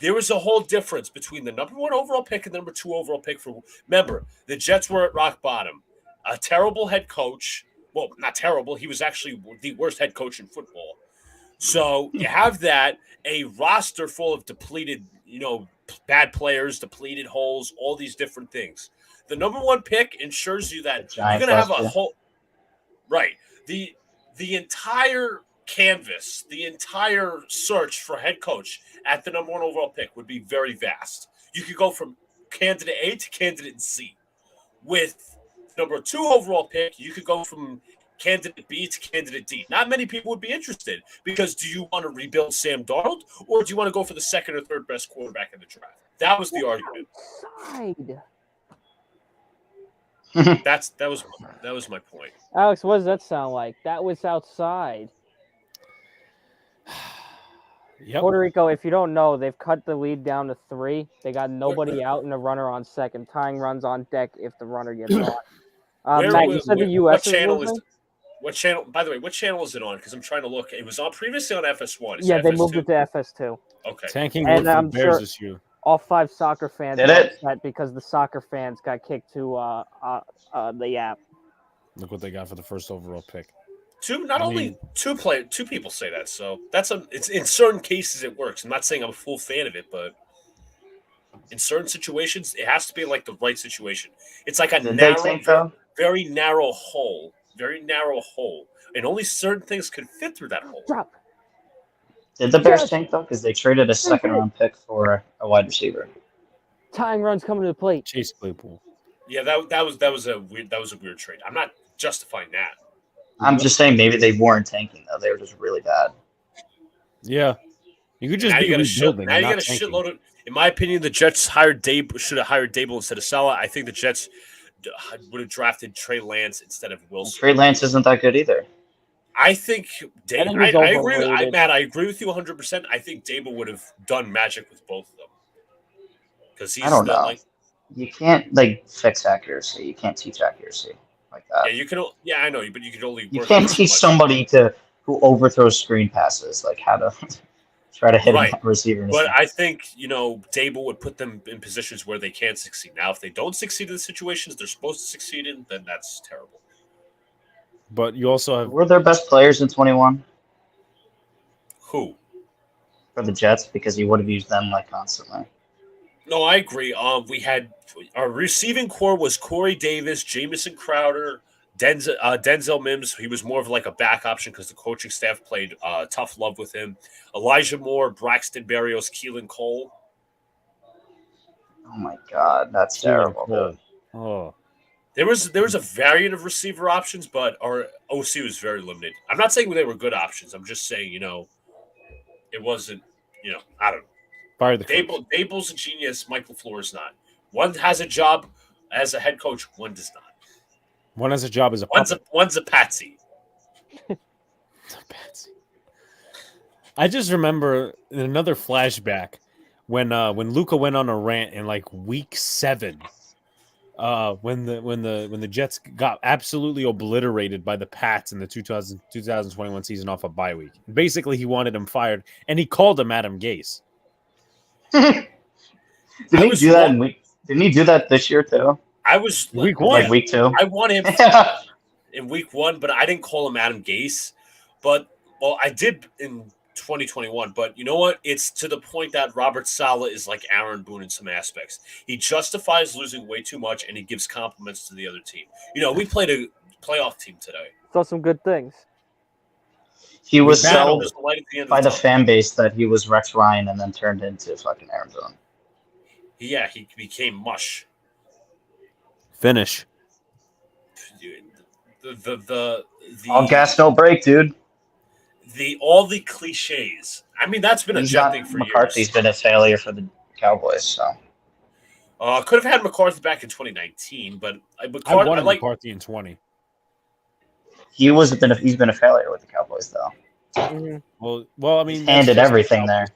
A: There was a whole difference between the number 1 overall pick and the number 2 overall pick. Remember, the Jets were at rock bottom. A terrible head coach. Well, not terrible. He was actually the worst head coach in football. So you have that, a roster full of depleted, bad players, depleted holes, all these different things. The number 1 pick ensures you that you're going to have a whole – right. The entire canvas, the entire search for head coach at the number 1 overall pick would be very vast. You could go from candidate A to candidate C. With number 2 overall pick, you could go from candidate B to candidate D. Not many people would be interested because do you want to rebuild Sam Darnold or do you want to go for the second or third best quarterback in the draft? That was the argument.
C: Outside.
A: That was my point.
C: Alex, what does that sound like? That was outside.
F: Yep.
C: Puerto Rico, if you don't know, they've cut the lead down to 3. They got nobody out and a runner on second. Tying runs on deck if the runner gets on. Matt, you said the U.S. is losing?
A: What channel? By the way, what channel is it on? Because I'm trying to look. It was on previously on FS1.
C: Yeah, they moved it to FS2.
A: Okay.
F: Tanking
C: And
F: for
C: I'm
F: the Bears
C: sure
F: this year.
C: all 5 soccer fans
G: Did
C: are
G: it?
C: upset because the soccer fans got kicked to the app.
F: Look what they got for the first overall pick.
A: Two people say that, so it's in certain cases it works. I'm not saying I'm a full fan of it, but in certain situations it has to be like the right situation. It's like a very narrow hole, and only certain things can fit through that hole.
C: Drop.
G: Did the Bears tank though? Because they traded a second-round pick for a wide receiver.
C: Tying runs coming to the plate.
F: Chase Claypool.
A: Yeah, that was a weird trade. I'm not justifying that.
G: I'm just saying maybe they weren't tanking though. They were just really bad.
F: Yeah, you could just
A: now
F: be
A: you got
F: rebuilding.
A: a shitload of. In my opinion, the Jets should have hired Dable instead of Salah. I think the Jets would have drafted Trey Lance instead of Wilson.
G: Trey Lance isn't that good either.
A: I think
C: I agree.
A: Matt, I agree with you 100%. I think Dable would have done magic with both of them. Because
G: I don't know. You can't fix accuracy. You can't teach accuracy like that.
A: Yeah, you can. Yeah, I know, but you can only.
G: You can't teach somebody who overthrows screen passes like how to try to hit a receiver.
A: But I think Dable would put them in positions where they can succeed. Now, if they don't succeed in the situations they're supposed to succeed in, then that's terrible.
F: But you also have.
G: Were their best players in 21?
A: Who?
G: For the Jets, because you would have used them constantly.
A: No, I agree. We had our receiving core was Corey Davis, Jamison Crowder, Denzel Mims. He was more of a back option because the coaching staff played tough love with him. Elijah Moore, Braxton Berrios, Keelan Cole.
G: Oh my God, that's terrible. Dude.
F: Oh.
A: There was a variant of receiver options, but our OC was very limited. I'm not saying they were good options. I'm just saying, it wasn't, I don't know.
F: Fire the
A: Dable's a genius. Mike LaFleur is not. One has a job as a head coach. One does not.
F: One has a job as a
A: one's a patsy.
F: I just remember in another flashback when Luka went on a rant in week 7. When the Jets got absolutely obliterated by the Pats in the 2021 season off a bye week. Basically, he wanted him fired, and he called him Adam Gase.
G: Didn't he do that this year too?
A: I was
F: week 1,
G: week 2.
A: I want him in week 1, but I didn't call him Adam Gase. But I did in 2021. But you know what? It's to the point that Robert Saleh is like Aaron Boone in some aspects. He justifies losing way too much, and he gives compliments to the other team. We played a playoff team today.
C: Saw some good things.
G: He was sold by the fan base that he was Rex Ryan and then turned into fucking Aaron Boone.
A: Yeah, he became mush.
F: Finish.
A: The
G: all gas, no break, dude.
A: All the cliches. I mean, that's been a Jet thing for
G: McCarthy's
A: years.
G: Been a failure for the Cowboys, so.
A: Could have had McCarthy back in 2019, but
F: I wanted McCarthy in 20.
G: He's been a failure with the Cowboys, though.
F: Mm-hmm. Well, I mean,
G: he's handed everything there.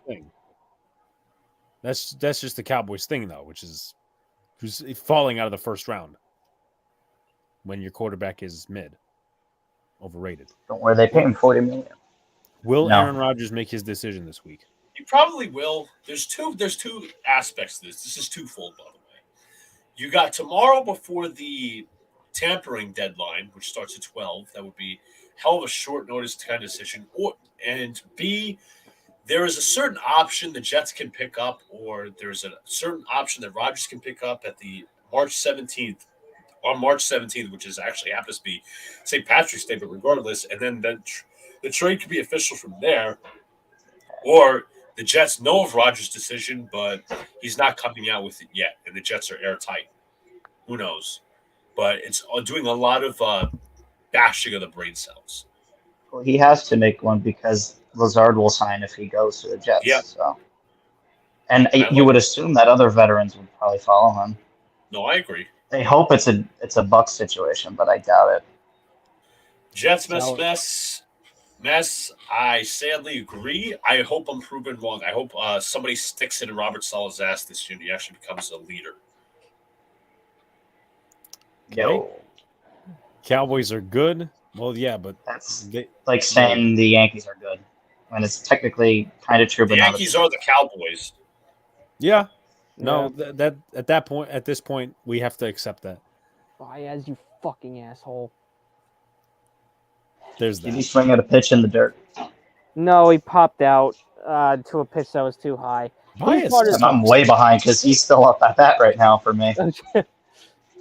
F: That's just the Cowboys thing, though, which is who's falling out of the first round when your quarterback is mid, overrated.
G: Don't worry, they pay him $40 million.
F: Will Aaron Rodgers make his decision this week?
A: He probably will. There's two aspects to this. This is twofold, by the way. You got tomorrow before the tampering deadline, which starts at 12. That would be hell of a short notice kind of decision. And B, there is a certain option the Jets can pick up, or there's a certain option that Rodgers can pick up at the March 17th, which is actually happens to be St. Patrick's Day, but regardless, and then the trade could be official from there, or the Jets know of Rodgers' decision, but he's not coming out with it yet, and the Jets are airtight. Who knows? But it's doing a lot of bashing of the brain cells.
G: Well, he has to make one because Lazard will sign if he goes to the Jets.
A: Yep.
G: So, and you would assume that other veterans would probably follow him.
A: No, I agree.
G: They hope it's a Bucks situation, but I doubt it.
A: Jets mess. I sadly agree. I hope I'm proven wrong. I hope somebody sticks it in Robert Sala's ass this year and he actually becomes a leader.
F: Okay. Cowboys are good. Well, yeah, but
G: that's like saying the Yankees are good, and it's technically kind of true. But
A: the Yankees are the Cowboys.
F: Yeah. No, that at this point, we have to accept that.
C: Baez, you fucking asshole.
F: There's that.
G: Did he swing at a pitch in the dirt?
C: No, he popped out to a pitch that was too high.
G: I'm way behind because he's still up at that right now for me.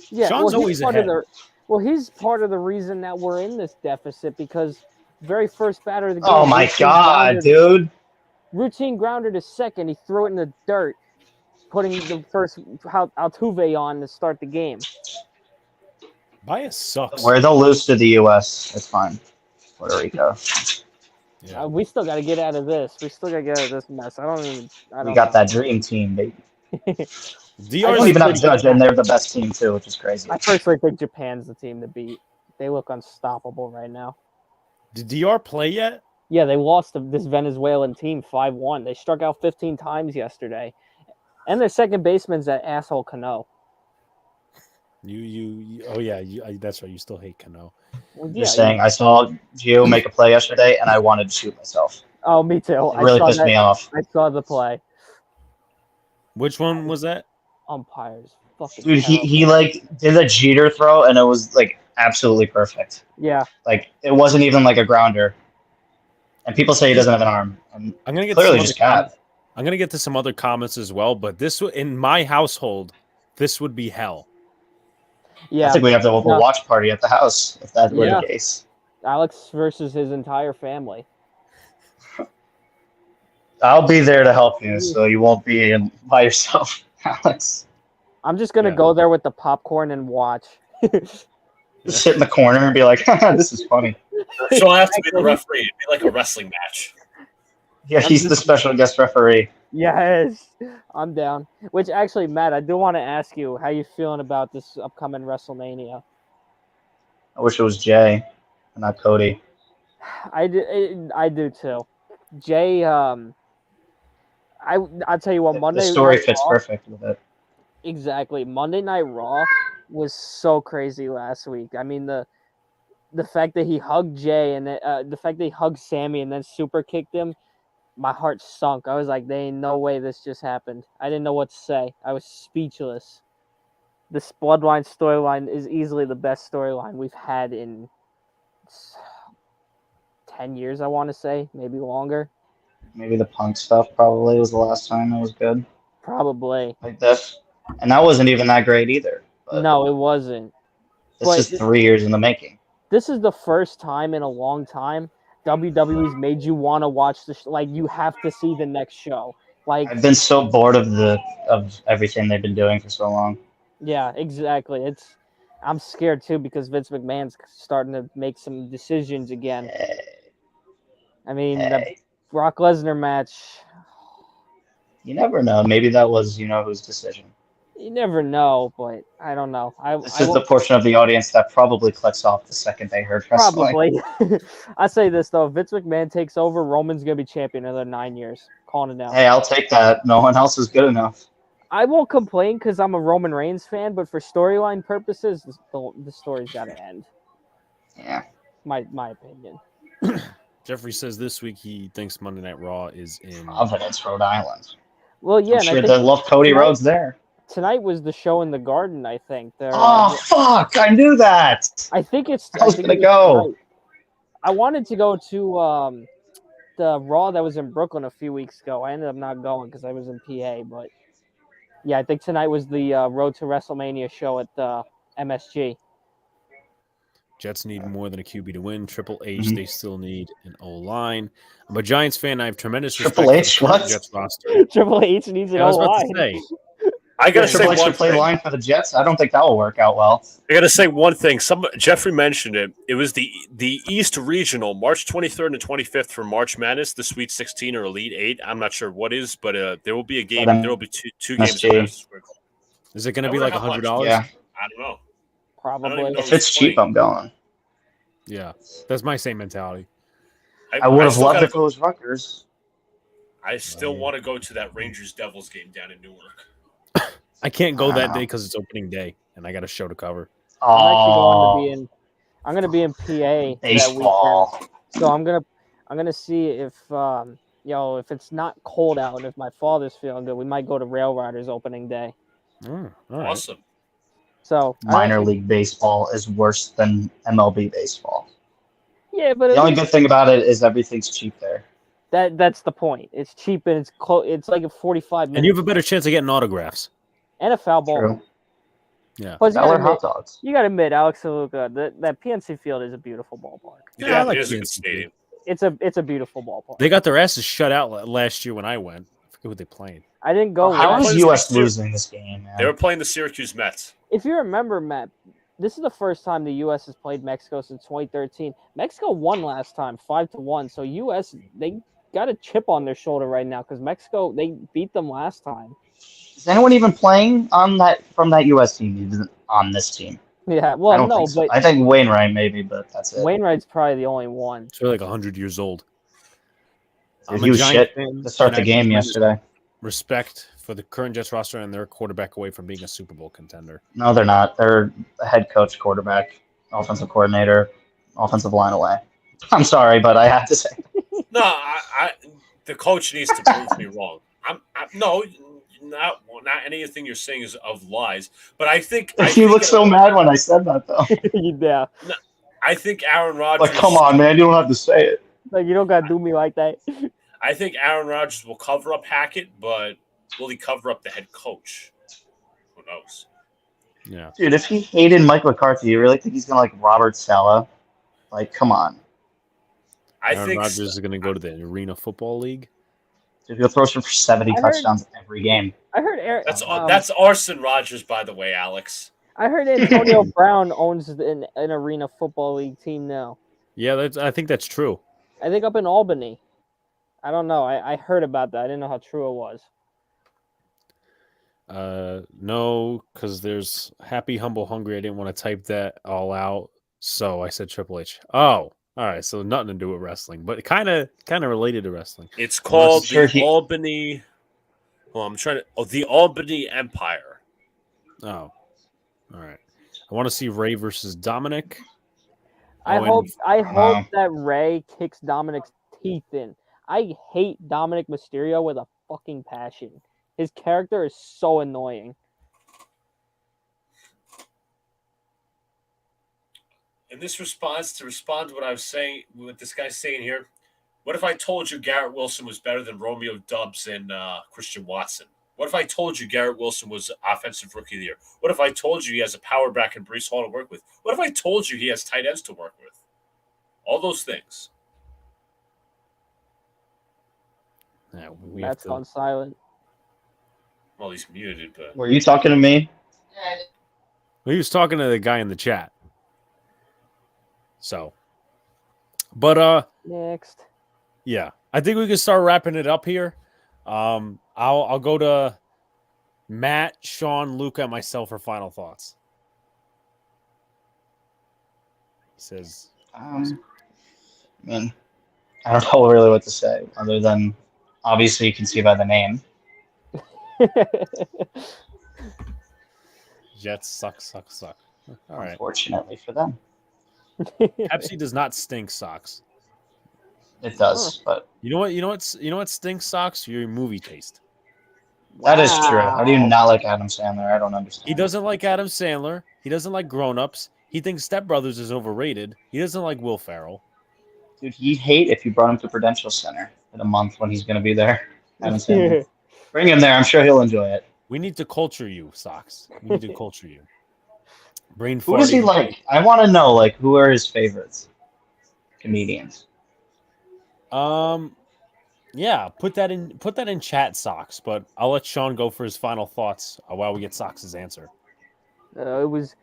C: Yeah,
F: Sean's always ahead.
C: He's part of the reason that we're in this deficit because very first batter of the game.
G: Oh my god, dude!
C: Routine grounder to second. He threw it in the dirt, putting the first Altuve on to start the game.
F: Baez sucks.
G: Where they'll lose to the U.S., it's fine. Puerto Rico.
F: Yeah.
C: We still got to get out of this. We still got to get out of this mess.
G: We got that dream team, baby.
F: I
G: don't even have to judge, and they're the best team too, which is crazy.
C: I personally think Japan's the team to beat. They look unstoppable right now.
F: Did DR play yet?
C: Yeah, they lost to this Venezuelan team 5-1. They struck out 15 times yesterday, and their second baseman's that asshole Cano.
F: That's right. You still hate Cano.
C: Well,
G: You're saying I saw Gio make a play yesterday, and I wanted to shoot myself.
C: Oh, me too.
G: It really pissed me off.
C: I saw the play.
F: Which one was that?
C: Umpires. Fucking
G: dude, he like did a Jeter throw, and it was like absolutely perfect.
C: Yeah.
G: Like it wasn't even like a grounder. And people say he doesn't have an arm. And
F: I'm gonna get
G: clearly just got.
F: I'm gonna get to some other comments as well, but in my household, this would be hell.
C: Yeah.
G: I think we have to have a watch party at the house if that were the case.
C: Alex versus his entire family.
G: I'll be there to help you, so you won't be by yourself, Alex.
C: I'm just gonna go there with the popcorn and watch.
G: Just sit in the corner and be like, "This is funny."
A: So I have to be the referee. It'd be like a wrestling match.
G: Yeah, he's the special guest referee.
C: Yes, I'm down. Which actually, Matt, I do want to ask you how you feeling about this upcoming WrestleMania.
G: I wish it was Jay, and not Cody.
C: I do too. Jay, I'll tell you what, Monday.
G: The story
C: Night
G: fits
C: Raw,
G: perfect with it.
C: Exactly. Monday Night Raw was so crazy last week. I mean, the fact that he hugged Jay and the fact that he hugged Sammy and then super kicked him, my heart sunk. I was like, there ain't no way this just happened. I didn't know what to say. I was speechless. This Bloodline storyline is easily the best storyline we've had in 10 years, I want to say, maybe longer.
G: Maybe the Punk stuff probably was the last time it was good.
C: Probably.
G: Like this. And that wasn't even that great either.
C: No, it wasn't.
G: This is 3 years in the making.
C: This is the first time in a long time WWE's made you want to watch the like you have to see the next show. Like
G: I've been so bored of everything they've been doing for so long.
C: Yeah, exactly. I'm scared too because Vince McMahon's starting to make some decisions again. I mean, the Brock Lesnar match.
G: You never know. Maybe that was whose decision.
C: You never know, but I don't know.
G: This is the portion of the audience that probably clicks off the second they heard wrestling.
C: Probably. I say this though: if Vince McMahon takes over, Roman's gonna be champion another 9 years. Calling it now.
G: Hey, I'll take that. No one else is good enough.
C: I won't complain because I'm a Roman Reigns fan, but for storyline purposes, the story's got to end.
G: Yeah.
C: My opinion.
F: Jeffrey says this week he thinks Monday Night Raw is in
G: Providence, Rhode Island.
C: Well, yeah.
G: I'm sure they love Cody Rhodes there.
C: Tonight was the show in the Garden, I think.
G: Fuck! I knew that!
C: I think it's...
G: I was going to go.
C: Tonight. I wanted to go to the Raw that was in Brooklyn a few weeks ago. I ended up not going because I was in PA, but... Yeah, I think tonight was the Road to WrestleMania show at MSG.
F: Jets need more than a QB to win. Triple H, they still need an O-line. I'm a Giants fan. I have tremendous respect
G: Triple H,
F: for the
G: what?
F: Jets roster.
C: Triple H needs an
F: I was about
C: O-line.
F: to say.
A: I gotta say
G: Triple H
A: one
G: should play
A: thing.
G: line for the Jets. I don't think that will work out well.
A: I gotta say one thing. Jeffrey mentioned it. It was the East Regional, March 23rd and 25th for March Madness, the Sweet 16 or Elite 8. I'm not sure what is, but there will be a game. There will be two games.
F: Is it going to be like $100?
G: Yeah.
A: I don't know.
C: Probably.
G: If it's cheap, I'm going.
F: Yeah, that's my same mentality.
G: I would have loved if it was Rutgers.
A: I still want to go to that Rangers Devils game down in Newark.
F: I can't go that day because it's opening day, and I got a show to cover.
C: I'm going to be in PA
G: baseball.
C: that weekend. So I'm gonna see if if it's not cold out and if my father's feeling good, we might go to Rail Riders opening day.
A: Awesome.
C: So
G: minor league baseball is worse than MLB baseball.
C: Yeah, but
G: the only good thing about it is everything's cheap there.
C: That's the point. It's cheap and it's close. It's like a 45 minutes.
F: And you have a better chance of getting autographs.
C: And a foul ball.
G: True.
F: Yeah.
C: Plus,
G: hot dogs.
C: You got to admit, Alex-GajovichProtich, that PNC Field is a beautiful ballpark.
A: Yeah, I like it is a stadium.
C: It's a beautiful ballpark.
F: They got their asses shut out last year when I went. I forget what they played.
C: I didn't go.
G: How is U.S. losing this game, man?
A: They were playing the Syracuse Mets.
C: If you remember, Matt, this is the first time the U.S. has played Mexico since 2013. Mexico won last time, 5-1. So U.S. they got a chip on their shoulder right now because Mexico they beat them last time.
G: Is anyone even playing on that from that U.S. team on this team?
C: Yeah, well,
G: I don't
C: no,
G: think so.
C: but
G: I think Wainwright maybe, but that's it.
C: Wainwright's probably the only one.
F: It's really like 100 years old.
G: Dude, he was shit to start the game yesterday.
F: Respect for the current Jets roster, and they're a quarterback away from being a Super Bowl contender.
G: No, they're not. They're a head coach, quarterback, offensive coordinator, offensive line away. I'm sorry, but I have to say.
A: No, the coach needs to prove me wrong. No, not anything you're saying is of lies. But I think
G: you look so mad when I said that, though.
C: Yeah.
A: No, I think Aaron Rodgers.
G: Like, come on, man, you don't have to say it.
C: Like, you don't gotta do me like that.
A: I think Aaron Rodgers will cover up Hackett, but will he cover up the head coach? Who knows?
F: Yeah,
G: dude, if he hated Mike McCarthy, you really think he's gonna like Robert Saleh? Like, come on.
F: Aaron Rodgers is gonna go to the Arena Football League.
G: Dude, he'll throw for 70 touchdowns every game.
C: I heard Aaron.
A: That's Arson Rodgers, by the way, Alex.
C: I heard Antonio Brown owns an Arena Football League team now.
F: Yeah, I think that's true.
C: I think up in Albany. I don't know. I heard about that. I didn't know how true it was.
F: No, because there's Happy, Humble, Hungry. I didn't want to type that all out, so I said Triple H. Oh, all right. So nothing to do with wrestling, but kind of related to wrestling.
A: It's called the Albany. Well, I'm trying to. Oh, the Albany Empire.
F: Oh, all right. I want to see Ray versus Dominic.
C: I hope that Ray kicks Dominic's teeth in. I hate Dominic Mysterio with a fucking passion. His character is so annoying.
A: In this response, to respond to what I was saying, what this guy's saying here, what if I told you Garrett Wilson was better than Romeo Doubs and Christian Watson? What if I told you Garrett Wilson was Offensive Rookie of the Year? What if I told you he has a power back in Breece Hall to work with? What if I told you he has tight ends to work with? All those things.
F: Yeah,
C: That's on silent.
A: Well, he's muted, but...
G: Were you talking to me?
F: Well, he was talking to the guy in the chat. So, but
C: next.
F: Yeah, I think we can start wrapping it up here. I'll go to Matt, Sean, Luca, and myself for final thoughts. He says,
G: I mean, I don't know really what to say other than obviously you can see by the name.
F: Jets suck. All right.
G: Unfortunately for them.
F: Pepsi does not stink socks.
G: It does, but
F: you know what stinks socks? Your movie taste.
G: That is true. How do you not like Adam Sandler? I don't understand.
F: He doesn't like Adam Sandler. He doesn't like Grown Ups. He thinks Step Brothers is overrated. He doesn't like Will Ferrell.
G: Dude, he'd hate if you brought him to Prudential Center in a month when he's going to be there. Adam Sandler. Bring him there. I'm sure he'll enjoy it.
F: We need to culture you, Socks. We need to culture you. Brain
G: Who does he like? I want to know, like, who are his favorites? Comedians.
F: Yeah, put that in chat, Socks. But I'll let Sean go for his final thoughts while we get Socks' answer.
C: It was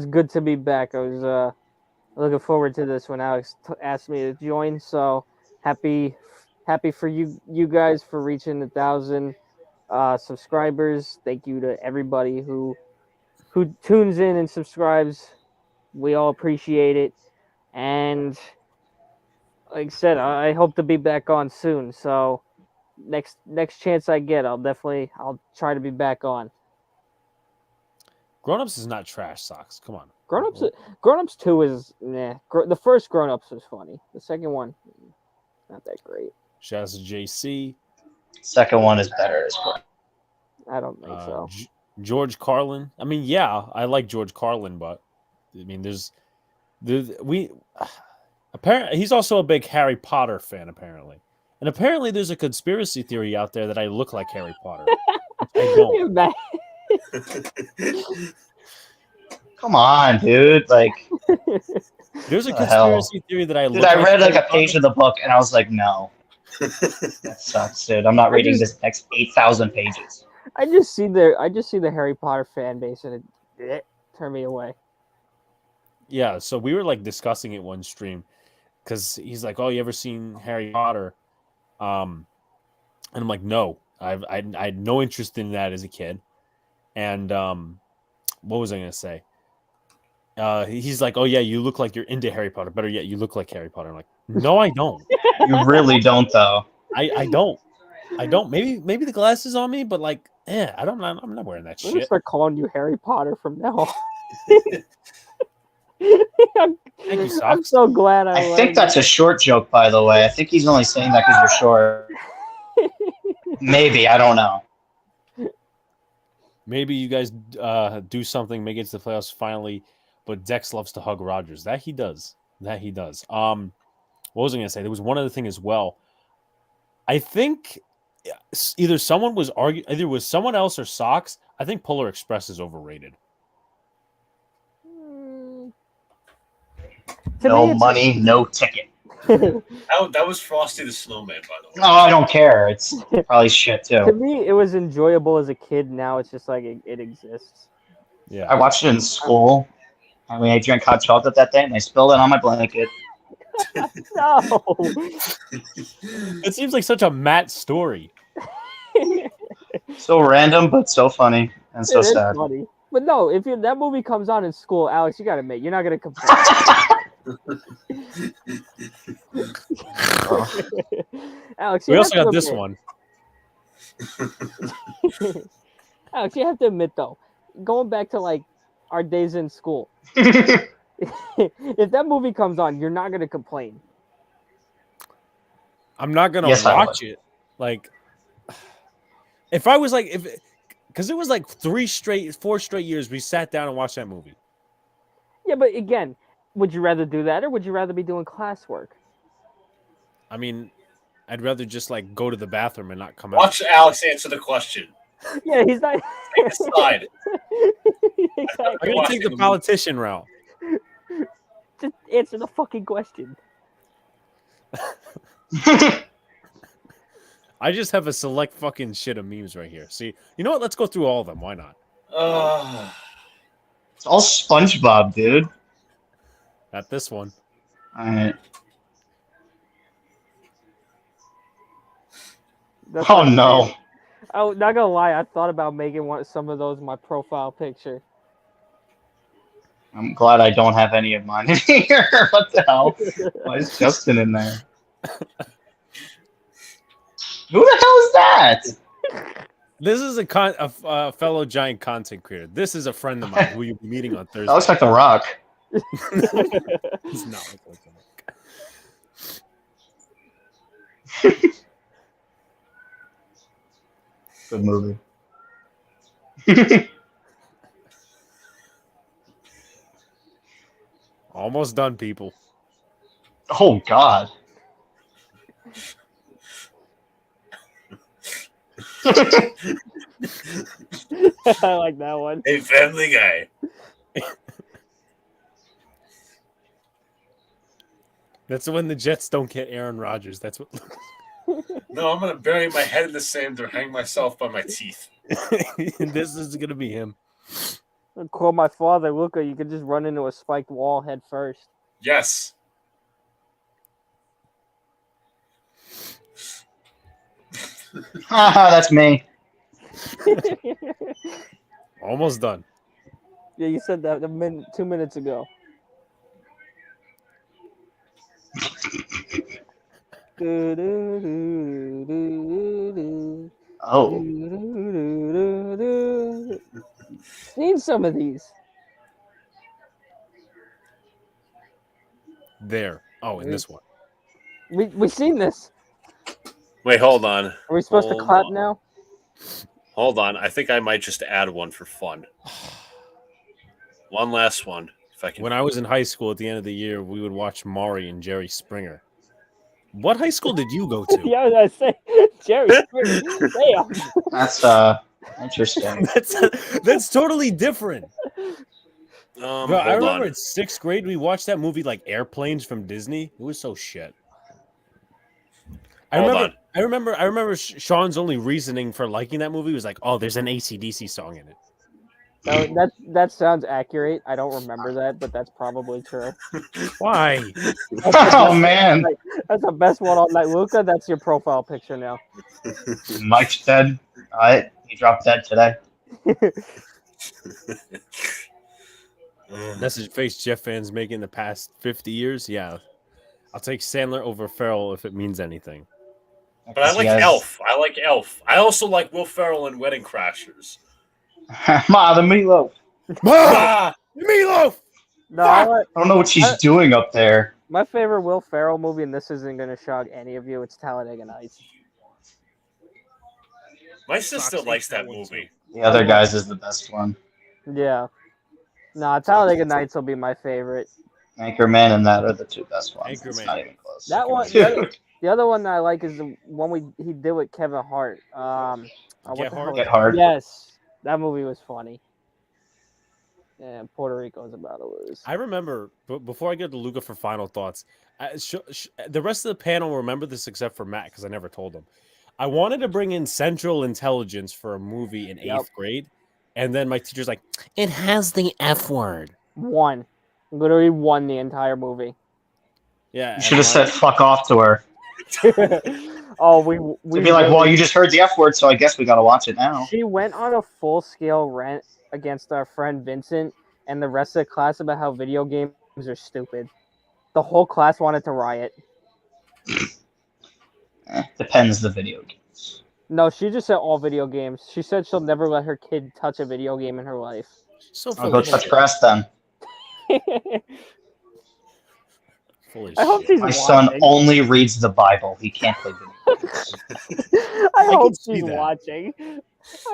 C: good to be back. I was looking forward to this when Alex asked me to join. So happy for you guys for reaching 1,000 subscribers. Thank you to everybody who tunes in and subscribes. We all appreciate it. And like I said, I hope to be back on soon. So next chance I get, I'll try to be back on.
F: Grown Ups is not trash, Socks. Come on.
C: Grown Ups 2 is nah. The first Grown Ups was funny. The second one, not that great.
F: Shout out to JC.
G: Second one is better.
C: I don't think so.
F: George Carlin. I mean, yeah, I like George Carlin, but I mean, apparently he's also a big Harry Potter fan, apparently. And apparently there's a conspiracy theory out there that I look like Harry Potter. I don't.
G: Come on, dude. Like,
F: there's a conspiracy theory that I look
G: dude, I read like
F: Harry
G: a page of the book and I was like, no. That sucks, dude. I'm not reading this next 8,000 pages.
C: I just see the Harry Potter fan base and it turned me away.
F: Yeah, so we were like discussing it one stream because he's like, "Oh, you ever seen Harry Potter?" And I'm like, "No, I had no interest in that as a kid." And what was I gonna say? He's like, "Oh yeah, you look like you're into Harry Potter. Better yet, you look like Harry Potter." I'm like, "No, I don't.
G: You really don't, though.
F: I don't. I don't. Maybe the glasses on me, but like, I don't. I'm not wearing that
C: I'm gonna
F: shit."
C: start calling you Harry Potter from now on.
F: Thank you, Socks.
C: I'm so glad
G: I think that's a short joke, by the way. I think he's only saying that because you're short. Maybe, I don't know.
F: Maybe you guys do something, make it to the playoffs finally. But Dex loves to hug Rodgers. That he does. What was I going to say? There was one other thing as well. I think either someone was arguing, either was someone else or Socks. I think Polar Express is overrated.
G: No money, no ticket.
A: That was Frosty the Snowman, by the way.
G: No, I don't care. It's probably shit,
C: To
G: too.
C: me, it was enjoyable as a kid. Now it's just like it exists.
F: Yeah,
G: I watched it in school. I mean, I drank hot chocolate that day, and I spilled it on my blanket.
C: No.
F: It seems like such a Matt story.
G: So random, but so funny and so
C: It is
G: sad.
C: funny. But no, if that movie comes on in school, Alex, you gotta admit, you're not gonna complain. Alex,
F: We also got this one.
C: Alex, you have to admit though, going back to like our days in school, if that movie comes on, you're not gonna complain.
F: I'm not gonna
G: Yes, I
F: watch it. Like, if I was like, because it was like 4 straight years we sat down and watched that movie.
C: Yeah, but again, would you rather do that or would you rather be doing classwork?
F: I mean, I'd rather just like go to the bathroom and not come
A: Watch
F: out.
A: Alex answer the question.
C: Yeah, he's not.
A: Take a side.
C: Exactly.
F: I'm gonna take the politician route.
C: Just answer the fucking question.
F: I just have a select fucking shit of memes right here. See, you know what? Let's go through all of them. Why not?
G: It's all SpongeBob, dude.
F: Not this one.
G: All right.
C: That's
G: Oh,
C: what I'm
G: no.
C: saying. Oh, not gonna lie, I thought about making some of those my profile picture.
G: I'm glad I don't have any of mine in here. What the hell? Why is Justin in there? Who the hell is that?
F: This is a fellow giant content creator. This is a friend of mine who you'll be meeting on Thursday.
G: That looks like The Rock.
F: It's not like The Rock.
G: Good movie.
F: Almost done, people.
G: Oh, God.
C: I like that one.
A: Hey, Family Guy.
F: That's when the Jets don't get Aaron Rodgers. That's what.
A: No, I'm gonna bury my head in the sand or hang myself by my teeth.
F: This is gonna be him.
C: I'll call my father, Luca. You could just run into a spiked wall head first.
A: Yes.
G: That's me.
F: Almost done.
C: Yeah, you said that 2 minutes ago.
G: Oh,
C: Seen some of these.
F: There. Oh, in this one.
C: We seen this.
A: Wait, hold on.
C: Are we supposed to
A: Hold
C: clap
A: on.
C: now?
A: Hold on. I think I might just add one for fun. One last one, if I can.
F: When I was in high school at the end of the year, we would watch Maury and Jerry Springer. What high school did you go to?
C: Yeah, I was gonna say Jerry Springer. Damn.
G: that's interesting.
F: That's totally different. Bro, I
A: Hold
F: remember
A: on.
F: in 6th grade we watched that movie like Airplanes from Disney. It was so shit. I remember Sean's only reasoning for liking that movie was like, oh, there's an AC/DC song in it.
C: No, that sounds accurate. I don't remember that, but that's probably true.
F: Why?
G: Oh man,
C: That's the best one on that. Luca, that's your profile picture now.
G: Mike's dead. All right, he dropped dead today.
F: Message face Jeff fans making the past 50 years. Yeah. I'll take Sandler over Ferrell if it means anything.
A: But I like Elf. I like Elf. I also like Will Ferrell in Wedding Crashers.
G: Ma, the meatloaf.
A: Ah!
F: Meatloaf!
C: No, I
G: don't know what she's doing up there.
C: My favorite Will Ferrell movie, and this isn't going to shock any of you, it's Talladega Nights.
A: My sister likes that movie.
G: The other guys is the best one.
C: Yeah. Nah, Talladega Nights will be my favorite.
G: Anchorman and that are the two best ones. It's not even close.
C: That one, the other one that I like is the one he did with Kevin Hart.
G: Get Hard.
C: Yes, that movie was funny. Yeah, Puerto Rico's about to lose.
F: I remember, before I get to Luca for final thoughts, the rest of the panel will remember this except for Matt because I never told him. I wanted to bring in Central Intelligence for a movie in 8th grade, and then my teacher's like, it has the F word.
C: Literally won the entire movie.
F: Yeah.
G: You should have said fuck off to her.
C: Oh, we
G: to be like, well, you just heard the F word, so I guess we got to watch it now.
C: She went on a full-scale rant against our friend Vincent and the rest of the class about how video games are stupid. The whole class wanted to riot.
G: Depends the video games.
C: No, she just said all video games. She said she'll never let her kid touch a video game in her life.
F: So
G: I'll go touch grass then.
C: I hope she's
G: My son only reads the Bible. He can't play video games.
C: I hope she's watching.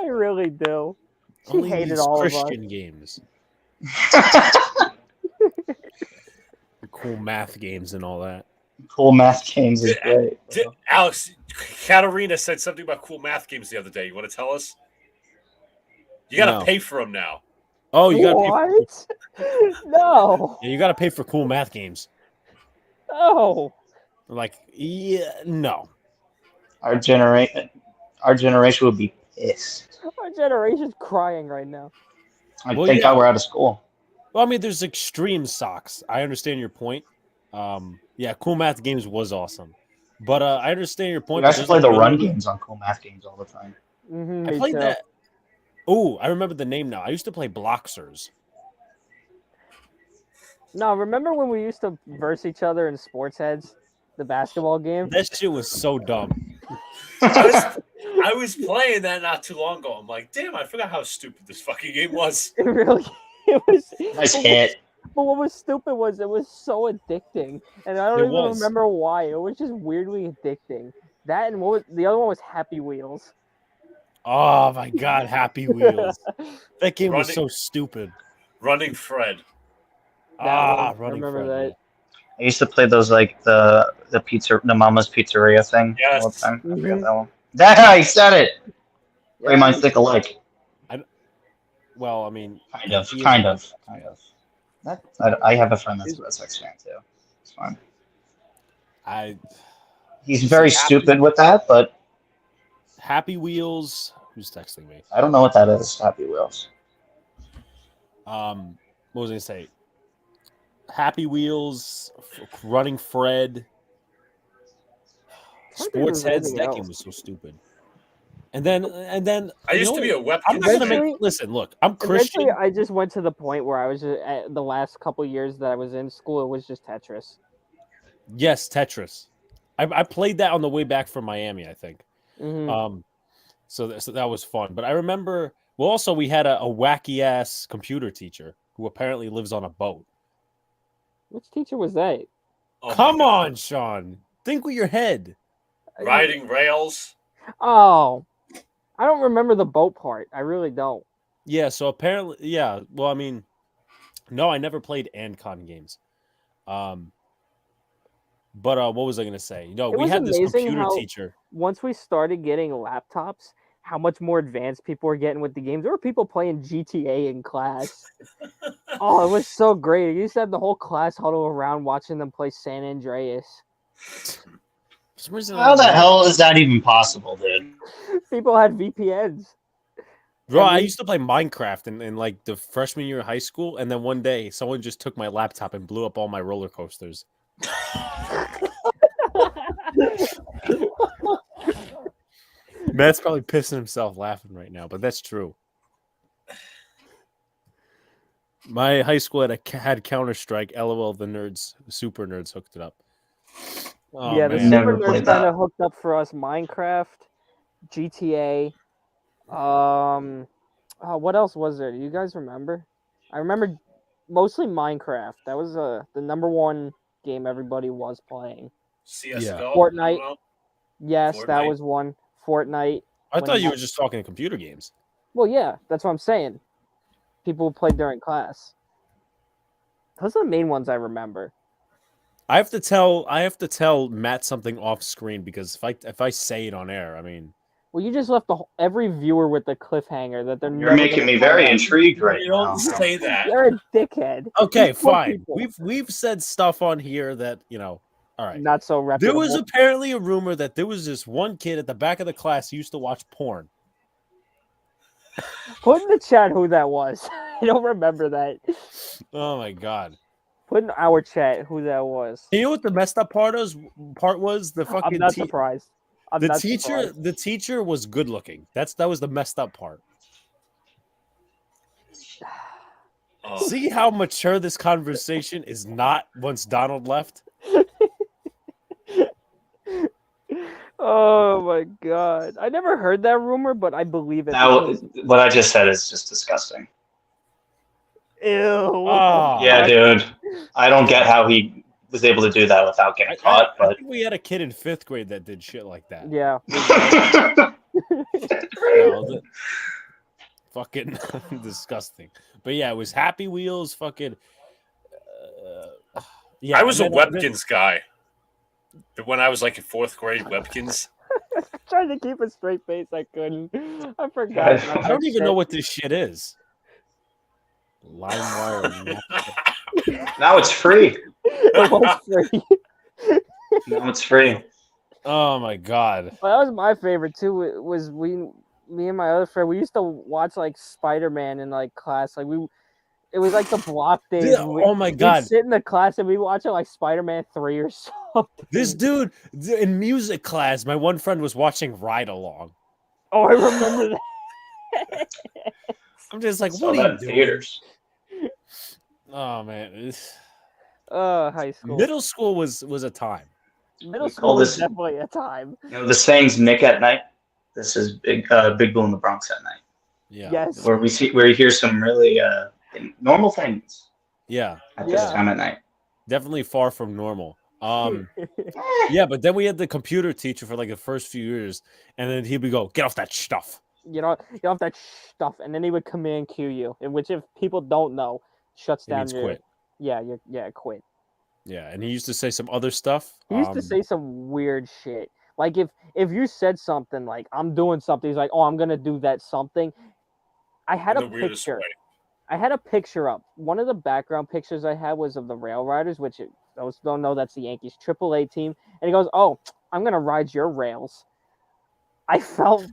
C: I really do. She
F: Only
C: hated
F: these
C: all
F: Christian
C: of us.
F: games. Cool math games and all that.
G: Cool math games is great.
A: Alex, Katarina said something about cool math games the other day. You want to tell us? You got to pay for them now.
F: Oh, you got to pay
C: for... No.
F: Yeah, you got to pay for cool math games.
C: No.
F: Like, yeah, no.
G: Our generation would be pissed.
C: Our generation's crying right now.
G: Thank God we're out of school.
F: Well, I mean, there's extreme socks. I understand your point. Yeah, cool math games was awesome. But I understand your point.
G: I used to play the run games on cool math games all the time.
F: I played that. Oh, I remember the name now. I used to play Bloxers.
C: No, remember when we used to verse each other in Sports Heads, the basketball game?
F: That shit was so dumb.
A: I was playing that not too long ago. I'm like, damn, I forgot how stupid this fucking game was.
C: It really, it was.
G: Nice hit.
C: But what was stupid was it was so addicting, and I don't even remember why. It was just weirdly addicting. That and the other one was Happy Wheels.
F: Oh my God, Happy Wheels! That game was so stupid.
A: Running Fred.
F: Running
C: remember
F: Fred.
C: that.
G: I used to play those like the Mama's Pizzeria thing all the time. I forgot that one. I said it. Ray minds think alike.
F: Well, I mean,
G: kind of. I have a friend that's a Red Sox fan too. It's fine. He's very stupid with that, but
F: Happy Wheels. Who's texting me?
G: I don't know what that is. Happy Wheels.
F: What was I gonna say? Happy Wheels, Running Fred, Sports Heads. That game was so stupid. And then
A: I used to be a web.
F: I'm not gonna listen. Look, I'm Christian.
C: Eventually, I just went to the point where I was just, at the last couple years that I was in school. It was just Tetris.
F: Yes, Tetris. I played that on the way back from Miami, I think.
C: Mm-hmm.
F: So that was fun. But I remember. Well, also we had a wacky ass computer teacher who apparently lives on a boat.
C: Which teacher was that?
A: Oh
F: Come on, Sean. Think with your head.
A: Riding rails.
C: Oh, I don't remember the boat part. I really don't.
F: Yeah. So apparently, yeah. Well, I mean, no, I never played Ancon games. But what was I gonna say? We had this computer teacher.
C: Once we started getting laptops, how much more advanced people were getting with the games. There were people playing GTA in class. Oh, it was so great. You used to have the whole class huddle around watching them play San Andreas.
G: How the hell is that even possible, dude?
C: People had VPNs.
F: Bro, I used to play Minecraft in like the freshman year of high school, and then one day someone just took my laptop and blew up all my roller coasters. Matt's probably pissing himself laughing right now, but that's true. My high school had Counter-Strike. LOL, the super nerds hooked it up. Oh,
C: yeah, the
F: man.
C: super nerds kind of hooked up for us. Minecraft, GTA. What else was there? Do you guys remember? I remember mostly Minecraft. That was the number one game everybody was playing.
A: CS:GO.
F: Yeah.
C: Fortnite. Yes,
A: Fortnite.
C: that was one. Fortnite.
F: I thought you were just talking computer games.
C: Well, yeah, that's what I'm saying. People played during class. Those are the main ones I remember.
F: I have to tell Matt something off screen because if I say it on air, I mean.
C: Well, you just left every viewer with the cliffhanger that they're.
G: You're making me very intrigued right now.
A: Don't say that.
C: You're a dickhead.
F: Okay, fine. We've said stuff on here that all right.
C: Not so reputable.
F: There was apparently a rumor that there was this one kid at the back of the class who used to watch porn.
C: Put in the chat who that was. I don't remember that.
F: Oh my god.
C: Put in our chat who that was.
F: You know what the messed up part was? The fucking.
C: I'm not surprised.
F: The teacher was good looking. That was the messed up part.
A: Oh.
F: See how mature this conversation is not once Donald left?
C: Oh my god. I never heard that rumor, but I believe it.
G: Now, what I just said is just disgusting.
C: Ew.
F: Oh.
G: Yeah, dude. I don't get how he was able to do that without getting caught.
F: I
G: But
F: think we had a kid in 5th grade that did shit like that.
C: Yeah.
F: Fucking disgusting. But yeah, it was Happy Wheels. Fucking. Yeah,
A: I was a Webkins guy. When I was like in 4th grade, Webkins.
C: Trying to keep a straight face, I couldn't. I forgot.
F: I don't even know what this shit is. LimeWire.
G: now it's free.
C: It was free.
G: Now it's free.
F: Oh my god.
C: Well, that was my favorite too. It was me and my other friend. We used to watch like Spider-Man in like class. Like it was like the block days.
F: Dude, oh my god!
C: We'd sit in the class and we watch it like Spider-Man 3 or something.
F: This dude in music class, my one friend was watching Ride Along.
C: Oh, I remember that.
F: I'm just like,
G: Saw
F: what
G: that
F: are you
G: in
F: doing?
G: theaters.
F: Oh man.
C: High school.
F: Middle school was a time.
C: Middle school was definitely a time.
G: You know, the saying's Nick at night. This is Big Bull in the Bronx at night.
F: Yeah.
C: Yes.
G: Where we hear some really normal things.
F: Yeah.
G: At this time at night.
F: Definitely far from normal. Yeah, but then we had the computer teacher for like the first few years, and then he would go, "Get off that stuff."
C: You know, get off that stuff, and then he would command cue you, in which if people don't know, shuts
F: It
C: down
F: means
C: your
F: quit.
C: Yeah, quit.
F: Yeah, and he used to say some other stuff.
C: He used to say some weird shit. Like if you said something like I'm doing something, he's like, "Oh, I'm gonna do that something." I had
A: In
C: a
A: the weirdest
C: picture.
A: way.
C: I had a picture up. One of the background pictures I had was of the Rail Riders, which those don't know that's the Yankees AAA team. And he goes, "Oh, I'm gonna ride your rails." I felt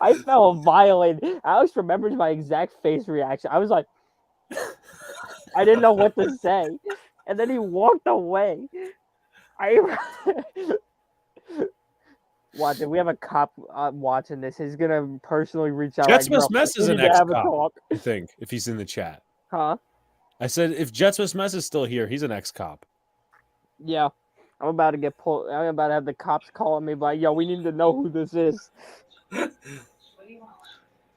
C: I felt violated. Alex remembers my exact face reaction. I was like, I didn't know what to say, and then he walked away. Watch it. We have a cop watching this. He's gonna personally reach out.
F: Jets
C: Like,
F: Mess Mess is
C: we
F: an
C: need to have a
F: ex-cop,
C: talk.
F: I think, if he's in the chat.
C: Huh?
F: I said if Jets Mess Mess is still here, he's an ex-cop.
C: Yeah. I'm about to get pulled. I'm about to have the cops calling me, like, "Yo, we need to know who this is."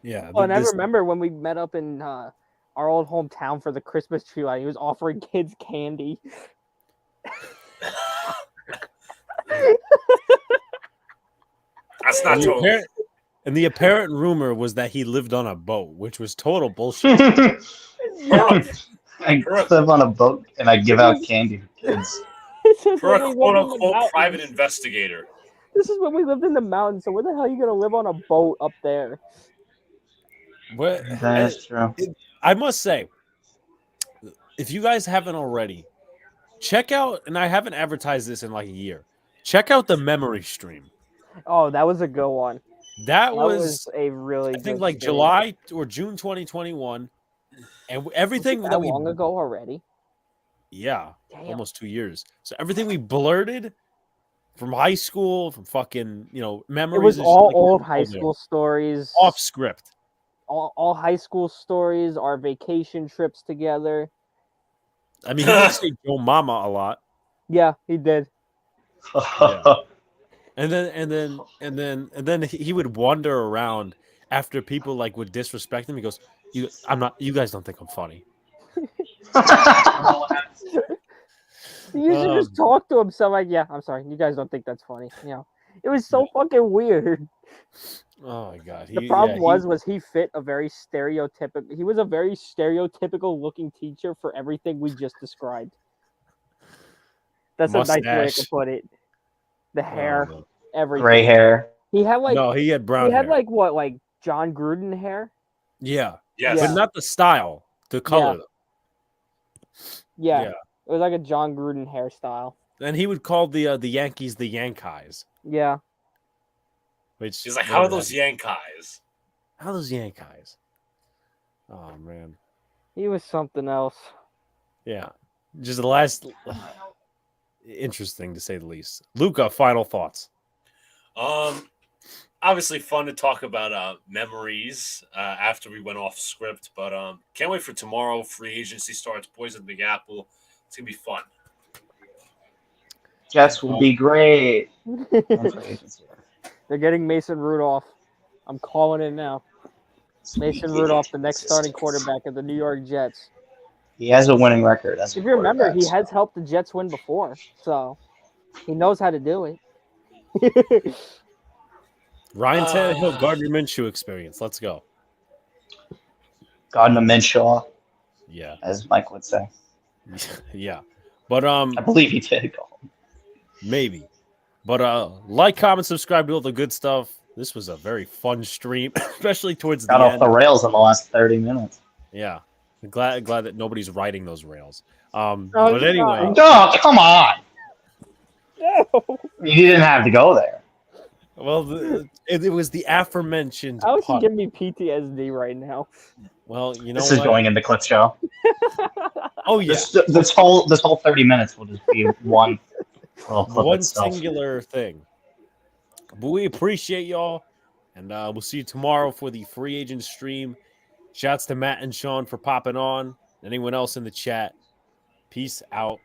F: Yeah.
C: Oh, and I remember when we met up in our old hometown for the Christmas tree lighting. He was offering kids candy.
A: That's not true.
F: And the apparent rumor was that he lived on a boat, which was total bullshit.
G: I live on a boat and I give out candy to kids.
A: For a quote-unquote private investigator.
C: This is when we lived in the mountains, so where the hell are you going to live on a boat up there?
G: That's true.
F: I must say, if you guys haven't already, check out, and I haven't advertised this in like a year, check out the memory stream.
C: Oh, that was a good one.
F: That was
C: a really
F: I think
C: good
F: like
C: stream.
F: July or June 2021. And everything
C: that long ago already?
F: Yeah.
C: Damn.
F: Almost 2 years. So everything we blurted from high school, from fucking, memories.
C: It was all old high school stories.
F: Off script.
C: All high school stories, our vacation trips together.
F: I mean, he did say Joe Mama a lot.
C: Yeah, he did.
F: Yeah. And then he would wander around after people like would disrespect him. He goes, you guys don't think I'm funny.
C: He used to just talk to himself like, yeah, I'm sorry, you guys don't think that's funny. It was so fucking weird.
F: Oh my god.
C: The problem was he fit a very stereotypical. He was a very stereotypical looking teacher for everything we just described. That's a nice way to put it. The hair, everything.
G: Gray hair.
C: He had
F: he had brown hair.
C: He had like John Gruden hair.
F: Yeah.
A: Yes.
F: But not the style, the color.
C: Yeah. It was like a John Gruden hairstyle.
F: And he would call the Yankees the Yankees.
C: Yeah.
F: Which
A: he's like, how are those Yankees?
F: How are those Yankees? Oh man.
C: He was something else.
F: Yeah. Just the last interesting to say the least. Luca, final thoughts.
A: Obviously fun to talk about memories after we went off script, but can't wait for tomorrow. Free agency starts. Boys at the Big Apple. It's gonna be fun.
G: Jets will be great.
C: They're getting Mason Rudolph. I'm calling it now. Mason Rudolph, the next starting quarterback of the New York Jets.
G: He has a winning record.
C: If you remember, he has helped the Jets win before, so he knows how to do it.
F: Ryan Tannehill, Gardner Minshew experience. Let's go.
G: Gardner Minshew.
F: Yeah.
G: As Mike would say.
F: Yeah. But
G: I believe he did go.
F: Maybe. But like, comment, subscribe to all the good stuff. This was a very fun stream, especially towards the end.
G: Got off the rails in the last 30 minutes.
F: Yeah. I'm glad that nobody's riding those rails. But anyway.
G: No, come on. You didn't have to go there.
F: Well, it was the aforementioned.
C: Alex is giving me PTSD right now.
F: Well, you know
G: this is going in the clip show.
F: Oh yeah.
G: This whole 30 minutes will just be one
F: singular thing. But we appreciate y'all, and we'll see you tomorrow for the free agent stream. Shouts to Matt and Sean for popping on. Anyone else in the chat? Peace out.